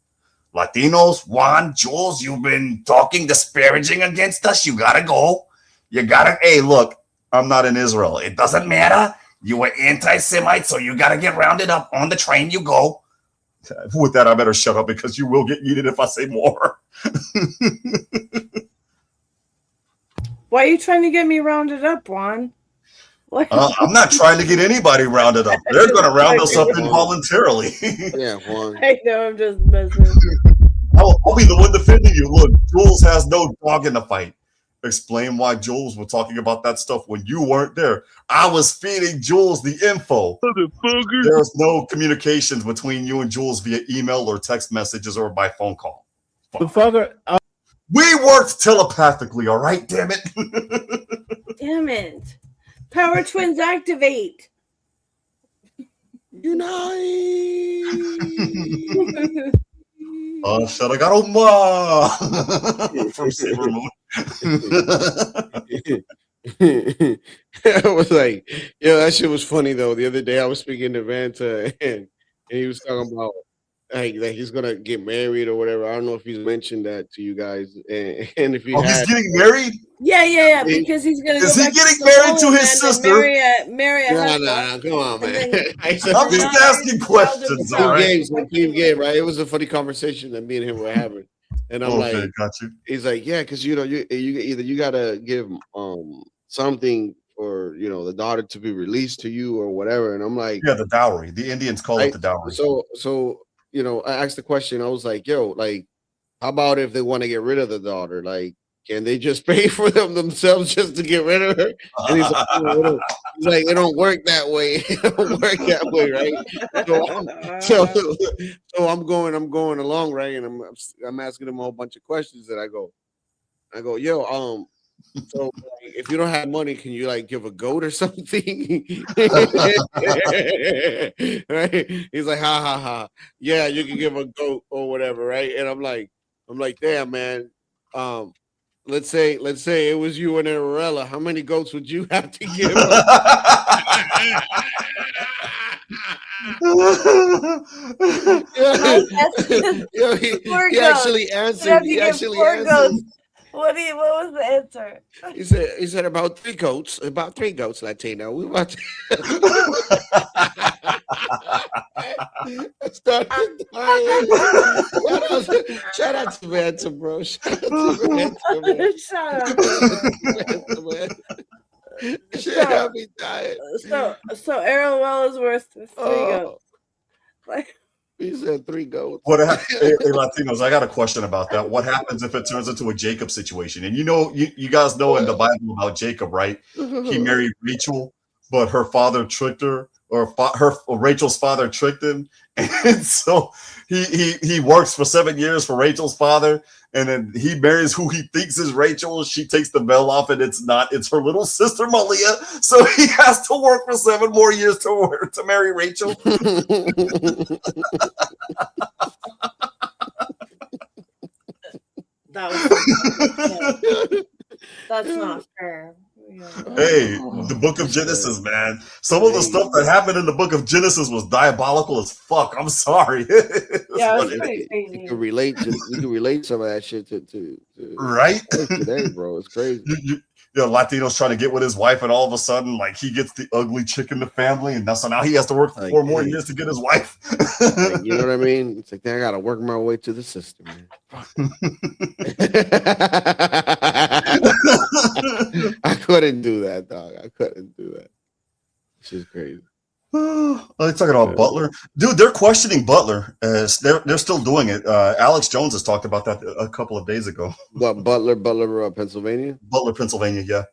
Latinos, Juan, Jules, you've been talking disparaging against us. You got to go. You got to, hey, look, I'm not in Israel. It doesn't matter. You were anti-Semite, so you got to get rounded up. On the train you go. With that, I better shut up because you will get yeeted if I say more. Why are you trying to get me rounded up, Juan? What? I'm not trying to get anybody rounded up. They're going to round us up involuntarily. Yeah, Juan. I know, I'm just messing. I'll be the one defending you. Look, Jules has no dog in the fight. Explain why Jules was talking about that stuff when you weren't there. I was feeding Jules the info. There's no communications between you and Jules via email or text messages or by phone call. The father. We worked telepathically, all right? Damn it. Damn it. Power twins activate. Unite. Sharagaroma from Sailor Moon. I was like, yo, that shit was funny though. The other day I was speaking to Vanta and he was talking about like that he's gonna get married or whatever. I don't know if he's mentioned that to you guys, and if he he's getting married. Yeah, because he's gonna. Is go he back getting to married to Holy his Land and sister? Marry a No, husband. come on, man. I'm just asking questions, all right? Team game, right? It was a funny conversation that me and him were having, and I'm Okay, like, got you. he's like, yeah, because you know, you either you gotta give something for the daughter to be released to you or whatever, and I'm like, Yeah, the dowry. The Indians call it the dowry. So I asked the question. I was like, yo, like, how about if they want to get rid of the daughter? Like, can they just pay for them themselves just to get rid of her? And he's like, it don't work that way. It don't work that way, right? So I'm going along, right? And I'm asking him a whole bunch of questions. That I go, yo, so if you don't have money, can you like give a goat or something? Right? He's like, ha. Yeah, you can give a goat or whatever, right? And I'm like, damn, man. Let's say it was you and Arella. How many goats would you have to give? He actually answered. He actually answered. What was the answer? He said about three goats, Latino. We about to started dying. Shout out to Vanta, bro. Shout out to Vanta, man. Shut up, me dying. So Arrowell is worth 3 goats. Like, he said 3 goats. Hey, Latinos, I got a question about that. What happens if it turns into a Jacob situation? And you guys know in the Bible about Jacob, right? He married Rachel, but her father tricked her, or Rachel's father tricked him, and so he works for 7 years for Rachel's father, and then he marries who he thinks is Rachel. She takes the veil off, and it's not. It's her little sister Malia. So he has to work for 7 more years to marry Rachel. That was that's not fair. Yeah. Hey, the book of Genesis, man. Some of the stuff that happened in the book of Genesis was diabolical as fuck. I'm sorry. Yeah, That's it's what it pretty is. crazy. You can relate to you can relate some of that shit to Right? today, bro. It's crazy. Latino's trying to get with his wife, and all of a sudden, like, he gets the ugly chick in the family, and so now he has to work for Like, 4 more hey. years to get his wife. Like, you know what I mean? It's like, then I gotta work my way to the system, man. I couldn't do that, dog. I couldn't do that. It's just crazy. They're talking about Butler, dude. They're questioning Butler. They're still doing it. Alex Jones has talked about that a couple of days ago. What, Butler, Pennsylvania? Butler, Pennsylvania. Yeah.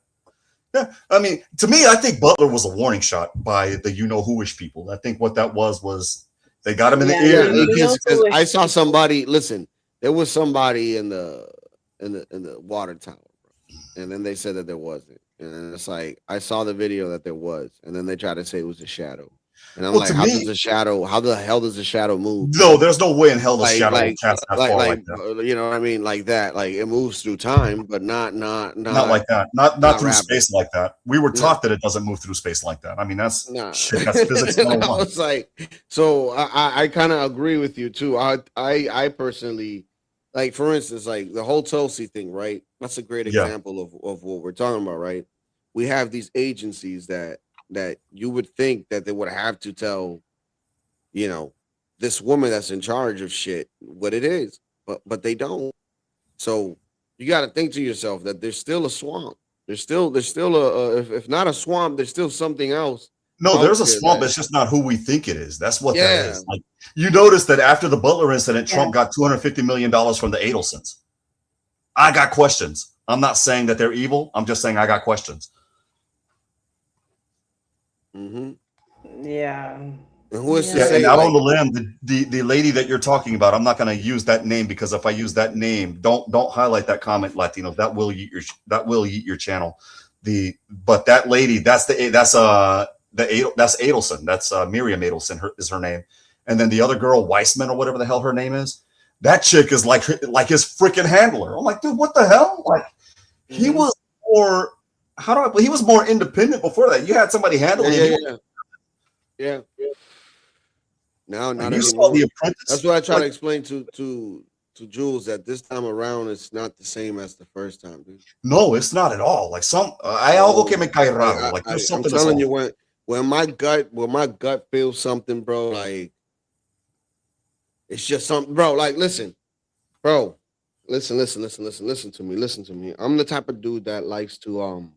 I mean, to me, I think Butler was a warning shot by the you-know-who-ish people. I think what that was they got him in the ear. Because I saw somebody. Listen, there was somebody in the water tower, and then they said that there wasn't. And it's like, I saw the video that there was, and then they tried to say it was a shadow. And I'm Well, like, to how me- does a shadow? How the hell does a shadow move? No, there's no way in hell the shadow will cast that far like that. You know what I mean? Like that. Like it moves through time, but not Not like that. Not through rapid. space like that. We were No. taught that it doesn't move through space like that. I mean, that's Nah. shit. That's physics. I 101. was like, so I kind of agree with you too. I personally, like, for instance, like the whole Tulsi thing, right? That's a great Yeah. example of what we're talking about, right? We have these agencies that you would think that they would have to tell, you know, this woman that's in charge of shit what it is, but they don't. So you got to think to yourself that there's still a swamp. There's still a if not a swamp, there's still something else. No, out there's a there swamp. that- It's just not who we think it is. That's what Yeah. that is. Like, you notice that after the Butler incident, Trump got $250 million from the Adelsons. I got questions. I'm not saying that they're evil. I'm just saying I got questions. Yeah. And who is to Yeah, say, and out like- on the limb, the lady that you're talking about, I'm not going to use that name because if I use that name, don't highlight that comment, Latino. That will eat your channel. But that lady, that's Adelson. That's Miriam Adelson is her name, and then the other girl, Weissman or whatever the hell her name is. That chick is like his freaking handler. I'm like, dude, what the hell? Like, he was more. He was more independent before that. You had somebody handling him. Yeah. Now, not You saw anymore. The Apprentice. That's what I try to Like- explain to Jules, that this time around it's not the same as the first time, dude. No, it's not at all. Like hay algo que me cae raro. Like there's I'm something that's telling you, off. when my gut feels something, bro, like it's just something, bro. Like, listen to me. I'm the type of dude that likes to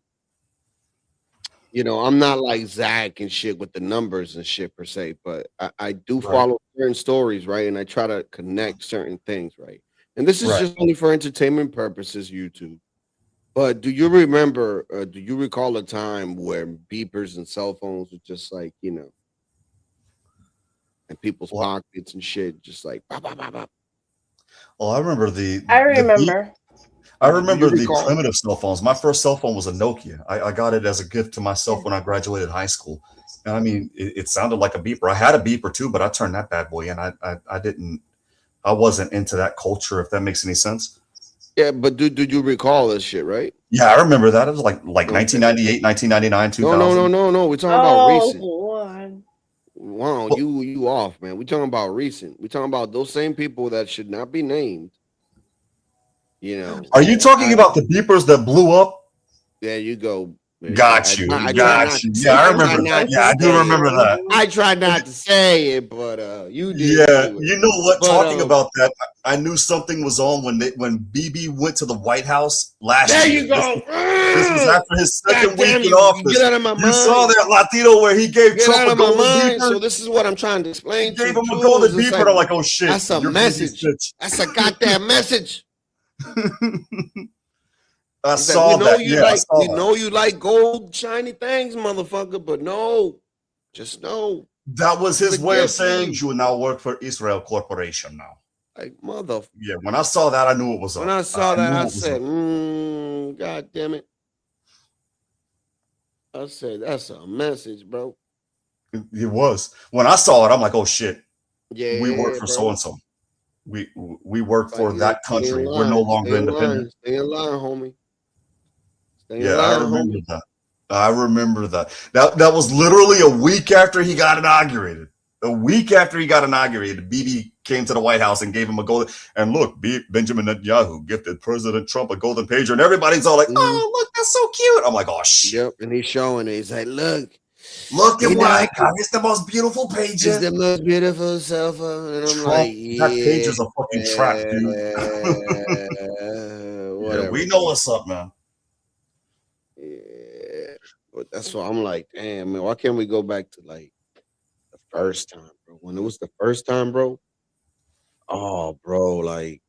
you know, I'm not like Zach and shit with the numbers and shit per se, but I do follow certain stories, right? And I try to connect certain things, right? And this is Right. just only for entertainment purposes, YouTube. But do you remember, do you recall a time where beepers and cell phones were just like, you know, in people's pockets and shit, just like, bop, bop, bop, bop. Oh, I remember I remember. I remember Do you the recall? primitive cell phones. My first cell phone was a Nokia. I got it as a gift to myself when I graduated high school. And I mean, it sounded like a beeper. I had a beeper too, but I turned that bad boy in. I wasn't into that culture, if that makes any sense. Yeah, but do you recall this shit, right? Yeah, I remember that. It was like 1998, 1999, 2000. No. We're talking about Oh, recent. Lord. Wow, you off, man. We're talking about recent. We're talking about those same people that should not be named. You know. Are you talking about the beepers that blew up? There you go. Got you. Got you. Yeah, I remember that. Yeah, I do remember that. I tried not to say it, but you did. Yeah, do it. you know what? But, Talking about that, I knew something was on when BB went to the White House last There year. you go. This was after his second God week damn in you. office. Get out of my You mind. saw that Latino where he gave Get Trump out a of my golden mind. beeper. So this is what I'm trying to explain to Gave you. him a golden Jules. It's beeper. I'm like, oh shit, that's a you're message. BB's bitch. That's a goddamn message. I It's saw we know that. you Yeah, I like saw we that. know you like gold shiny things, motherfucker, but no, just no. That was his way of Forgive saying me. you will now work for Israel Corporation now. Like mother. Yeah, when I saw that, I knew it was up. When I saw that, knew I it was said, up. God damn it. I said, that's a message, bro. It was. When I saw it, I'm like, oh shit. Yeah, We work for bro. so and so. We work for that country. We're no longer independent. Stay in line, homie. Stay in Yeah, line, I remember homie. that. I remember that. That was literally a week after he got inaugurated. A week after he got inaugurated, Bibi came to the White House and gave him a golden. And look, Benjamin Netanyahu gifted President Trump a golden pager, and everybody's all like, "Oh, look, that's so cute." I'm like, "Oh shit!" Yep, and he's showing it. He's like, "Look at what I got. It's the most beautiful pager. It's the most beautiful cell phone." And I'm Trump, like, that pager's a fucking trap, dude. Yeah, we know what's up, man. Yeah, but that's why I'm like, damn, man, why can't we go back to like the first time, bro? When it was the first time, bro. Oh, bro, like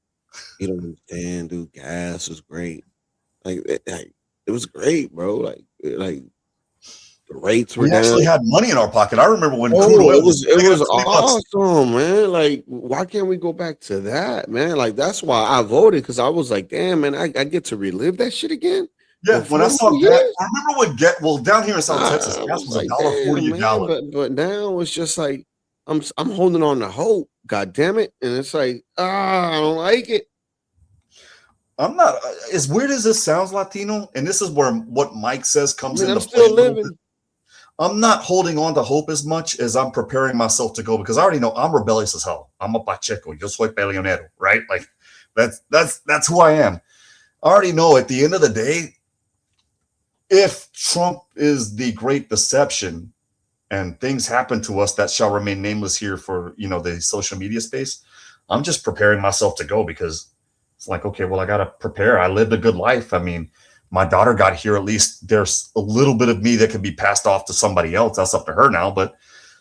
you don't understand, dude. Gas was great. Like it was great, bro. Like the rates were We down. actually had money in our pocket. I remember when crude Oh, oil it was $20 bucks. awesome, man. Like, why can't we go back to that, man? Like, that's why I voted, because I was like, damn, man, I get to relive that shit again. Yeah, For when I 4 saw years? gas, I remember when down here in South Texas, I gas was was like, $1.40 damn, a man, gallon. but now it's just like I'm holding on to hope. God damn it, and it's like I don't like it. I'm not as weird as this sounds, Latino, and this is where what Mike says comes I mean, into I'm play. still living. I'm not holding on to hope as much as I'm preparing myself to go, because I already know I'm rebellious as hell. I'm a Pacheco, yo soy peleonero, right? Like that's who I am. I already know at the end of the day, if Trump is the great deception and things happen to us that shall remain nameless here for the social media space, I'm just preparing myself to go, because it's like, okay, well, I gotta prepare. I lived a good life. I mean, my daughter got here. At least there's a little bit of me that can be passed off to somebody else. That's up to her now. But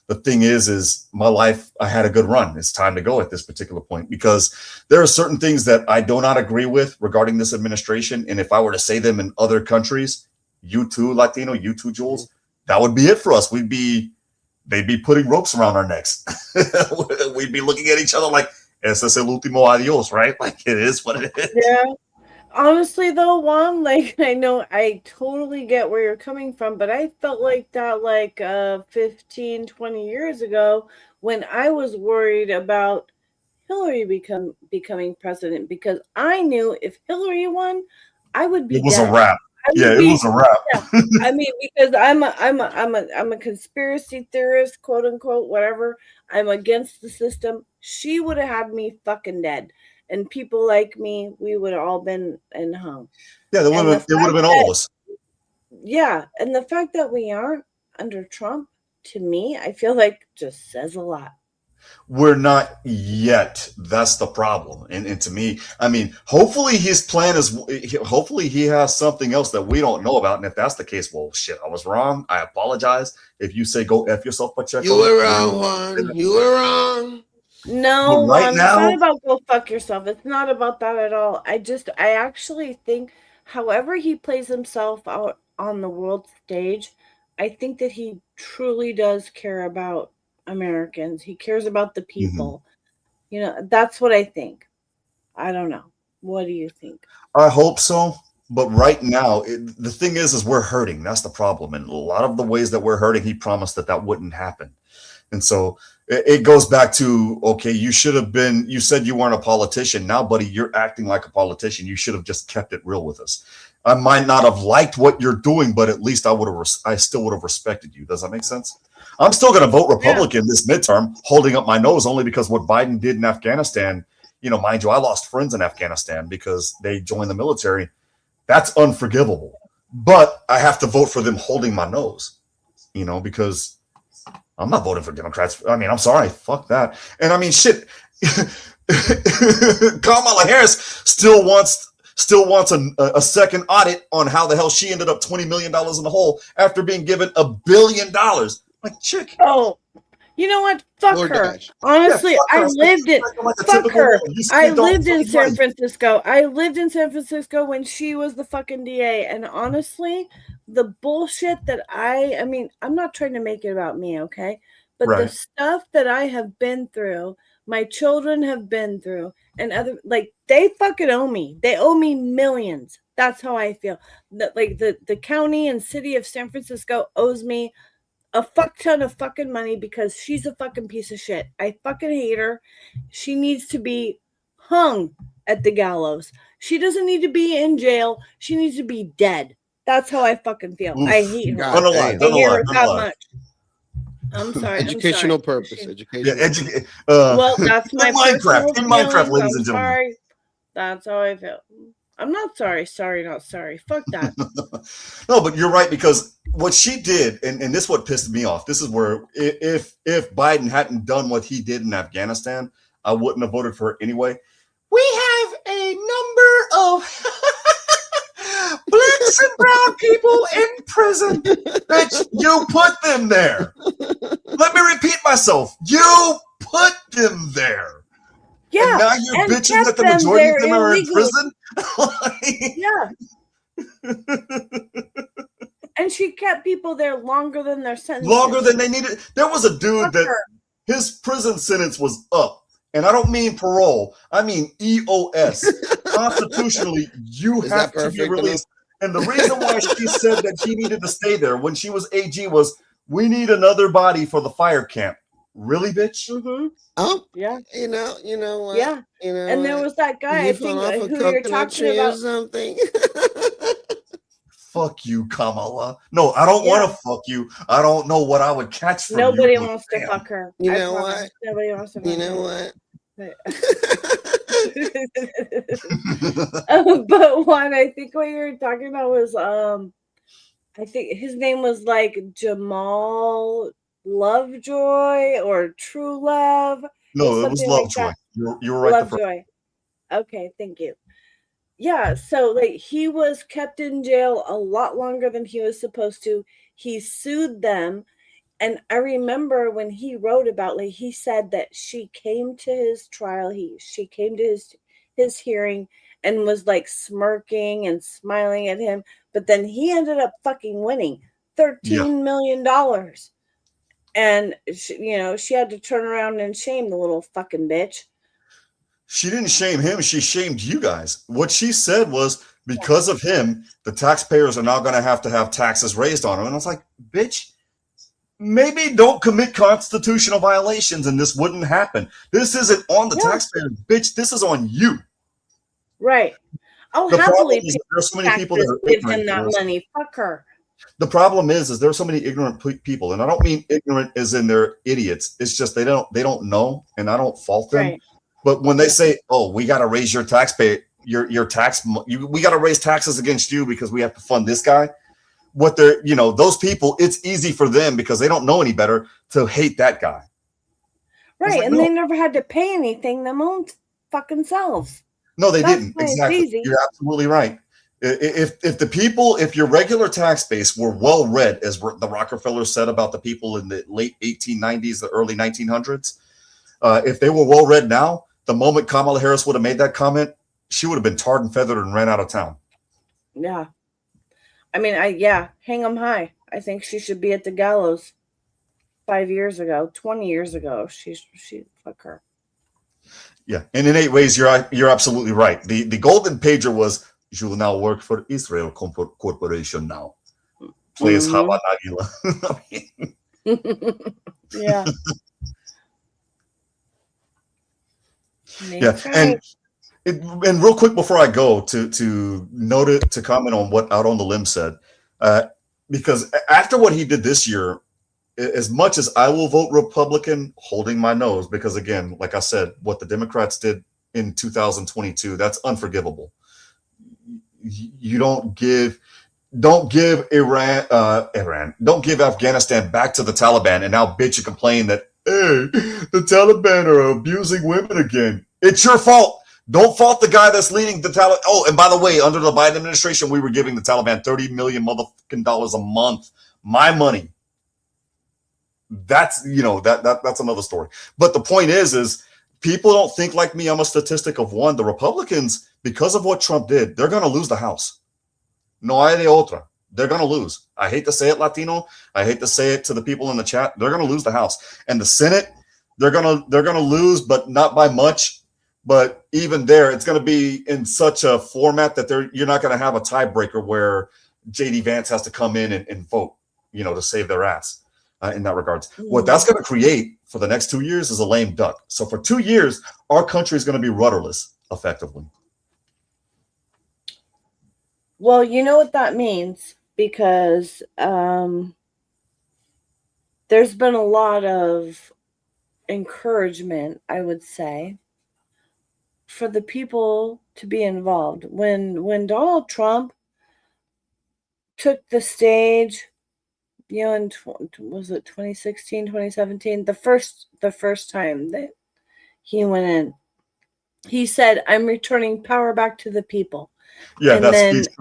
the thing is my life, I had a good run. It's time to go at this particular point, because there are certain things that I do not agree with regarding this administration. And if I were to say them in other countries, you too, Latino, you too, Jules, that would be it for us. They'd be putting ropes around our necks. We'd be looking at each other like, ese es el último adios, right? Like, it is what it is. Yeah. Honestly, though, Juan, like, I know I totally get where you're coming from, but I felt like that 15, 20 years ago when I was worried about Hillary becoming president, because I knew if Hillary won, I would be It was dead. a wrap. Yeah, it was a wrap. Yeah. I mean, because I'm a conspiracy theorist, quote unquote, whatever. I'm against the system. She would have had me fucking dead. And people like me, we would have all been in hung. Yeah, it would have been all of us. Yeah. And the fact that we aren't under Trump, to me, I feel like just says a lot. We're not yet. That's the problem. And to me, I mean, hopefully his plan is, hopefully he has something else that we don't know about. And if that's the case, well, shit, I was wrong. I apologize. If you say go F yourself, Pacheco. You were wrong, Juan. You were wrong. No, But right it's now- not about go fuck yourself. It's not about that at all. I actually think, however he plays himself out on the world stage, I think that he truly does care about Americans. He cares about the people. That's what I think. I don't know. What do you think? I hope so. But right now, the thing is we're hurting. That's the problem. And a lot of the ways that we're hurting, he promised that wouldn't happen. And so it goes back to, okay, you said you weren't a politician. Now, buddy, you're acting like a politician. You should have just kept it real with us. I might not have liked what you're doing, but at least I still would have respected you. Does that make sense? I'm still going to vote Republican this midterm, holding up my nose only because what Biden did in Afghanistan, mind you, I lost friends in Afghanistan because they joined the military. That's unforgivable. But I have to vote for them holding my nose, because I'm not voting for Democrats. I mean, I'm sorry. Fuck that. And I mean, shit. Kamala Harris still wants a second audit on how the hell she ended up $20 million in the hole after being given $1 billion. Like, chick. Oh, you know what? Fuck Lord her. gosh. Honestly, Yeah, fuck her. I lived it. Like a Fuck typical her. woman. You I spend all lived the in fucking San money. Francisco. I lived in San Francisco when she was the fucking DA. And honestly, the bullshit that I mean, I'm not trying to make it about me, okay? But the Right. stuff that I have been through, my children have been through, and they fucking owe me. They owe me millions. That's how I feel. The county and city of San Francisco owes me a fuck ton of fucking money because she's a fucking piece of shit. I fucking hate her. She needs to be hung at the gallows. She doesn't need to be in jail. She needs to be dead. That's how I fucking feel. Oof. I hate her. God I damn. hate her that much. I'm sorry. Educational I'm sorry. purpose. Yeah, Educational. Well, that's my in Minecraft. personal In Minecraft, feelings. ladies I'm and gentlemen. sorry. That's how I feel. I'm not sorry. Sorry, not sorry. Fuck that. No, but you're right, because what she did, and this is what pissed me off. This is where if Biden hadn't done what he did in Afghanistan, I wouldn't have voted for it anyway. We have a number of blacks and brown people in prison. Bitch, you put them there. Let me repeat myself. You put them there. Yeah. And now you're and bitching that kept the them majority of there them are in illegally. prison? Yeah. And she kept people there longer than their sentence. Longer than they needed. There was a dude that her. his prison sentence was up. And I don't mean parole. I mean EOS. Constitutionally, you Is have that to be perfect released. And the reason why she said that he needed to stay there when she was AG was, we need another body for the fire camp. Really, bitch? Mm-hmm. Oh, yeah. You know what? Yeah. You know And there what? was that guy, You I fell think, off a who you're coconut talking tree or about. something. Fuck you, Kamala. No, I don't want to fuck you. I don't know what I would catch from Nobody you. wants to fuck her. You I know promise. what? Nobody wants to fuck You know her. what? But one, I think what you were talking about was I think his name was like Jamal Lovejoy or True Love. No, it was something like Lovejoy. that. You were right the first. Lovejoy. Okay, thank you. Yeah, so like he was kept in jail a lot longer than he was supposed to. He sued them. And I remember when he wrote about, like, he said that she came to his trial, she came to his hearing and was like smirking and smiling at him, but then he ended up fucking winning $13 million. And she had to turn around and shame the little fucking bitch. She didn't shame him. She shamed you guys. What she said was, because of him, the taxpayers are now going to have taxes raised on them. And I was like, bitch, maybe don't commit constitutional violations and this wouldn't happen. This isn't on the taxpayer, bitch. This is on you. Right. I'll The problem happily is pay there's so many people that are give him ignorant. that There's- money. Fuck her. The problem is there are so many ignorant people, and I don't mean ignorant as in they're idiots. It's just they don't know, and I don't fault them. Right. But when they say, "Oh, we got to raise your taxpayer, your tax, we got to raise taxes against you because we have to fund this guy," what they're, those people, it's easy for them because they don't know any better to hate that guy. Right. like, And no. they never had to pay anything them own fucking selves. No, they That's didn't. why it's Exactly. easy. You're absolutely right. If your regular tax base were well read, as the Rockefeller said about the people in the late 1890s, the early 1900s, if they were well read now, the moment Kamala Harris would have made that comment, she would have been tarred and feathered and ran out of town. Yeah. I mean, hang them high. I think she should be at the gallows 5 years ago, 20 years ago. She fuck her. Yeah, and in 8 ways, you're absolutely right. The golden pager was, you will now work for Israel Corporation now. Please, Haba Nagila. Yeah. Yeah, and real quick before I go to comment on what Out on the Limb said, because after what he did this year, as much as I will vote Republican, holding my nose, because again, like I said, what the Democrats did in 2022, that's unforgivable. You don't give Afghanistan back to the Taliban and now bitch and complain that, hey, the Taliban are abusing women again. It's your fault. Don't fault the guy that's leading the Taliban. Oh, and by the way, under the Biden administration, we were giving the Taliban $30 million motherfucking dollars a month. My money. That's, that's another story. But the point is people don't think like me. I'm a statistic of one. The Republicans, because of what Trump did, they're going to lose the House. No hay de otra. They're going to lose. I hate to say it, Latino. I hate to say it to the people in the chat. They're going to lose the House. And the Senate, they're going to lose, but not by much. But even there, it's going to be in such a format that you're not going to have a tiebreaker where J.D. Vance has to come in and vote, to save their ass in that regards. What that's going to create for the next 2 years is a lame duck. So for 2 years, our country is going to be rudderless. effectively. Well, you know what that means, because there's been a lot of encouragement, I would say, for the people to be involved. When Donald Trump took the stage, you know, in was it 2016, 2017, the first time that he went in, he said, "I'm returning power back to the people." Yeah, And that then, speech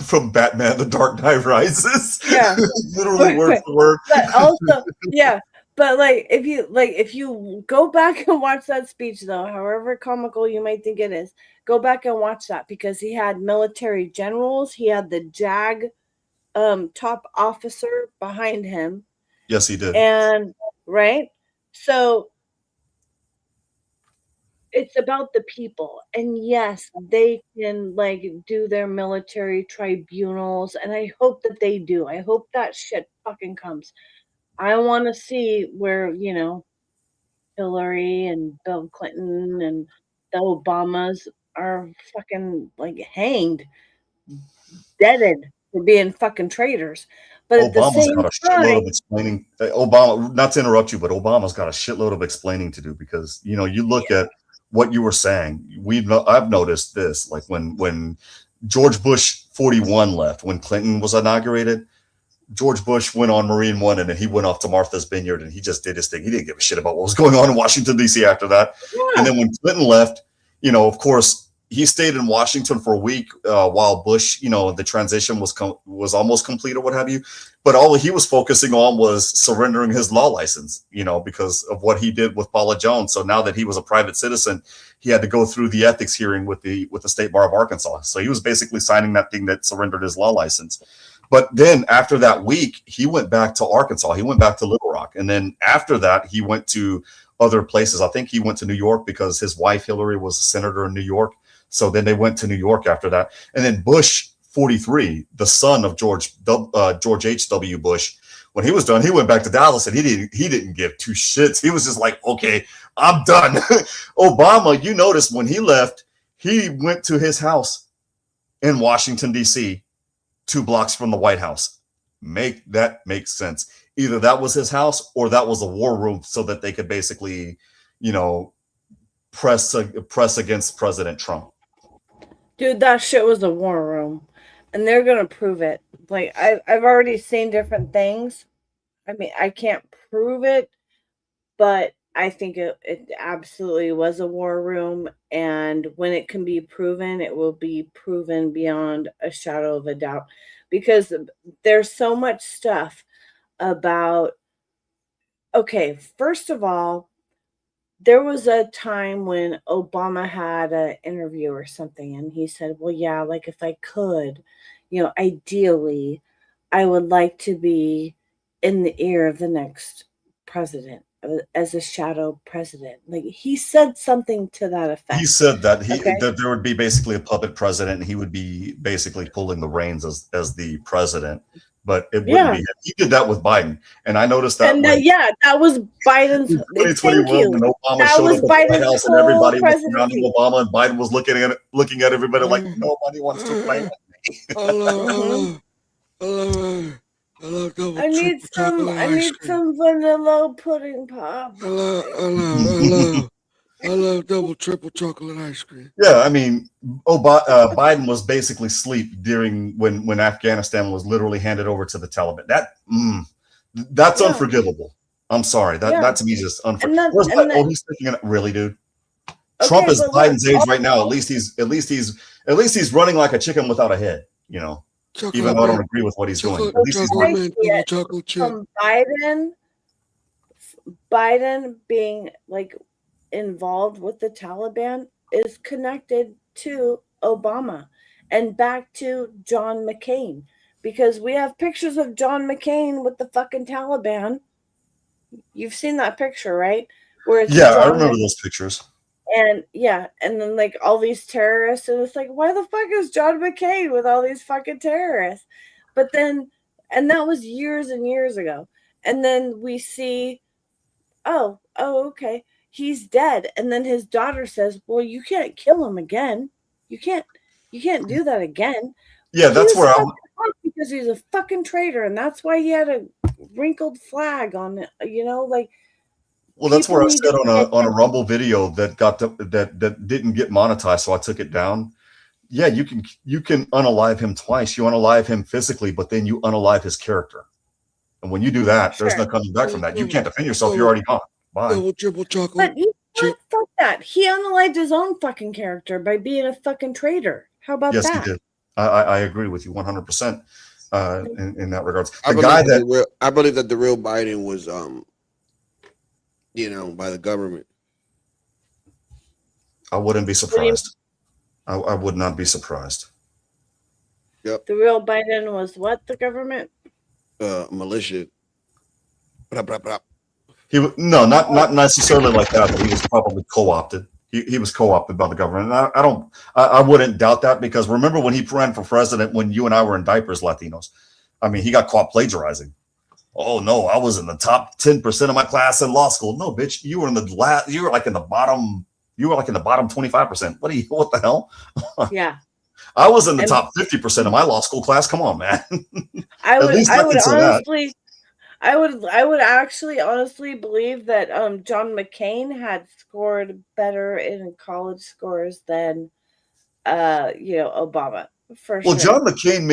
from Batman: The Dark Knight Rises. yeah, Literally word for word. but also, yeah, but like if you go back and watch that speech, though, however comical you might think it is, go back and watch that, because he had military generals, he had the JAG top officer behind him. Yes, he did. And right, so it's about the people. And yes, they can like do their military tribunals, and I hope that they do. I hope that shit fucking comes. I want to see where, you know, Hillary and Bill Clinton and the Obamas are fucking like hanged, deaded for being fucking traitors. But at the Obama's same got a shitload of time, explaining. Obama, not to interrupt you, but Obama's got a shitload of explaining to do, because you know, you look at what you were saying. I've noticed this, like when George Bush 41 left, when Clinton was inaugurated, George Bush went on Marine One, and then he went off to Martha's Vineyard, and he just did his thing. He didn't give a shit about what was going on in Washington, D.C. after that. Yeah. And then when Clinton left, you know, of course, he stayed in Washington for a week while Bush, you know, the transition was almost complete or what have you. But all he was focusing on was surrendering his law license, you know, because of what he did with Paula Jones. So now that he was a private citizen, he had to go through the ethics hearing with the State Bar of Arkansas. So he was basically signing that thing that surrendered his law license. But then after that week, he went back to Arkansas. He went back to Little Rock. And then after that, he went to other places. I think he went to New York because his wife, Hillary, was a senator in New York. So then they went to New York after that. And then Bush 43, the son of George H.W. Bush, when he was done, he went back to Dallas, and he didn't give two shits. He was just like, okay, I'm done. Obama, you noticed when he left, he went to his house in Washington, D.C., 2 blocks from the White House. Make sense. Either that was his house or that was a war room, so that they could basically, you know, press against President Trump. dude, that shit was a war room, and they're gonna prove it. Like I've already seen different things. I mean, I can't prove it, but I think it absolutely was a war room. And when it can be proven, it will be proven beyond a shadow of a doubt, because there's so much stuff about. Okay, first of all, there was a time when Obama had an interview or something, and he said, well, yeah, like if I could, you know, ideally, I would like to be in the ear of the next president as a shadow president. Like he said something to that effect. He said that Okay? that there would be basically a puppet president, and he would be basically pulling the reins as the president. But it wouldn't be him. He did that with Biden, and I noticed that. And that was Biden's. Thank you. When Obama That showed was up at the White Biden's House, and whole everybody was presidency. surrounding Obama, and Biden was looking at everybody like nobody wants to play with me. I love double I need triple chocolate ice cream. some vanilla pudding pop. I love double triple chocolate ice cream. Yeah, I mean, Biden was basically asleep during when Afghanistan was literally handed over to the Taliban. That's unforgivable. I'm sorry. That to me is just unforgivable. He's thinking it, really, dude. Trump is Biden's age right now. At least he's running like a chicken without a head. You know, even though I don't agree with what he's doing. At least he's running. From Biden being like involved with the Taliban is connected to Obama and back to John McCain, because we have pictures of John McCain with the fucking Taliban. You've seen that picture, right? Where it's I remember those pictures. And and then like all these terrorists, and it's like, why the fuck is John McCain with all these fucking terrorists? But then, and that was years and years ago. And then we see, okay, he's dead. And then his daughter says, well, you can't kill him again. You can't do that again. Yeah, that's where I'm. Because he's a fucking traitor, and that's why he had a wrinkled flag on it. You know, like. Well, that's where I said on a Rumble video that that didn't get monetized, so I took it down. Yeah, you can unalive him twice. You unalive him physically, but then you unalive his character. And when you do that, there's no coming back from that. You can't defend yourself. You're already gone. Bye. Double, triple chocolate. But you fuck that. He unalived his own fucking character by being a fucking traitor. How about that? Yes, he did. I agree with you 100% in that regards. I believe that the real Biden was by the government. I wouldn't be surprised. I would not be surprised. Yep. The real Biden was what? The government? Militia. Blah, blah, blah. Not necessarily like that, but he was probably co-opted. He was co-opted by the government. And I wouldn't doubt that, because remember when he ran for president, when you and I were in diapers, Latinos, I mean, he got caught plagiarizing. Oh no, I was in the top 10% of my class in law school. No, bitch, you were in the you were like in the bottom 25%. What the hell? Yeah. I was in the top 50% of my law school class. Come on, man. I would actually honestly believe that John McCain had scored better in college scores than Obama. For well, sure. John McCain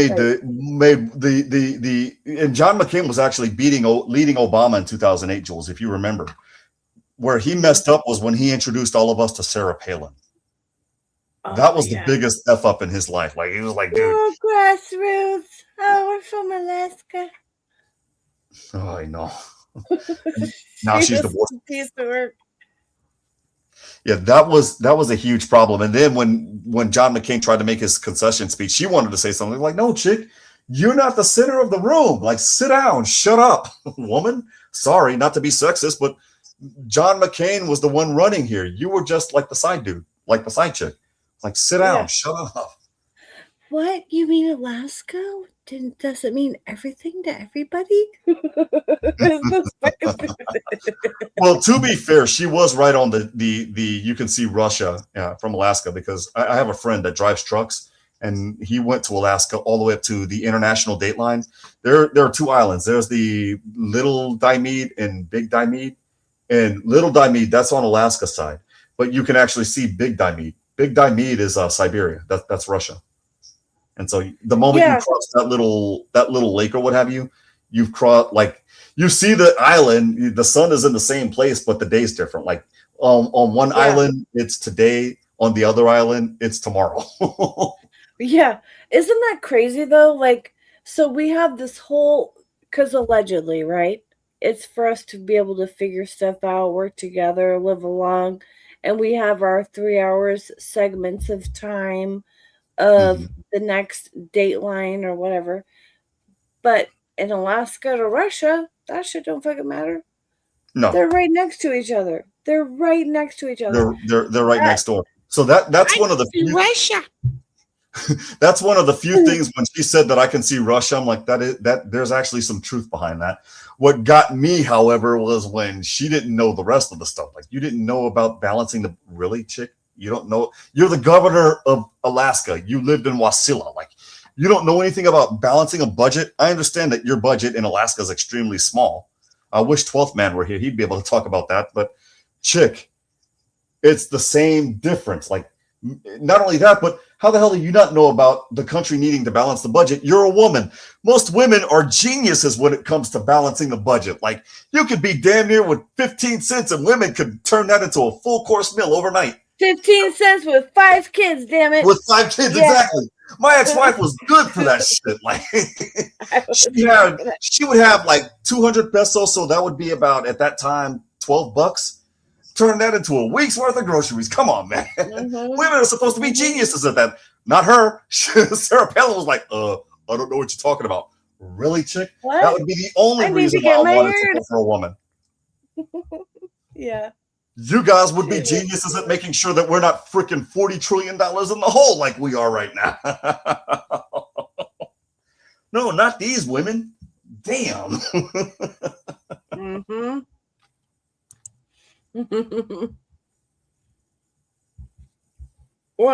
and John McCain was actually leading Obama in 2008, Jules, if you remember. Where he messed up was when he introduced all of us to Sarah Palin. That was the biggest F up in his life. Like, he was like, dude. Oh, grassroots. Oh, we're from Alaska. Oh, I know. Now she's divorced. Piece of work. Yeah, that was a huge problem. And then when John McCain tried to make his concession speech, she wanted to say something like, no, chick, you're not the center of the room. Like, sit down, shut up, woman. Sorry, not to be sexist, but John McCain was the one running here. You were just like the side dude, like the side chick. Like, sit down, shut up. What? You mean Alaska? Does it mean everything to everybody? Well, to be fair, she was right on the you can see Russia from Alaska, because I have a friend that drives trucks, and he went to Alaska all the way up to the international date line. There are two islands. There's the Little Diomede and Big Diomede. And Little Diomede, that's on Alaska side, but you can actually see Big Diomede. Big Diomede is Siberia. That's Russia. And so the moment you cross that little lake or what have you, you've crossed, like, you see the island, the sun is in the same place, but the day's different. Like on one island, it's today. On the other island, it's tomorrow. Yeah. Isn't that crazy though? Like, so we have this whole, because allegedly, right? It's for us to be able to figure stuff out, work together, live along. And we have our 3 hours segments of time of the next dateline or whatever. But in Alaska to Russia, that shit don't fucking matter. No. They're right next to each other. They're right next to each other. They're right next door. So that's one of the few, Russia. that's one of the few things when she said that I can see Russia, I'm like, that there's actually some truth behind that. What got me, however, was when she didn't know the rest of the stuff. Like, you didn't know about balancing the chick. You don't know. You're the governor of Alaska. You lived in Wasilla. Like, you don't know anything about balancing a budget. I understand that your budget in Alaska is extremely small. I wish 12th Man were here. He'd be able to talk about that. But chick, it's the same difference. Like, not only that, but how the hell do you not know about the country needing to balance the budget? You're a woman. Most women are geniuses when it comes to balancing the budget. Like, you could be damn near with 15 cents and women could turn that into a full course meal overnight. 15 cents with 5 kids, damn it. With 5 kids, exactly. My ex-wife was good for that shit. Like, she would have like 200 pesos, so that would be about, at that time, $12. Turn that into a week's worth of groceries. Come on, man. Women are supposed to be geniuses at that. Not her. Sarah Palin was like, I don't know what you're talking about. Really, chick? What? That would be the only reason why I wanted to go for a woman. Yeah. You guys would be geniuses at making sure that we're not freaking $40 trillion in the hole like we are right now. No, not these women. Damn. We're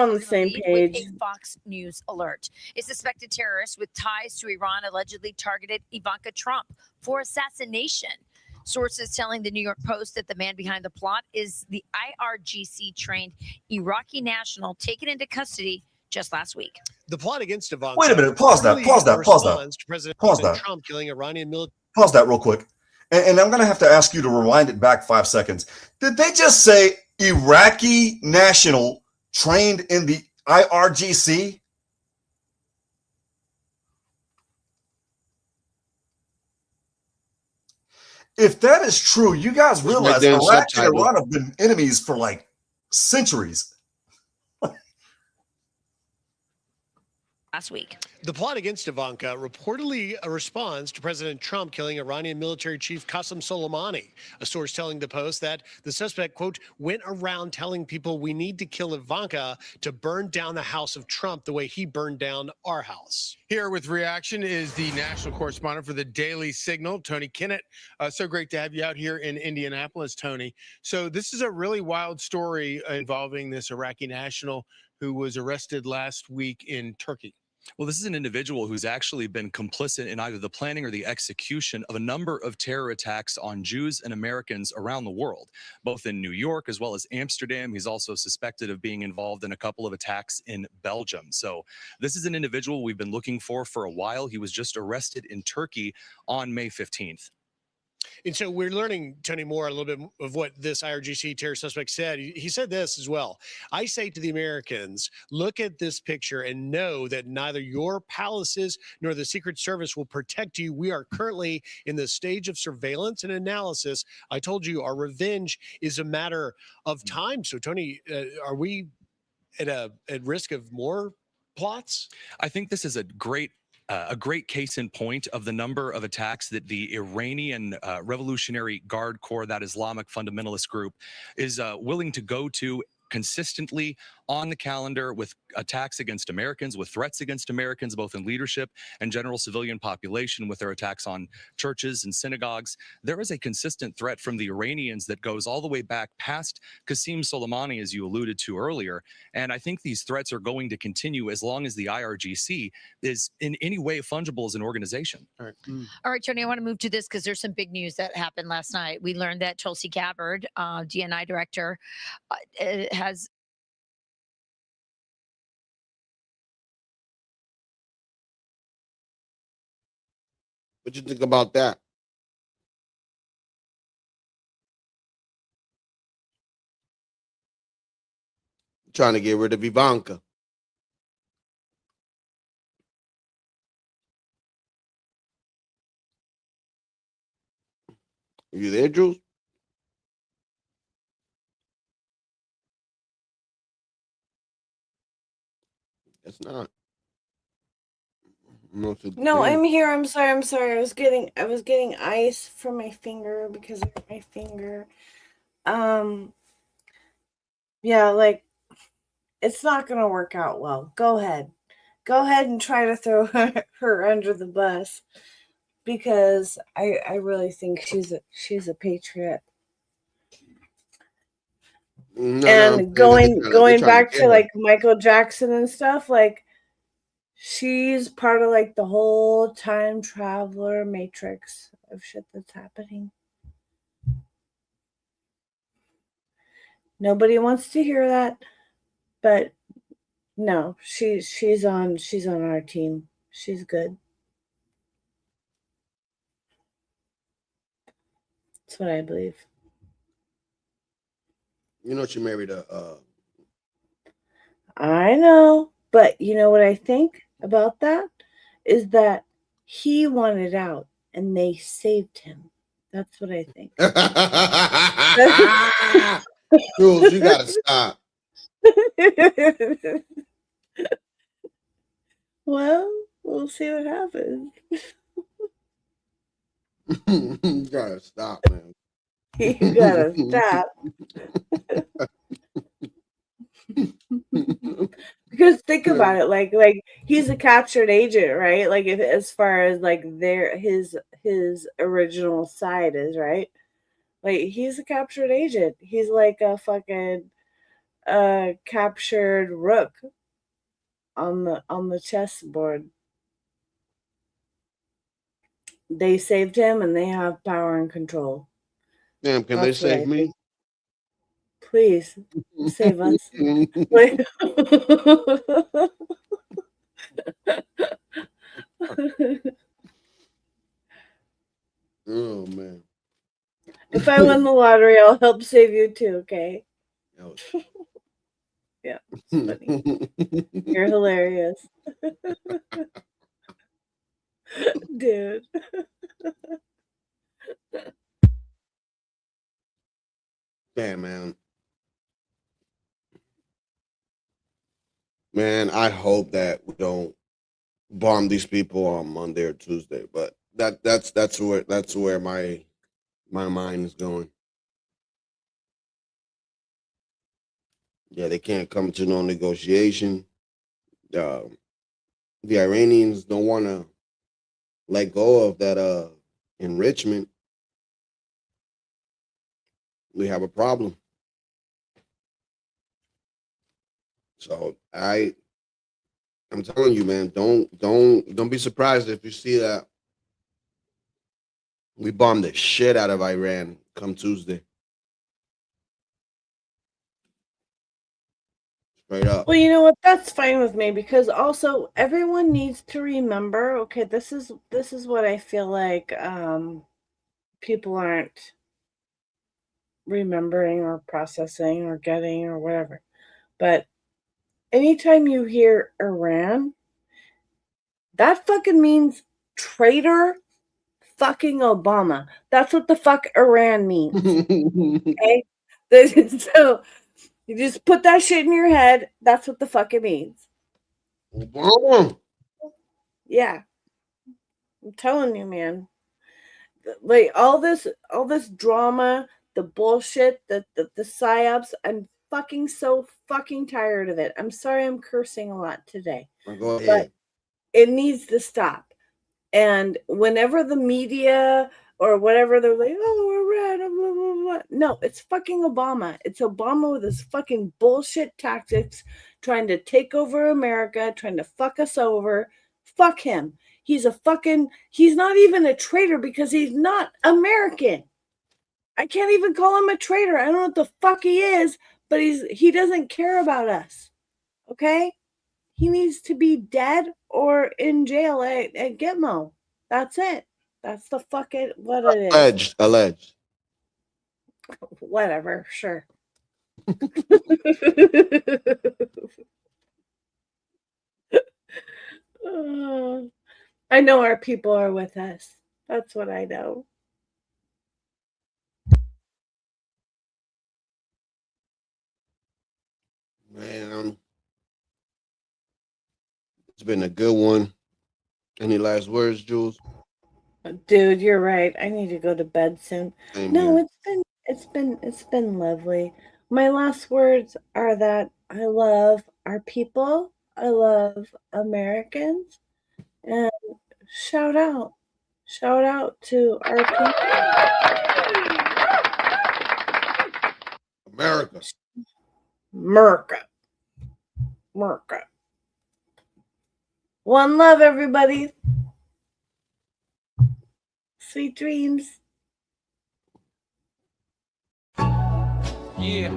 on the same page. With a Fox News alert. A suspected terrorist with ties to Iran allegedly targeted Ivanka Trump for assassination. Sources telling the New York Post that the man behind the plot is the IRGC-trained Iraqi national taken into custody just last week. The plot against Ivanka. Wait a minute. Pause that. Pause that. Pause that. responds to President Pause that. Trump killing Iranian military. Pause that real quick. And I'm going to have to ask you to rewind it back 5 seconds. Did they just say Iraqi national trained in the IRGC? If that is true, you guys realize damn Iraq and subtitle. Iran have been enemies for like centuries. Last week. The plot against Ivanka reportedly responds to President Trump killing Iranian military chief Qasem Soleimani. A source telling the Post that the suspect, quote, went around telling people we need to kill Ivanka to burn down the house of Trump the way he burned down our house. Here with reaction is the national correspondent for the Daily Signal, Tony Kinnett. So great to have you out here in Indianapolis, Tony. So this is a really wild story involving this Iraqi national who was arrested last week in Turkey. Well, this is an individual who's actually been complicit in either the planning or the execution of a number of terror attacks on Jews and Americans around the world, both in New York as well as Amsterdam. He's also suspected of being involved in a couple of attacks in Belgium. So this is an individual we've been looking for a while. He was just arrested in Turkey on May 15th. And so we're learning, Tony, more a little bit of what this IRGC terror suspect said. He said this as well. I say to the Americans, look at this picture and know that neither your palaces nor the Secret Service will protect you. We are currently in the stage of surveillance and analysis. I told you our revenge is a matter of time. So, Tony, are we at risk of more plots? I think this is a great case in point of the number of attacks that the Iranian Revolutionary Guard Corps, that Islamic fundamentalist group, is willing to go to consistently on the calendar, with attacks against Americans, with threats against Americans, both in leadership and general civilian population, with their attacks on churches and synagogues. There is a consistent threat from the Iranians that goes all the way back past Qasem Soleimani, as you alluded to earlier. And I think these threats are going to continue as long as the IRGC is in any way fungible as an organization. All right. All right, Tony, I want to move to this because there's some big news that happened last night. We learned that Tulsi Gabbard, DNI director, has What you think about that? Trying to get rid of Ivanka. You there, Jules? It's not. No, I'm here. I'm sorry. I was getting ice from my finger because of my finger. Yeah, like it's not gonna work out well. Go ahead and try to throw her under the bus because I really think she's a patriot. And going back to like Michael Jackson and stuff, like she's part of like the whole time traveler matrix of shit that's happening. Nobody wants to hear that, but no, she's on our team. She's good. That's what I believe. You know she married a I know, but you know what I think about that is that he wanted out and they saved him. That's what I think. Jules, you gotta stop. Well, we'll see what happens. You gotta stop, man. You gotta stop. Because think about it, like he's a captured agent, right? Like as far as like his original side is, right? Like, he's a captured agent. He's like a fucking captured rook on the chessboard. They saved him, and they have power and control. Damn, can they save me? Please save us. Like, oh man. if I win the lottery, I'll help save you too, okay? Yeah, it's funny. You're hilarious. Dude. Yeah, man. Man, I hope that we don't bomb these people on Monday or Tuesday, but that's where my mind is going. Yeah, they can't come to no negotiation. The Iranians don't want to let go of that enrichment. We have a problem. So I'm telling you, man, don't be surprised if you see that we bomb the shit out of Iran come Tuesday. Straight up. Well, you know what? That's fine with me, because also everyone needs to remember, okay, this is what I feel like people aren't remembering or processing or getting or whatever. But anytime you hear Iran, that fucking means traitor fucking Obama. That's what the fuck Iran means. Okay? So you just put that shit in your head. That's what the fuck it means. Obama. Yeah. I'm telling you, man. Like all this drama, the bullshit, the psyops, I'm fucking so fucking tired of it. I'm sorry I'm cursing a lot today. Go ahead. But it needs to stop. And whenever the media or whatever, they're like, oh, we're red, blah, blah, blah. No, it's fucking Obama. It's Obama with his fucking bullshit tactics, trying to take over America, trying to fuck us over. Fuck him. He's not even a traitor because he's not American. I can't even call him a traitor. I don't know what the fuck he is, but he doesn't care about us. Okay? He needs to be dead or in jail at Gitmo. That's it. That's the fuck it. What it is. Alleged. Whatever. Sure. I know our people are with us. That's what I know. Man, it's been a good one. Any last words, Jules? Dude, you're right. I need to go to bed soon. Same No, here. it's been lovely. My last words are that I love our people. I love Americans. And shout out to our people. America. America. One love, everybody. Sweet dreams. Yeah.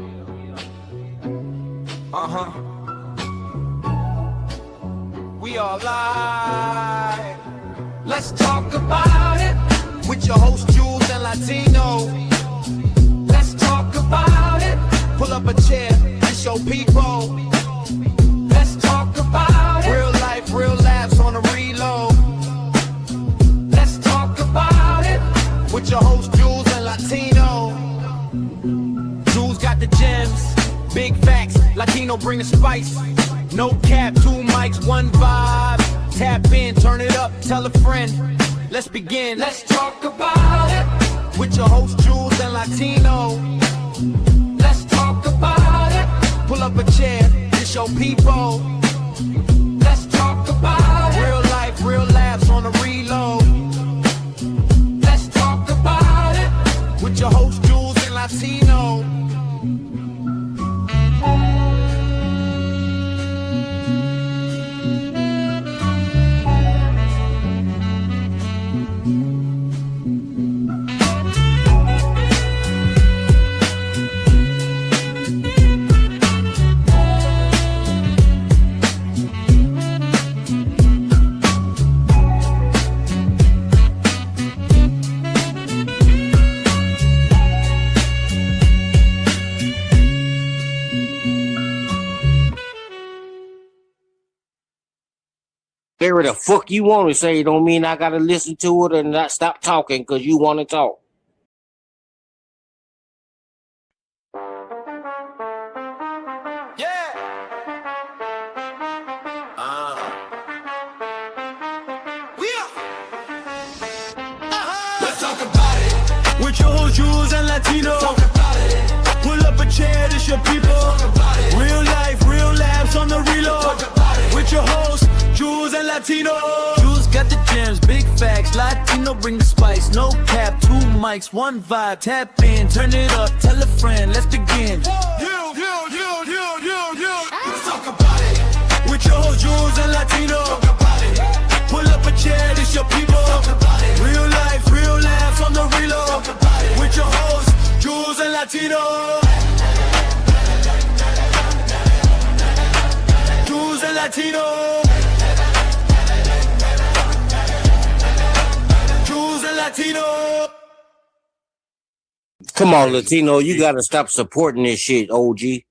We are live. Let's talk about it with your host Jules and Latino. Let's talk about it. Pull up a chair and show people. Let's talk about it. Real life, real laughs on a reload. Let's talk about it with your host Jules and Latino. Jules got the gems, big facts. Latino bring the spice. No cap, 2 mics, 1 vibe. Tap in, turn it up, tell a friend. Let's begin. Let's talk about it with your host Jules and Latino. Let's talk about it. Pull up a chair, it's your people. Let's talk about it. Real life, real laughs on a reload. Let's talk about it with your host Jules Say what the fuck you want to say. Don't mean I gotta listen to it and not stop talking because you want to talk. Let's talk about it. With your whole Jews and Latino. Talk about it. Pull up a chair, this your people. Talk about it. Real life, real labs on the reload. Talk about it. With your host, Jews and Latino. Jews got the gems, big facts. Latino bring the spice. No cap, 2 mics, 1 vibe. Tap in, turn it up, tell a friend. Let's begin. Let's talk about it. With your whole Jews and Latino. Talk about it. Pull up a chair, this your people. Talk about it. Real life, real laughs on the reload. Talk about it. With your hosts, Jews and Latino. Jews and Latino. Jews and Latino. Come on, Latino, you gotta stop supporting this shit, OG.